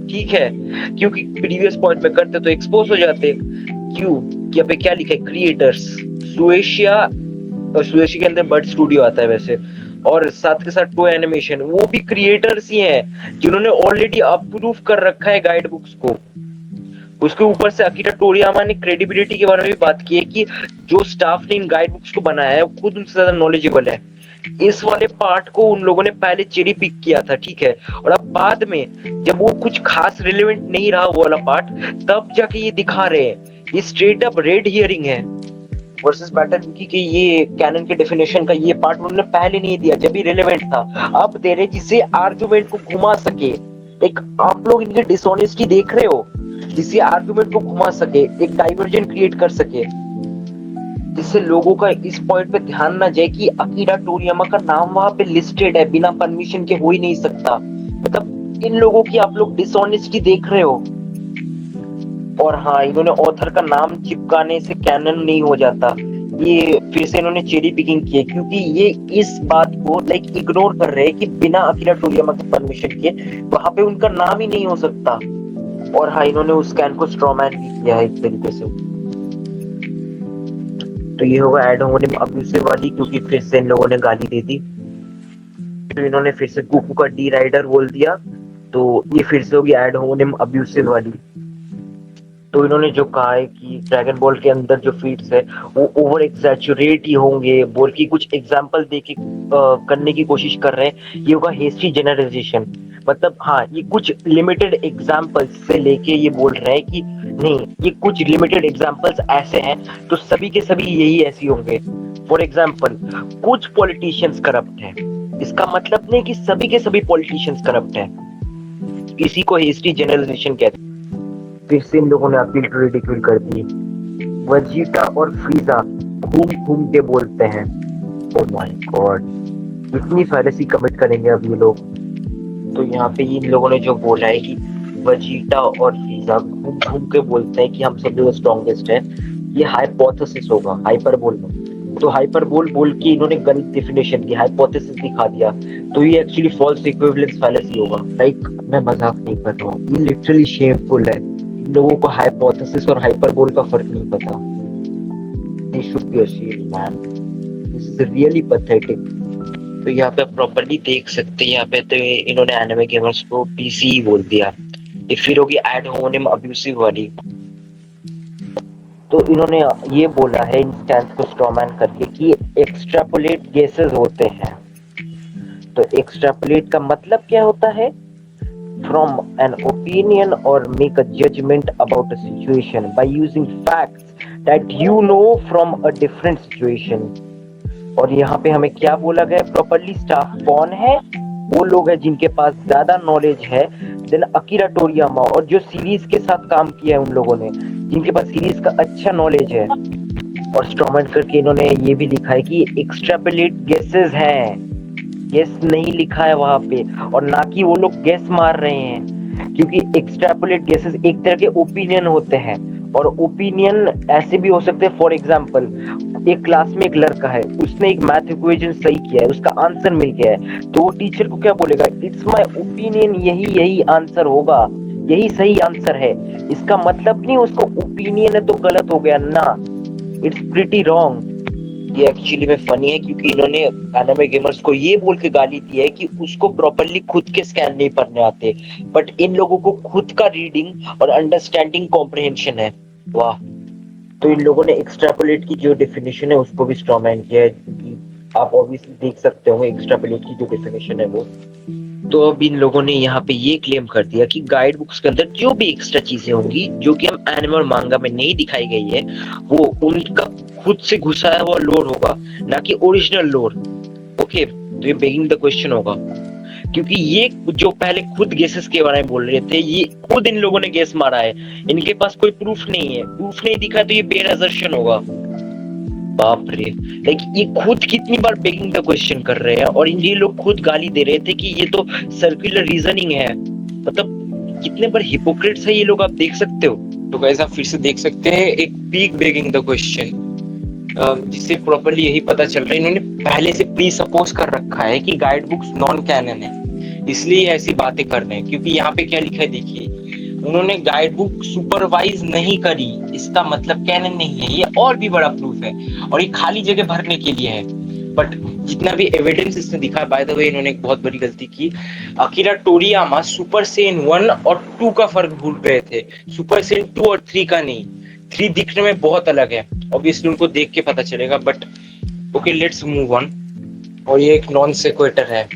ठीक है, क्योंकि प्रीवियस पॉइंट में करते तो एक्सपोज हो जाते। क्यों, यहाँ पे क्या लिखा है, क्रिएटर्स सुएशिया, और सुएशिया के अंदर बर्ड स्टूडियो आता है वैसे, और साथ के साथ टो एनिमेशन, वो भी क्रिएटर्स ही हैं जिन्होंने ऑलरेडी अप्रूव कर रखा है गाइड बुक्स को। उसके ऊपर से अकीरा टोरियामा ने क्रेडिबिलिटी के बारे में भी बात की है कि जो स्टाफ ने इन गाइड बुक्स को बनाया है वो खुद उनसे ज्यादा नॉलेजेबल है। इस वाले पार्ट को उन लोगों ने पहले चेरी पिक किया था, ठीक है, और अब बाद में जब वो कुछ खास रिलेवेंट नहीं रहा वो वाला पार्ट, तब जाके ये दिखा रहे हैं। ये स्ट्रेट अप रेड हियरिंग है। वर्सेस बैटल विकी के ये कैनन के डेफिनेशन का ये पार्ट उन्होंने पहले नहीं दिया जब भी रिलेवेंट था, अब दे रहे जिससे आर्गुमेंट को घुमा सके। एक आप लोग इनकी डिसऑनेस्टी देख रहे हो, जिससे आर्गुमेंट को घुमा सके, एक डाइवर्जन क्रिएट कर सके, जिससे लोगों का इस पॉइंट पे ध्यान ना जाए कि अकीरा टोरियामा का नाम वहां पे लिस्टेड है, बिना परमिशन के हो ही नहीं सकता। मतलब इन लोगों की आप लोग डिसऑनेस्टी देख रहे हो। और हाँ, इन्होंने ऑथर का नाम चिपकाने से कैनन नहीं हो जाता, ये फिर से इन्होंने चेरी पिकिंग की है, क्योंकि ये इस बात को लाइक इग्नोर कर रहे हैं कि बिना अकीरा टोरियामा की परमिशन के वहां पे उनका नाम ही नहीं हो सकता। और हाँ, इन्होंने उस कैन को स्ट्रॉमैन भी किया है एक तरीके से। तो ये होगा एड होमोनिम अब्यूसिव वाली, क्योंकि फिर से इन लोगों ने गाली दे दी, तो इन्होंने फिर से कुकू का डी राइडर बोल दिया, तो ये फिर से होगी एड होमोनिम अब्यूसिव वाली। तो इन्होंने जो कहा है कि ड्रैगन बॉल के अंदर जो फीट्स है वो ओवर एक्सैचुरेट ही होंगे, बोल की कुछ एग्जांपल देके करने की कोशिश कर रहे हैं, ये होगा हेस्टी जनरलाइजेशन। मतलब हाँ, ये कुछ लिमिटेड एग्जांपल्स से लेके ये बोल रहे हैं कि नहीं, ये कुछ लिमिटेड एग्जांपल्स ऐसे हैं तो सभी के सभी यही ऐसी होंगे। फॉर एग्जांपल, कुछ पॉलिटिशियंस करप्ट हैं, इसका मतलब नहीं कि सभी के सभी पॉलिटिशियंस करप्ट हैं। इसी को हेस्टी जनरलाइजेशन कहते हैं। फिर से इन लोगों ने अपील टू रिडिक्यूल कर दी। वजीटा और फ्रीजा घूम घूम के बोलते हैं। ओह माय गॉड, इतनी फैलेसी कमिट करेंगे अब ये लोग। तो यहाँ पे इन लोगों ने जो बोला है कि वजीटा और फ्रीजा घूम घूम के बोलते हैं कि हम सब लोग स्ट्रॉन्गेस्ट हैं, ये हाइपोथेसिस होगा, हाइपरबोल में। तो हाइपरबोल बोल के इन्होंने गलत डेफिनेशन दी, हाइपोथेसिस दिखा दिया, तो ये एक्चुअली फॉल्स इक्विवेलेंस फैलेसी होगा। लाइक मैं मजाक नहीं कर रहा हूँ, ये लिटरली शेमफुल है। इन लोगों को हाइपोथेसिस और हाइपरबोल का फर्क नहीं पता। They should be ashamed, man. This is really pathetic. तो यहाँ पे प्रॉपर्ली देख सकते हैं, यहाँ पे तो इन्होंने एनिमे गेमर्स को पीसी ही बोल दिया। ये फिर होगी एड होमोनिम अब्यूसिव वाली। तो इन्होंने ये बोला है इंस्टेंस को स्ट्रॉमैन करके कि एक्स्ट्रापोलेट गेसेस होते हैं। तो एक्स्ट्रापोलेट का मतलब क्या होता है? फ्रॉम एन ओपिनियन और make a judgement about a situation by using facts that you know from a different situation. और यहाँ पे हमें क्या बोला गया? प्रॉपरली स्टाफ कौन है? वो लोग हैं जिनके पास ज्यादा नॉलेज है देन अकीरा टोरियामा, और जो सीरीज के साथ काम किया है उन लोगों ने, जिनके पास सीरीज का अच्छा नॉलेज है। और स्ट्रॉमैन करके इन्होंने ये भी लिखा है कि एक्स्ट्रापोलेट गेसेस हैं, गेस नहीं लिखा है वहां पे, और ना कि वो लोग गेस मार रहे हैं, क्योंकि एक्स्ट्रापोलेट गेसेस एक तरह के ओपिनियन होते हैं। और ओपिनियन ऐसे भी हो सकते हैं, फॉर एग्जांपल एक क्लास में एक लड़का है, उसने एक मैथ इक्वेशन सही किया है, उसका आंसर मिल गया है, तो वो टीचर को क्या बोलेगा? इट्स माय ओपिनियन, यही आंसर होगा, यही सही आंसर है। इसका मतलब नहीं उसको ओपिनियन है तो गलत हो गया ना, इट्स प्रीटी रॉन्ग। ये एक्चुअली में फनी है क्योंकि इन्होंने एनिमे गेमर्स को ये बोल के गाली दी है कि उसको प्रॉपरली खुद के स्कैन नहीं पढ़ने आते, बट इन लोगों को खुद का रीडिंग और अंडरस्टैंडिंग कॉम्प्रिहेंशन है। वाह। तो इन लोगों ने एक्स्ट्रापोलेट की जो डेफिनेशन है उसको भी स्ट्रॉमैन किया है, क्योंकि आप ऑब्वियसली देख सकते होंगे एक्स्ट्रापोलेट की जो डेफिनेशन है वो। तो अब इन लोगों ने यहाँ पे ये क्लेम कर दिया कि गाइड बुक्स के अंदर जो भी एक्स्ट्रा चीजें होंगी जो कि हम एनिमे और मांगा में नहीं दिखाई गई है, वो उनका खुद से घुसाया हुआ लोड होगा, ना कि ओरिजिनल लोड। ओके, तो ये बेगिंग द क्वेश्चन होगा, क्योंकि ये जो पहले खुद गेसेस के बारे में बोल रहे थे, ये खुद इन लोगों ने गेस मारा है, इनके पास कोई प्रूफ नहीं है, प्रूफ नहीं दिखा तो ये बेयर असर्शन होगा। बाप रे, लाइक ये खुद कितनी बार बेगिंग द क्वेश्चन कर रहे हैं, और ये लोग खुद गाली दे रहे थे कि ये तो सर्कुलर रीजनिंग है। मतलब कितने बार हिपोक्रेट्स है ये लोग, आप देख सकते हो। तो गाइस आप फिर से देख सकते हैं एक पीक बेगिंग द क्वेश्चन, जिससे प्रॉपर्ली यही पता चल रहा है इन्होंने पहले से प्री सपोज कर रखा है कि गाइड बुक्स नॉन कैनन है, इसलिए ऐसी बातें कर रहे हैं। क्योंकि यहाँ पे क्या लिखा है देखिए, उन्होंने गाइड बुक सुपरवाइज नहीं करी, इसका मतलब कैनन नहीं है। ये और भी बड़ा प्रूफ है, और ये खाली जगह भरने के लिए है। बट जितना भी एविडेंस इसने दिखा, बाय द वे इन्होंने एक बहुत बड़ी गलती की। अकीरा टोरियामा सुपर सेन 1 और 2 का फर्क भूल गए थे, सुपर सेन 2 और 3 का नहीं। 3 दिखने में बहुत अलग है, ऑब्वियसली उनको देख के पता चलेगा। But okay, let's move on. और ये एक नॉन सेक्वेटर है,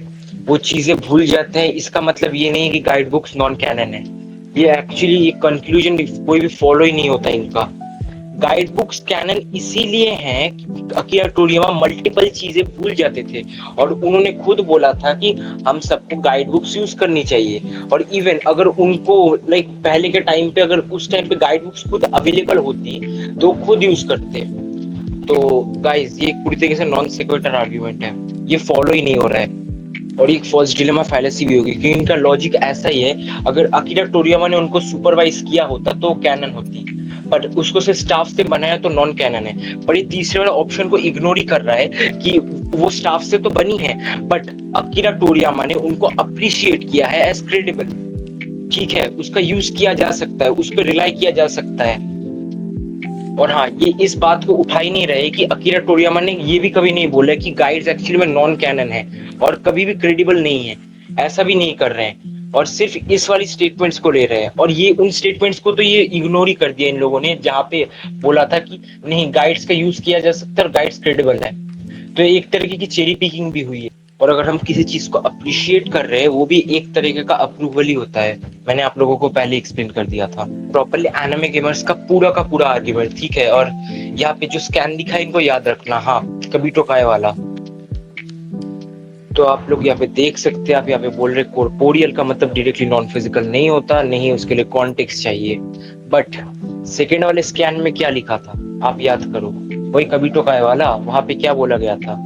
वो चीजें भूल जाते हैं, इसका मतलब ये नहीं कि गाइड बुक्स नॉन कैनन है। ये एक्चुअली ये कंक्लूजन कोई भी फॉलो ही नहीं होता इनका। गाइड बुक्स कैनन इसीलिए हैं कि अकीरा टोरियामा मल्टीपल चीजें भूल जाते थे, और उन्होंने खुद बोला था कि हम सबको गाइड बुक्स यूज करनी चाहिए। और इवन अगर उनको लाइक पहले के टाइम पे, अगर उस टाइम पे गाइड बुक्स खुद अवेलेबल होती तो खुद यूज करते। तो गाइस ये पूरी तरीके से नॉन सेक्वेटर आर्ग्यूमेंट है, ये फॉलो ही नहीं हो रहा है, और एक फॉल्स डिलेमा फैलेसी भी होगी, क्योंकि इनका लॉजिक ऐसा ही है। अगर अकीरा टोरियामा ने उनको सुपरवाइज किया होता तो कैनन होती, बट उसको सिर्फ स्टाफ से बनाया तो नॉन कैनन है। पर ये तीसरे वाले ऑप्शन को इग्नोर ही कर रहा है कि वो स्टाफ से तो बनी है, बट अकीरा टोरियामा ने उनको अप्रिशिएट किया है एज क्रेडिबल। ठीक है, उसका यूज किया जा सकता है, उस पर रिलाई किया जा सकता है। और हाँ, ये इस बात को उठा ही नहीं रहे कि अकीरा टोरियामा ने ये भी कभी नहीं बोला कि गाइड्स एक्चुअली में नॉन कैनन है और कभी भी क्रेडिबल नहीं है, ऐसा भी नहीं कर रहे हैं, और सिर्फ इस वाली स्टेटमेंट्स को ले रहे हैं। और ये उन स्टेटमेंट्स को तो ये इग्नोर ही कर दिया इन लोगों ने, जहाँ पे बोला था कि नहीं गाइड्स का यूज किया जा सकता है और गाइड्स क्रेडिबल है। तो एक तरीके की चेरी पिकिंग भी हुई है। और अगर हम किसी चीज को अप्रिशिएट कर रहे हैं, वो भी एक तरीके का अप्रूवल ही होता है। मैंने आप लोगों को पहले एक्सप्लेन कर दिया था प्रॉपर्ली एनिमे गेमर्स का पूरा आर्ग्यूमेंट, ठीक है। और यहाँ पे जो स्कैन दिखा है इनको याद रखना, हाँ, कभी टोकाए वाला। तो आप लोग यहाँ पे देख सकते हैं, आप यहाँ पे बोल रहे कॉर्पोरियल का मतलब डायरेक्टली नॉन फिजिकल नहीं होता, नहीं, उसके लिए कॉन्टेक्स्ट चाहिए। बट सेकेंड वाले स्कैन में क्या लिखा था आप याद करो, वही कभी टोकाए वाला। वहां पे क्या बोला गया था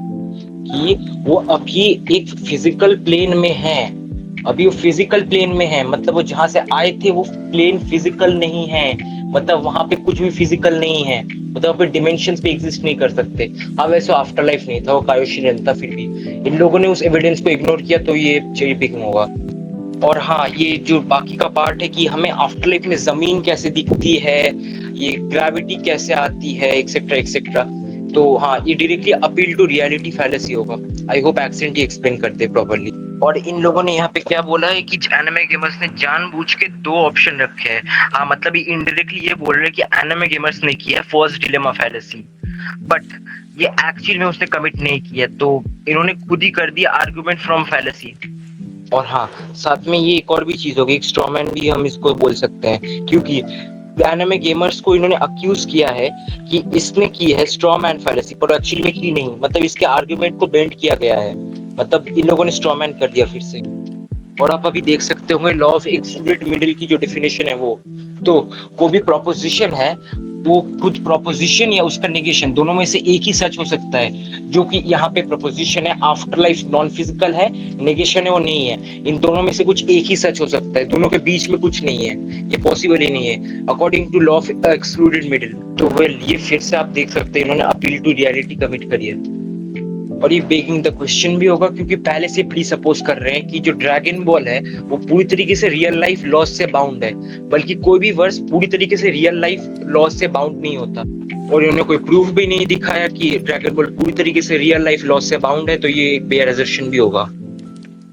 कि वो अभी एक फिजिकल प्लेन में है, अभी वो फिजिकल प्लेन में है, मतलब वो जहां से आए थे वो प्लेन फिजिकल नहीं है, मतलब वहां पे कुछ भी फिजिकल नहीं है, मतलब पे डिमेंशंस पे एग्जिस्ट नहीं कर सकते। हाँ, वैसे आफ्टर लाइफ नहीं था, वो कायोशिन था, फिर भी इन लोगों ने उस एविडेंस को इग्नोर किया, तो ये चेरी पिकिंग होगा। और हाँ, ये जो बाकी का पार्ट है कि हमें आफ्टर लाइफ में जमीन कैसे दिखती है, ये ग्रेविटी कैसे आती है, एक्सेट्रा एक्सेट्रा, तो हाँ, ये directly appeal to reality fallacy होगा। आई होप एक्सेंट ही एक्सप्लेन करते प्रॉपर्ली। और इन लोगों ने यहाँ पे क्या बोला है कि एनिमे गेमर्स ने जानबूझ के दो ऑप्शन रखे हैं। हाँ, मतलब ये इनडायरेक्टली ये बोल रहे हैं कि एनिमे गेमर्स ने किया फर्स्ट डिलेमा फैलेसी, बट ये एक्चुअली में उसने कमिट नहीं किया, तो इन्होंने खुद ही कर दिया आर्गुमेंट फ्रॉम फैलेसी। और हाँ, साथ में ये एक और भी चीज होगी, एक स्ट्रॉमैन भी हम इसको बोल सकते हैं, क्योंकि एनिमे गेमर्स को इन्होंने अक्यूज किया है कि इसने की है स्ट्रॉमैन फैलेसी, पर एक्चुअली में की नहीं, मतलब इसके आर्गुमेंट को बेंड किया गया है, मतलब इन लोगों ने स्ट्रॉमैन कर दिया फिर से। और आप अभी देख सकते होंगे लॉ ऑफ एक्सक्लूडेड मिडिल की जो डेफिनेशन है वो भी प्रोपोजिशन है, वो खुद प्रोपोजिशन या उसका नेगेशन दोनों में से एक ही सच हो सकता है, जो कि यहाँ पे प्रोपोजिशन है आफ्टर लाइफ नॉन फिजिकल है, नेगेशन है वो नहीं है, इन दोनों में से कुछ एक ही सच हो सकता है, दोनों के बीच में कुछ नहीं है, ये पॉसिबल ही नहीं है according to law of excluded middle. तो वेल ये फिर से आप देख सकते हैं इन्होंने अपील टू रियलिटी कमिट करी है। और ये बेगिंग द क्वेश्चन भी होगा, क्योंकि पहले से प्री सपोज कर रहे हैं कि जो ड्रैगन बॉल है वो पूरी तरीके से रियल लाइफ लॉस से बाउंड है, बल्कि कोई भी वर्स पूरी तरीके से रियल लाइफ लॉस से बाउंड नहीं होता। और इन्होंने कोई प्रूफ भी नहीं दिखाया कि ड्रैगन बॉल पूरी तरीके से रियल लाइफ लॉस से बाउंड है, तो ये एक बेयर असर्शन भी होगा।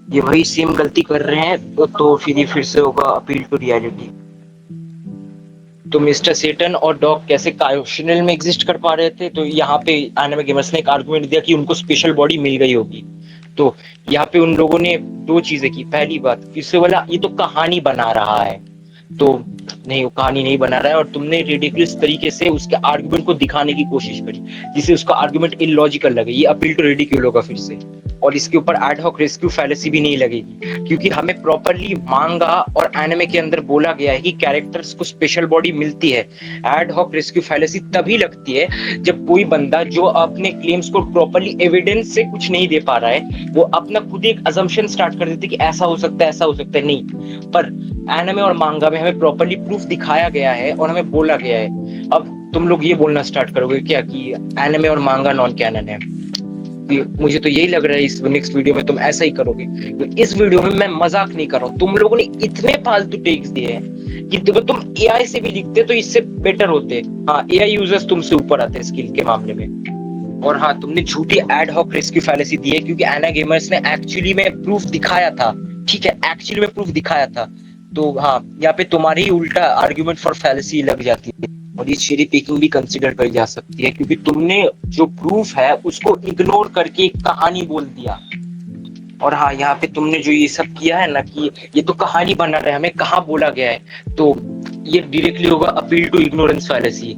ये वही सेम गलती कर रहे हैं, तो फिर से होगा अपील टू रियलिटी। तो मिस्टर सेटन और डॉग कैसे कायोशनल में एग्जिस्ट कर पा रहे थे, तो यहाँ पे एनिमे गेमर्स ने एक आर्गुमेंट दिया कि उनको स्पेशल बॉडी मिल गई होगी। तो यहाँ पे उन लोगों ने दो चीजें की, पहली बात इससे बोला ये तो कहानी बना रहा है, तो नहीं, वो कहानी नहीं बना रहा है, और तुमने रिडिकुलस तरीके से उसके आर्गुमेंट को दिखाने की कोशिश करी जिससे उसका आर्गुमेंट इलॉजिकल लगे, ये अपील टू रिडिक्यूल होगा फिर से। और इसके ऊपर एड हॉक रेस्क्यू फैलेसी भी नहीं लगेगी, क्योंकि हमें प्रॉपर्ली मांगा और एनिमे के अंदर बोला गया है कि कैरेक्टर्स को स्पेशल बॉडी मिलती है। एड हॉक रेस्क्यू फैलेसी तभी लगती है जब कोई बंदा जो अपने क्लेम्स को प्रॉपर्ली एविडेंस से कुछ नहीं दे पा रहा है, वो अपना खुद एक अजम्पशन स्टार्ट कर देते कि ऐसा हो सकता है, ऐसा हो सकता है, नहीं, पर एनिमे और मांगा में हमें प्रॉपर्ली प्रूफ दिखाया गया है और हमें बोला गया है। अब तुम लोग ये बोलना स्टार्ट करोगे क्या कि एनिमे और मांगा नॉन कैनन है? मुझे तो यही लग रहा है इस नेक्स्ट वीडियो में तुम ऐसा ही करोगे। तो इस वीडियो में मैं मजाक नहीं कर रहा हूँ, तुम लोगों ने इतने फालतू टेक्स दिए हैं कि तुम एआई से भी लिखते तो इससे बेटर होते। हाँ, एआई यूजर्स तुमसे ऊपर आते स्किल के मामले में। और हाँ, तुमने झूठी एड हॉक रेस्क्यू फैलेसी दी है, क्योंकि एना गेमर्स ने एक्चुअली में प्रूफ दिखाया था, ठीक है, एक्चुअली में प्रूफ दिखाया था, तो हाँ, यहाँ पे तुम्हारी ही उल्टा आर्ग्यूमेंट फॉर फैलेसी लग जाती है, और ये चेरी पिकिंग भी कंसीडर करी जा सकती है, क्योंकि तुमने जो प्रूफ है उसको इग्नोर करके एक कहानी बोल दिया। और हाँ, यहाँ पे तुमने जो ये सब किया है ना कि ये तो कहानी बना रहा है, हमें कहाँ बोला गया है, तो ये डायरेक्टली होगा अपील टू इग्नोरेंस फैलेसी,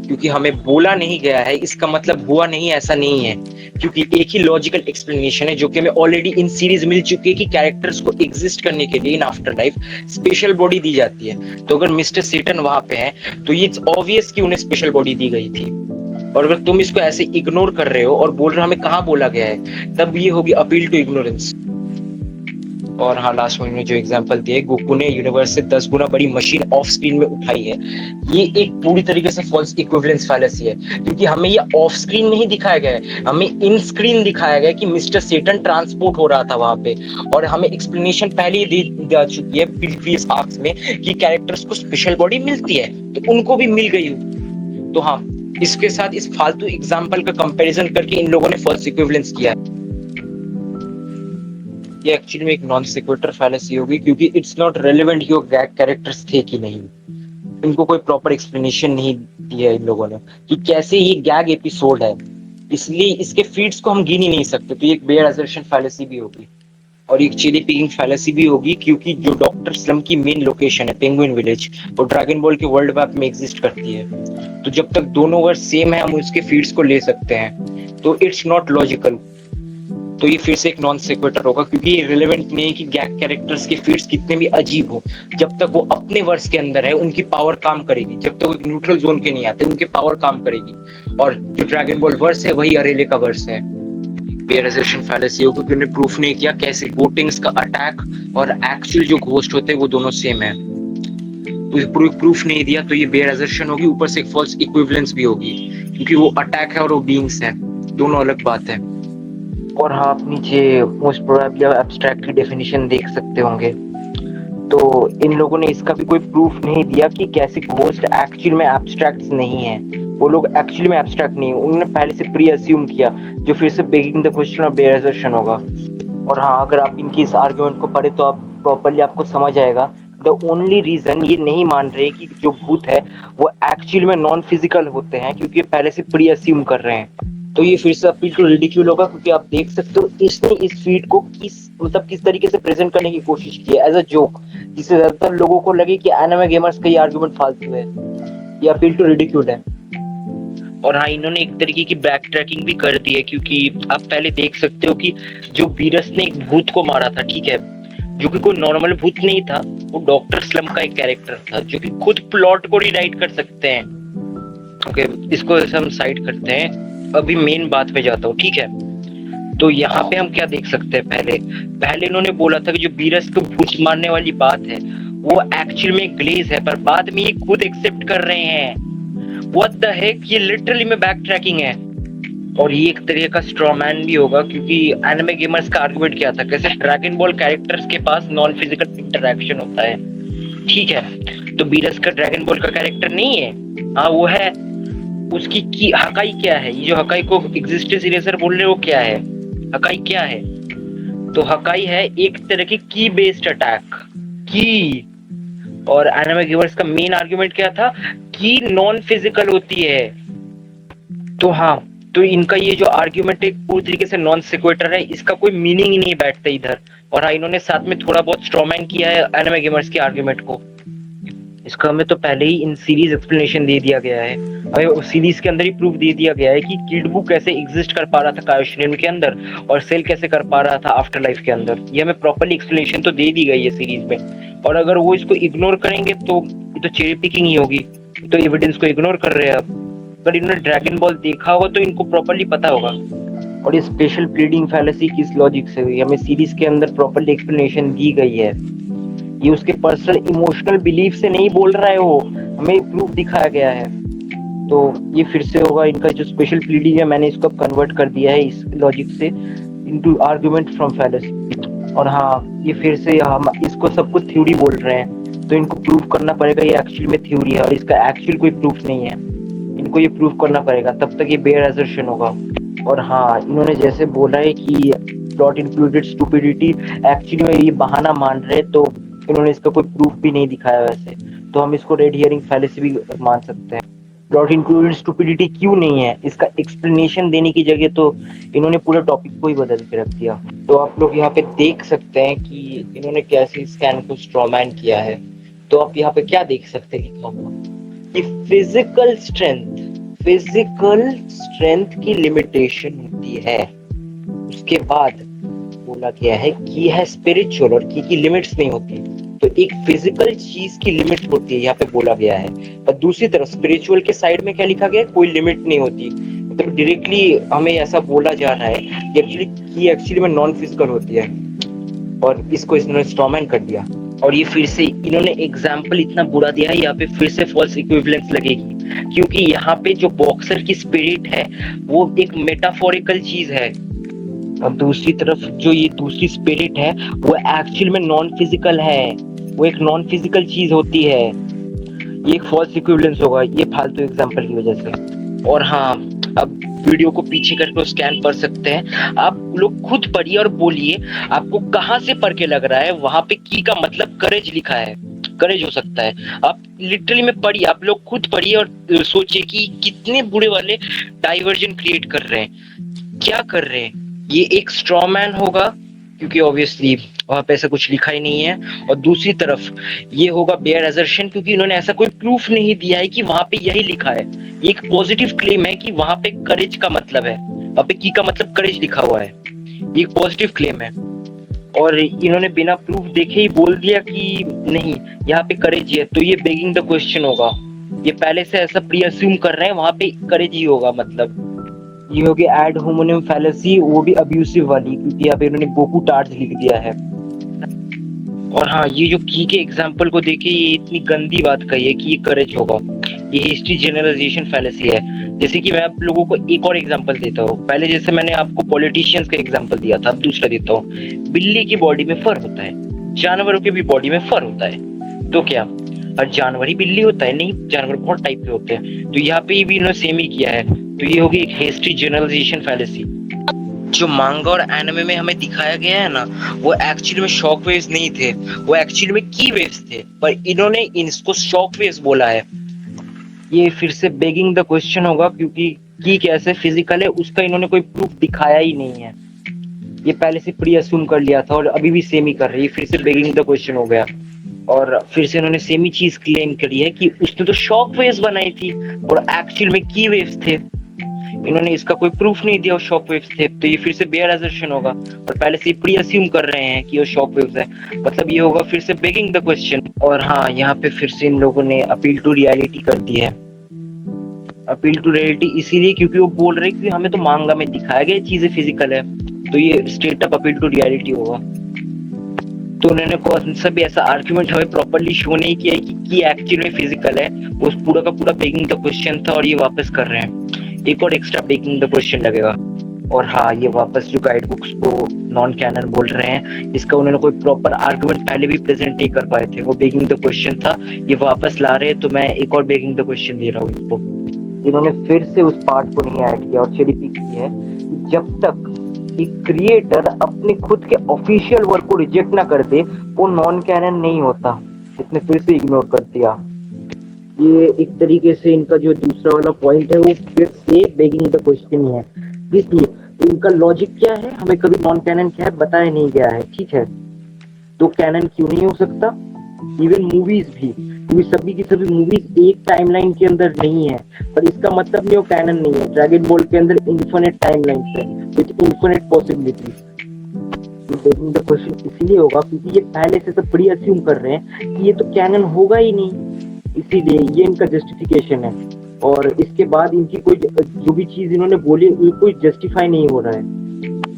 क्योंकि हमें बोला नहीं गया है इसका मतलब हुआ नहीं, ऐसा नहीं है, क्योंकि एक ही लॉजिकल एक्सप्लेनेशन है जो कि हमें ऑलरेडी इन सीरीज मिल चुकी है कि कैरेक्टर्स को एग्जिस्ट करने के लिए in afterlife special body दी जाती है। तो अगर मिस्टर सेटन वहां पे है तो ये ऑब्वियस कि उन्हें स्पेशल बॉडी दी गई थी, और अगर तुम इसको ऐसे इग्नोर कर रहे हो और बोल रहे हो हमें कहाँ बोला गया है, तब ये होगी अपील टू इग्नोरेंस। और हाँ, लास्ट में जो एग्जांपल दिए, गोकू ने यूनिवर्स से 10 गुना बड़ी मशीन ऑफ स्क्रीन में उठाई है, ये एक पूरी तरीके से फॉल्स इक्विवेलेंस फैलेसी है, क्योंकि हमें ये ऑफ स्क्रीन नहीं दिखाया गया है, हमें इन स्क्रीन दिखाया गया है कि मिस्टर सेटन ट्रांसपोर्ट हो रहा था वहां पे, और हमें एक्सप्लेनेशन पहले ही दी जा चुकी है प्रीवियस आर्क्स में कि कैरेक्टर्स को स्पेशल बॉडी मिलती है, तो उनको भी मिल गई। तो हाँ, इसके साथ इस फालतू एग्जाम्पल का कंपैरिजन करके इन लोगों ने फॉल्स इक्विवेलेंस किया है। ये एक्चुअली में एक नॉन सिक्वेटर फैलेसी होगी, क्योंकि इट्स नॉट रेलेवेंट कि वो गैग कैरेक्टर्स थे कि नहीं, इनको कोई प्रॉपर एक्सप्लेनेशन नहीं दिया इन लोगों ने कि कैसे ये गैग एपिसोड है, इसलिए इसके फीड्स को हम गिन ही नहीं सकते, तो ये एक बेयर असर्शन फैलेसी भी होगी। और एक चेरी पिकिंग फैलेसी भी होगी, क्योंकि जो डॉक्टर स्लम की मेन लोकेशन है पेंगुइन विलेज, वो ड्रैगन बॉल के वर्ल्ड मैप में एग्जिस्ट करती है, तो जब तक दोनों वर्ड सेम है हम उसके फीड्स को ले सकते हैं, तो इट्स नॉट लॉजिकल, तो ये फिर से एक नॉन सिक्वेटर होगा, क्योंकि ये रिलेवेंट नहीं है कि गैग कैरेक्टर्स के फीड्स कितने भी अजीब हो, जब तक वो अपने वर्स के अंदर है उनकी पावर काम करेगी, जब तक वो एक न्यूट्रल जोन के नहीं आते उनकी पावर काम करेगी, और जो ड्रैगन बॉल वर्स है वही अरेले का वर्स है। बेयर असर्शन फैलेसी होगा, क्योंकि उन्होंने प्रूफ नहीं किया कैसे गोटिंग्स का अटैक और एक्चुअल जो घोस्ट होते हैं वो दोनों सेम है, तो प्रूफ नहीं दिया, तो ये बेयर असर्शन होगी, ऊपर से एक फॉल्स इक्विवेलेंस भी होगी, क्योंकि वो अटैक है और वो बीइंग्स है, दोनों अलग बात है। और हाँ, आप नीचे मोस्ट प्रोबेबली एब्स्ट्रैक्ट की डेफिनेशन देख सकते होंगे, तो इन लोगों ने इसका भी कोई प्रूफ नहीं दिया कि कैसे घोस्ट एक्चुअल में एब्स्ट्रैक्ट्स नहीं है, वो लोग एक्चुअली में एब्स्ट्रैक्ट नहीं है, उन्होंने पहले से प्री अस्यूम किया, जो फिर से begging the question of bare assertion होगा। और हाँ, अगर आप इनकी इस आर्गुमेंट को पढ़े तो आप प्रॉपर्ली आपको समझ आएगा। द ओनली रीजन ये नहीं मान रहे कि जो भूत है वो एक्चुअली में नॉन फिजिकल होते हैं, क्योंकि पहले से प्री अस्यूम कर रहे हैं। तो ये फिर से अपील टू रिडिक्यूल होगा, क्योंकि आप देख सकते हो इसने इस फीड को किस तरीके से प्रेजेंट करने की कोशिश की है एज अ जोक, जिससे ज्यादातर लोगों को लगे कि एनिमे गेमर्स का ये आर्गुमेंट फालतू है। ये अपील टू रिडिक्यूल है। और हाँ, इन्होंने एक तरीके की बैक ट्रैकिंग भी कर दी है, क्योंकि आप पहले देख सकते हो कि जो वीरस ने एक भूत को मारा था, ठीक है, जो कि कोई नॉर्मल भूत नहीं था, वो डॉक्टर स्लम का एक कैरेक्टर था जो कि खुद प्लॉट को रीराइट कर सकते हैं। ओके, इसको ऐसे हम साइड करते हैं। अभी मेन बात पे जाता हूँ, ठीक है। तो यहाँ पे हम क्या देख सकते हैं, पहले इन्होंने बोला था कि जो वीरस को भूत मारने वाली बात है वो एक्चुअल में ग्लेज है, पर बाद में ये खुद एक्सेप्ट कर रहे हैं। What the heck, ये लिटरली में बैक ट्रैकिंग है। और ये एक तरीके का स्ट्रॉमैन भी होगा, क्योंकि एनिमे गेमर्स का आर्गुमेंट क्या था, कैसे ड्रैगन बॉल कैरेक्टर्स के पास नॉन फिजिकल इंटरेक्शन होता है, ठीक है। तो बीरस का ड्रैगन बॉल का कैरेक्टर नहीं है, हाँ वो है। उसकी की हकाई क्या है, ये जो हकाई को एग्जिस्टेंस इरेजर बोल रहे हो क्या है, हकाई क्या है? तो हकाई है एक तरह की बेस्ड अटैक की। और एनिमे गेमर्स का मेन आर्गुमेंट क्या था कि नॉन फिजिकल होती है। तो हाँ, तो इनका ये जो आर्गुमेंट एक पूरी तरीके से नॉन सिक्वेटर है, इसका कोई मीनिंग ही नहीं बैठता इधर। और हाँ, इन्होंने साथ में थोड़ा बहुत स्ट्रॉमैन किया है एनिमे गेमर्स के आर्गुमेंट को। इसका हमें तो पहले ही इन सीरीज एक्सप्लेनेशन दे दिया गया है, हमें सीरीज के अंदर ही प्रूफ दे दिया गया है कि किड बू कैसे एग्जिस्ट कर पा रहा था कायोशिनियन के अंदर, और सेल कैसे कर पा रहा था आफ्टर लाइफ के अंदर। ये हमें प्रॉपर्ली एक्सप्लेनेशन तो दे दी गई है सीरीज में। और अगर वो इसको इग्नोर करेंगे तो ये तो चेरी पिकिंग ही होगी, तो एविडेंस को इग्नोर कर रहे हैं अब। अगर इन्होंने ड्रैगन बॉल देखा होगा तो इनको प्रॉपर्ली पता होगा। और ये स्पेशल प्लीडिंग फैलेसी किस लॉजिक से हुई, हमें सीरीज के अंदर प्रॉपर्ली एक्सप्लेनेशन दी गई है। ये उसके पर्सनल इमोशनल बिलीफ से नहीं बोल रहा है, वो हमें प्रूफ दिखाया गया है। तो ये फिर से होगा इनका जो स्पेशल प्लीडिंग है, मैंने इसको कन्वर्ट कर दिया है इस लॉजिक से इनटू आर्गुमेंट फ्रॉम फैलेसी। और हाँ, ये फिर से हम इसको सब कुछ थ्योरी बोल रहे हैं, तो इनको प्रूफ करना पड़ेगा ये एक्चुअली में थ्योरी है और इसका एक्चुअल कोई प्रूफ नहीं है। इनको ये प्रूफ करना पड़ेगा, तब तक ये बेयर असर्शन होगा। और हाँ, इन्होंने जैसे बोला है कि प्लॉट इंक्लूडेड स्टूपिडिटी, एक्चुअली में ये बहाना मान रहे, तो इन्होंने इसका कोई प्रूफ भी नहीं दिखाया वैसे, तो हम इसको रेड हियरिंग फैलेसी भी मान सकते हैं। प्लॉट इंक्लूडेड स्टूपिडिटी क्यों नहीं है, इसका एक्सप्लेनेशन देने की जगह तो इन्होंने पूरा टॉपिक को ही बदल के रख दिया। तो आप लोग यहाँ पे देख सकते हैं कि इन्होंने कैसे स्कैन को स्ट्रॉमैन किया है। तो आप यहाँ पे क्या देख सकते हैं कि फिजिकल स्ट्रेंथ की लिमिटेशन होती है। उसके बाद बोला गया है की है स्पिरिचुअल, और की लिमिट्स नहीं होती। तो एक फिजिकल चीज की लिमिट होती है यहाँ पे बोला गया है, और दूसरी तरफ स्पिरिचुअल के साइड में क्या लिखा गया है, कोई लिमिट नहीं होती। मतलब डायरेक्टली हमें ऐसा बोला जा रहा है कि एक्चुअली में नॉन फिजिकल होती है, और इसको इन्होंने स्ट्रॉमैन कर दिया। और ये फिर से इन्होंने एग्जाम्पल इतना बुरा दिया है, यहाँ पे फिर से फॉल्स इक्विवेलेंस लगेगी, क्योंकि यहाँ पे जो बॉक्सर की स्पिरिट है वो एक मेटाफोरिकल चीज है, और दूसरी तरफ जो ये दूसरी स्पिरिट है वो एक्चुअल में नॉन फिजिकल है, वो एक नॉन फिजिकल चीज होती है। ये एक फॉल्स इक्विवेलेंस होगा ये फालतू एग्जांपल की वजह से। और हाँ, अब वीडियो को पीछे करके स्कैन कर सकते हैं, आप लोग खुद पढ़िए और बोलिए आपको कहां से पढ़ के लग रहा है। वहां पे की का मतलब करेज लिखा है, करेज हो सकता है। आप लिटरली में पढ़िए, आप लोग खुद पढ़िए और सोचिए कि कितने बुरे वाले डाइवर्जन क्रिएट कर रहे हैं, क्या कर रहे हैं। ये एक स्ट्रॉमैन होगा, क्योंकि ऑब्वियसली वहां पे ऐसा कुछ लिखा ही नहीं है, और दूसरी तरफ ये होगा बेयर असर्शन, क्योंकि इन्होंने ऐसा कोई प्रूफ नहीं दिया है कि वहां पे यही लिखा है। ये एक पॉजिटिव क्लेम है कि वहां पे करेज का मतलब है, वहां पे की का मतलब करेज लिखा हुआ है, ये एक पॉजिटिव क्लेम है। और इन्होंने बिना प्रूफ देखे ही बोल दिया कि नहीं यहाँ पे करेज है, तो ये बेगिंग द क्वेश्चन होगा। ये पहले से ऐसा प्री अस्यूम कर रहे हैं वहां पे करेज ही होगा, मतलब ये होगी एड होमोनिम फैलेसी, वो भी अब्यूसिव वाली, क्योंकि यहाँ पे इन्होंने गोकू टार्ज लिख दिया है। और हाँ, ये जो की के एग्जांपल को देखे ये इतनी गंदी बात कही है कि ये करेज होगा, ये हिस्ट्री जनरलाइजेशन फैलेसी है। जैसे कि मैं आप लोगों को एक और एग्जांपल देता हूँ, पहले जैसे मैंने आपको पॉलिटिशियंस का एग्जांपल दिया था, अब दूसरा देता हूँ। बिल्ली की बॉडी में फर होता है, जानवरों के भी बॉडी में फर होता है, तो क्या हर जानवर ही बिल्ली होता है? नहीं, जानवर बहुत टाइप के होते हैं। तो यहाँ पे भी इन्होंने सेम ही किया है, तो ये होगी एक हिस्ट्री जनरलाइजेशन फैलेसी। जो मांगा और एनिमे में हमें दिखाया गया है ना, वो एक्चुअली में शॉक वेव्स नहीं थे, वो एक्चुअली में की वेव्स थे, पर इन्होंने इसको शॉक वेव्स बोला है। ये फिर से बेगिंग द क्वेश्चन होगा, क्योंकि की कैसे फिजिकल है उसका इन्होंने कोई प्रूफ दिखाया ही नहीं है। ये पहले से प्री अस्यूम कर लिया था और अभी भी सेम ही कर रही है, फिर से बेगिंग द क्वेश्चन हो गया। और फिर से इन्होंने सेम ही चीज क्लेम करी है कि उसने तो शॉक वेव्स बनाई थी और एक्चुअल में की वेव्स थे। इन्होंने इसका कोई प्रूफ नहीं दिया शॉक वेव्स थे, तो ये फिर से बेयर असर्शन होगा और पहले से प्री अस्यूम कर रहे हैं कि वो शॉक वेव्स है, मतलब ये होगा फिर से बेगिंग द क्वेश्चन। और हाँ, यहाँ पे फिर से इन लोगों ने अपील टू रियलिटी कर दी है। अपील टू रियलिटी इसीलिए क्योंकि वो बोल रहे हैं कि हमें तो मांगा में दिखाया गया चीजें फिजिकल है, तो ये straight up appeal to reality होगा। तो उन्होंने कौन सा भी ऐसा आर्गुमेंट हमें प्रॉपर्ली शो नहीं किया कि एक्चुअली में फिजिकल है, वो पूरा का पूरा बेगिंग द क्वेश्चन था और ये वापस कर रहे हैं। एक और एक्स्ट्रा बेगिंग द क्वेश्चन लगेगा। और हाँ, ये वापस जो गाइड बुक्स को नॉन कैनन बोल रहे हैं, इसका उन्होंने कोई प्रॉपर आर्गुमेंट पहले भी प्रेजेंट नहीं कर पाए थे, वो बेगिंग द क्वेश्चन था, ये वापस ला रहे हैं, तो मैं एक और बेगिंग द क्वेश्चन दे रहा हूँ इसको। इन्होंने फिर से उस पार्ट को नहीं ऐड किया और चेरी पिक की है कि जब तक एक क्रिएटर अपने खुद के ऑफिशियल वर्क को रिजेक्ट ना कर दे, वो नॉन कैनन नहीं होता। इसने फिर से इग्नोर कर दिया। ये एक तरीके से इनका जो दूसरा वाला पॉइंट है वो फिर से बेगिंग द क्वेश्चन ही है। इसलिए इनका लॉजिक क्या है, हमें कभी नॉन कैनन क्या है बताया नहीं गया है, ठीक है, तो कैनन क्यों नहीं हो सकता। इवन मूवीज भी, क्योंकि सभी की सभी मूवीज एक टाइमलाइन के अंदर नहीं है, पर इसका मतलब नहीं वो कैनन नहीं है। ड्रैगन बॉल के अंदर इन्फिनिट टाइमलाइंस है with infinite possibilities. Begging the question इसीलिए होगा क्योंकि ये पहले से सब प्री अस्यूम कर रहे हैं कि ये तो कैनन होगा ही नहीं, इसीलिए ये इनका जस्टिफिकेशन है। और इसके बाद इनकी कोई जो भी चीज इन्होंने बोली ये कोई जस्टिफाई नहीं हो रहा है,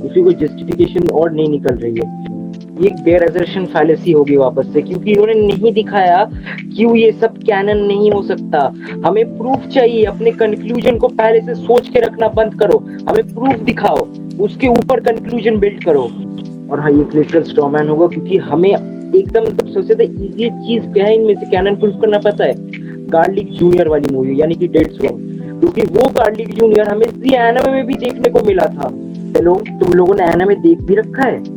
इसकी कोई जस्टिफिकेशन और नहीं निकल रही है। ये एक बेयर असर्शन फैलेसी होगी वापस से, क्योंकि इन्होंने नहीं दिखाया क्यों ये सब कैनन नहीं हो सकता। हमें प्रूफ चाहिए, अपने कंक्लूजन को पहले से सोच के रखना बंद करो, हमें प्रूफ दिखाओ, उसके ऊपर कंक्लूजन बिल्ड करो। और हाँ, ये लिटरल स्ट्रॉमैन होगा क्योंकि हमें एकदम सबसे ज्यादा इजी चीज क्या है इनमें से कैनन प्रूफ करना पता है, गार्लिक जूनियर वाली मूवी यानी कि डेड स्टोन, क्योंकि वो गार्लिक जूनियर हमें एनिमे में भी देखने को मिला था। हेलो, तुम लोगों ने एनिमे देख भी रखा है।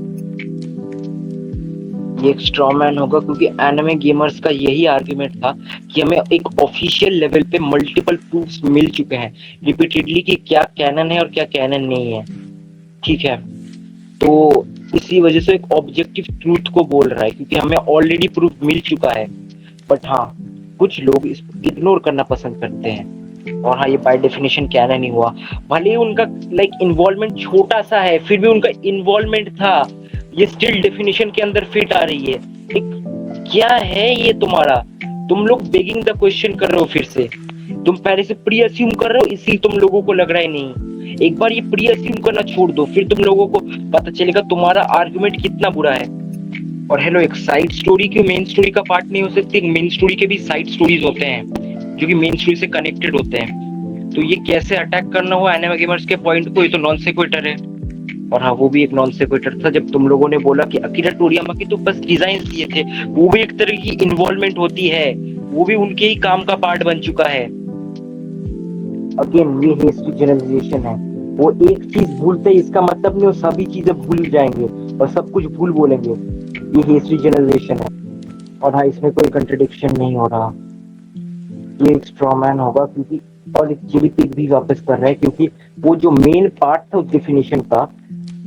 ये एक स्ट्रॉमैन होगा क्योंकि एनिमे गेमर्स का यही आर्गुमेंट था कि हमें एक ऑफिशियल लेवल पे मल्टीपल प्रूफ्स मिल चुके हैं रिपीटेडली कि क्या कैनन है और क्या कैनन नहीं है, ठीक है। तो इसी वजह से एक ऑब्जेक्टिव ट्रूथ को बोल रहा है क्योंकि हमें ऑलरेडी प्रूफ मिल चुका है। बट हाँ, कुछ लोग इसको इग्नोर करना पसंद करते हैं। और हाँ, ये बाय डेफिनेशन कैनन ही हुआ, भले ही उनका इन्वॉल्वमेंट छोटा सा है, फिर भी उनका इन्वॉल्वमेंट था, ये स्टिल डेफिनेशन के अंदर फिट आ रही है। क्या है ये तुम्हारा, तुम लोग बेगिंग द क्वेश्चन कर रहे हो, फिर से तुम पहले से प्री अस्यूम कर रहे हो, इसी तुम लोगों को लग रहा है नहीं। एक बार ये प्री अस्यूम करना छोड़ दो, फिर तुम लोगों को पता चलेगा तुम्हारा आर्गुमेंट कितना बुरा है। और हेलो, एक साइड स्टोरी क्यों मेन स्टोरी का पार्ट नहीं हो सकती? मेन स्टोरी के भी साइड स्टोरीज होते हैं जो कि मेन स्टोरी से कनेक्टेड होते हैं। तो ये कैसे अटैक करना हो एनिमे गेमर्स के पॉइंट को, ये तो नॉन सेक्वेटर है। और हाँ, वो भी एक नॉन सेक्वेटर था जब तुम लोगों ने बोला कि अकीरा टोरियामा की तो बस डिजाइन दिए थे, वो भी एक तरह की इन्वॉल्वमेंट होती है, वो भी उनके ही काम का पार्ट बन चुका है। अगेन ये हिस्ट्री जनरलाइजेशन है, वो एक चीज भूलते ही इसका मतलब नहीं वो सभी चीजें भूल जाएंगे और सब कुछ भूल बोलेंगे, ये हिस्ट्री जनरलाइजेशन है। और हाँ, इसमें कोई कंट्रडिक्शन नहीं हो रहा, ये एक स्ट्रॉमैन होगा क्योंकि, और एक जेली पिग भी वापस कर रहा है क्योंकि वो जो मेन पार्ट था उस डेफिनेशन का,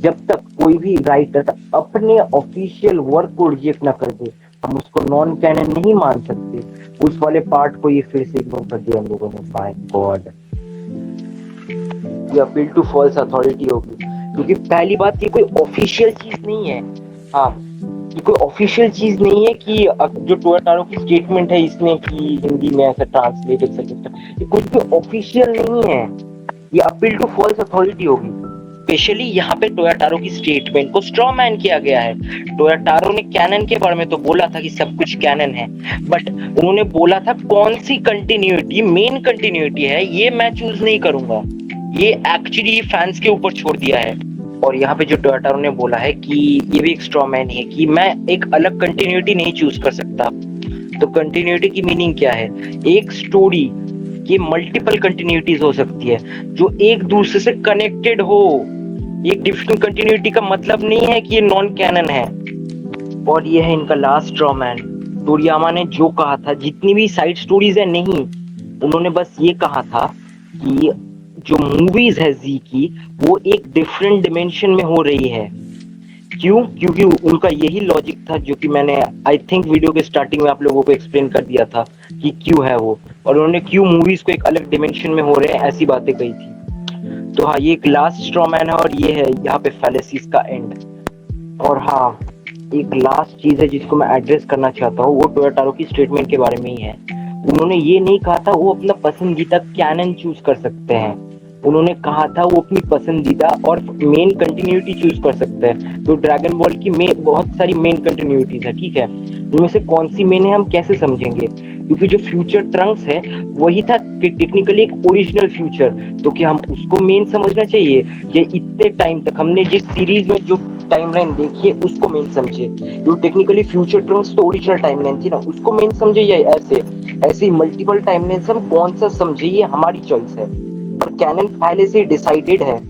जब तक कोई भी राइटर अपने ऑफिशियल वर्क को रिजेक्ट ना कर दे, हम उसको नॉन कैनन नहीं मान सकते। उस वाले पार्ट को ये फिर से इग्नोर कर दिया हम लोगों ने। माय गॉड, ये अपील टू फॉल्स अथॉरिटी होगी क्योंकि पहली बात ये कोई ऑफिशियल चीज नहीं है। हाँ, ये कोई ऑफिशियल चीज नहीं है कि जो टोयोटारो की स्टेटमेंट है इसने की हिंदी में ऐसा ट्रांसलेट एक्सेट्रा, ये कुछ भी ऑफिशियल नहीं है, ये अपील टू फॉल्स अथॉरिटी होगी। स्पेशली यहाँ पे टोयोटारो की स्टेटमेंट को स्ट्रॉमैन किया गया है। टोयोटारो ने कैनन के बारे में तो बोला था कि सब कुछ कैनन है, बट उन्होंने बोला था कौन सी कंटिन्यूटी मेन कंटिन्यूटी है ये मैं चूज नहीं करूंगा, ये एक्चुअली फैंस के ऊपर छोड़ दिया है। और यहाँ पे जो टोयोटारो ने बोला है कि ये भी एक स्ट्रॉमैन है कि मैं एक अलग कंटिन्यूटी नहीं चूज कर सकता। तो कंटिन्यूटी की मीनिंग क्या है? एक स्टोरी की मल्टीपल कंटिन्यूटीज हो सकती है जो एक दूसरे से कनेक्टेड हो, एक डिफरेंट कंटिन्यूटी का मतलब नहीं है कि ये नॉन कैनन है। और ये है इनका लास्ट ड्रॉ मैन। तोरियामा ने जो कहा था, जितनी भी साइड स्टोरीज है नहीं, उन्होंने बस ये कहा था कि जो मूवीज है जी की वो एक डिफरेंट डिमेंशन में हो रही है। क्यों? क्योंकि उनका यही लॉजिक था जो कि मैंने आई थिंक वीडियो के स्टार्टिंग में आप लोगों को एक्सप्लेन कर दिया था कि क्यों है वो, और उन्होंने क्यों मूवीज को एक अलग डिमेंशन में हो रहे हैं ऐसी बातें कही थी। तो हाँ, ये एक लास्ट स्ट्रॉ मैन है और ये है यहाँ पे फैलेसीज का एंड। और हाँ, एक लास्ट चीज है जिसको मैं एड्रेस करना चाहता हूँ, वो टोयोटारो की स्टेटमेंट के बारे में ही है। उन्होंने ये नहीं कहा था वो अपना पसंदीदा कैनन चूज कर सकते हैं, उन्होंने कहा था वो अपनी पसंदीदा और मेन कंटिन्यूटी चूज कर सकते हैं। तो ड्रैगन बॉल की बहुत सारी मेन कंटिन्यूटीज है, ठीक है, उनमें से कौन सी मेन है हम कैसे समझेंगे? क्योंकि जो फ्यूचर ट्रंक्स है वही था कि टेक्निकली एक ओरिजिनल फ्यूचर, तो क्या हम उसको मेन समझना चाहिए या इतने टाइम तक हमने जिस सीरीज में जो टाइमलाइन देखी है उसको मेन समझे? जो टेक्निकली फ्यूचर ट्रंक्स तो ओरिजिनल टाइमलाइन थी ना, उसको मेन समझे या ऐसे मल्टीपल टाइमलाइन से हम कौन सा समझे, ये हमारी चॉइस है और कैनन पहले से डिसाइडेड है।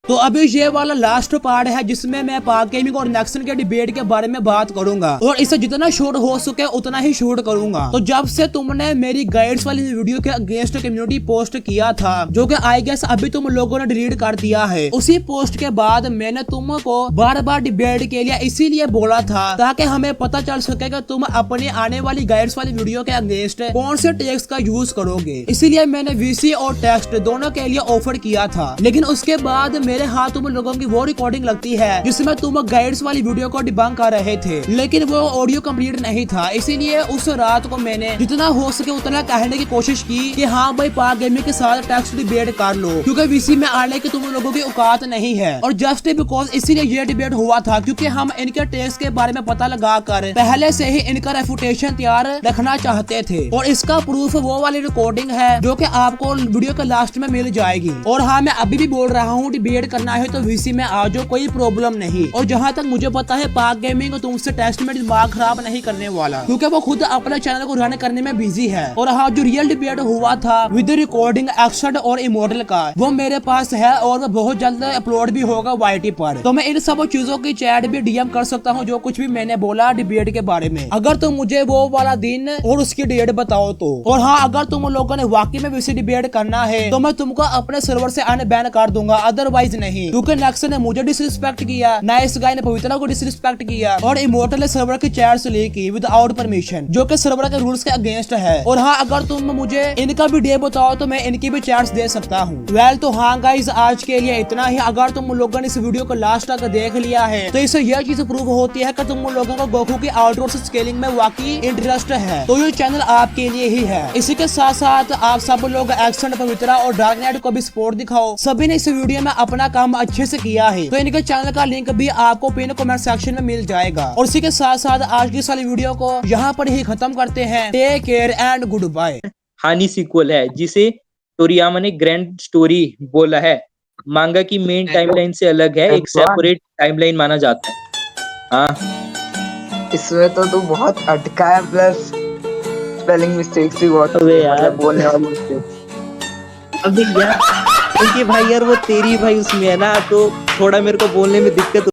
तो अभी ये वाला लास्ट पार्ट है जिसमें मैं पाक गेमिंग और नेक्सन के डिबेट के बारे में बात करूंगा और इसे जितना शॉर्ट हो सके उतना ही शॉर्ट करूंगा। तो जब से तुमने मेरी गाइड्स वाली वीडियो के अगेंस्ट कम्युनिटी पोस्ट किया था, जो कि आई गेस अभी तुम लोगों ने डिलीट कर दिया है, उसी पोस्ट के बाद मैंने तुमको बार बार डिबेट के लिए इसीलिए बोला था ताकि हमें पता चल सके कि तुम अपनी आने वाली गाइड्स वाली वीडियो के अगेंस्ट कौन से टेक्स्ट का यूज करोगे। इसीलिए मैंने वीसी और टेक्स्ट दोनों के लिए ऑफर किया था, लेकिन उसके बाद मेरे हाथ तुम लोगों की वो रिकॉर्डिंग लगती है जिसमें तुम गाइड्स वाली वीडियो को डिबंक कर रहे थे, लेकिन वो ऑडियो कंप्लीट नहीं था। इसीलिए उस रात को मैंने जितना हो सके उतना कहने की कोशिश की कि हाँ भाई पाक गेमिंग के साथ टेक्स्ट डिबेट कर लो, क्योंकि वीसी में आने की तुम लोगों की औकात नहीं है। और जस्ट बिकॉज इसीलिए ये डिबेट हुआ था क्योंकि हम इनके टेक्स्ट के बारे में पता लगा कर पहले से ही इनका रेपुटेशन तैयार रखना चाहते थे, और इसका प्रूफ वो वाली रिकॉर्डिंग है जो कि आपको वीडियो के लास्ट में मिल जाएगी। और हाँ, मैं अभी भी बोल रहा हूँ डिबेट करना है तो वीसी में आ जाओ, कोई प्रॉब्लम नहीं। और जहाँ तक मुझे पता है पाक गेमिंग तुमसे टेस्ट में दिमाग खराब नहीं करने वाला, क्योंकि वो खुद अपने चैनल को रन करने में बिजी है। और हाँ, जो रियल डिबेट हुआ था विद रिकॉर्डिंग एक्सड और इमोर्टल का, वो मेरे पास है और वो बहुत जल्द अपलोड भी होगा YT पर। तो मैं इन सब चीजों की चैट भी DM कर सकता हूँ जो कुछ भी मैंने बोला डिबेट के बारे में, अगर तुम मुझे वो वाला दिन और उसकी डेट बताओ तो। और हाँ, अगर तुम लोगों ने वाकई में वीसी डिबेट करना है तो मैं तुमको अपने सर्वर से अनबैन कर दूंगा, अदरवाइज नहीं। क्योंकि नेक्सन ने मुझे डिसरिस्पेक्ट किया, नाइस गाय ने पवित्रा को डिसरिस्पेक्ट किया, और इमोर्टल ने सर्वर की चैट्स लीक की विदाउट परमिशन, जो कि सर्वर के रूल्स के अगेंस्ट है। और हाँ, अगर तुम मुझे इनका भी डे बताओ तो मैं इनकी भी चैट्स दे सकता हूँ। वेल, तो हाँ गाइस, आज के लिए इतना ही। अगर तुम लोगों ने इस वीडियो को लास्ट तक देख लिया है तो इससे यह चीज प्रूव होती है कि तुम लोगों को गोकू की आउटरोड स्केलिंग में वाकई इंटरेस्ट है, तो ये चैनल आपके लिए ही है। इसी के साथ साथ आप सब लोग एक्सेंट पवित्रा और डार्क नाइट को भी सपोर्ट दिखाओ। सभी ने इस वीडियो में अपना काम अच्छे से किया है, तो इनके चैनल का लिंक भी आपको पिन कमेंट सेक्शन में मिल जाएगा। और इसी के साथ साथ आज की सारी वीडियो को यहाँ पर ही खत्म करते हैं। Take care and goodbye. हानि सीक्वल है जिसे तोरियामा ने ग्रैंड स्टोरी बोला है, मांगा की मेन टाइमलाइन से अलग है, एक सेपरेट टाइमलाइन माना जाता है। हाँ, इसमें तो तू बहुत अटका है, प्लस स्पेलिंग मिस्टेक्स भी बहुत यार बोलने वाली। अब यार क्योंकि भाई यार वो तेरी भाई उसमें है ना, तो थोड़ा मेरे को बोलने में दिक्कत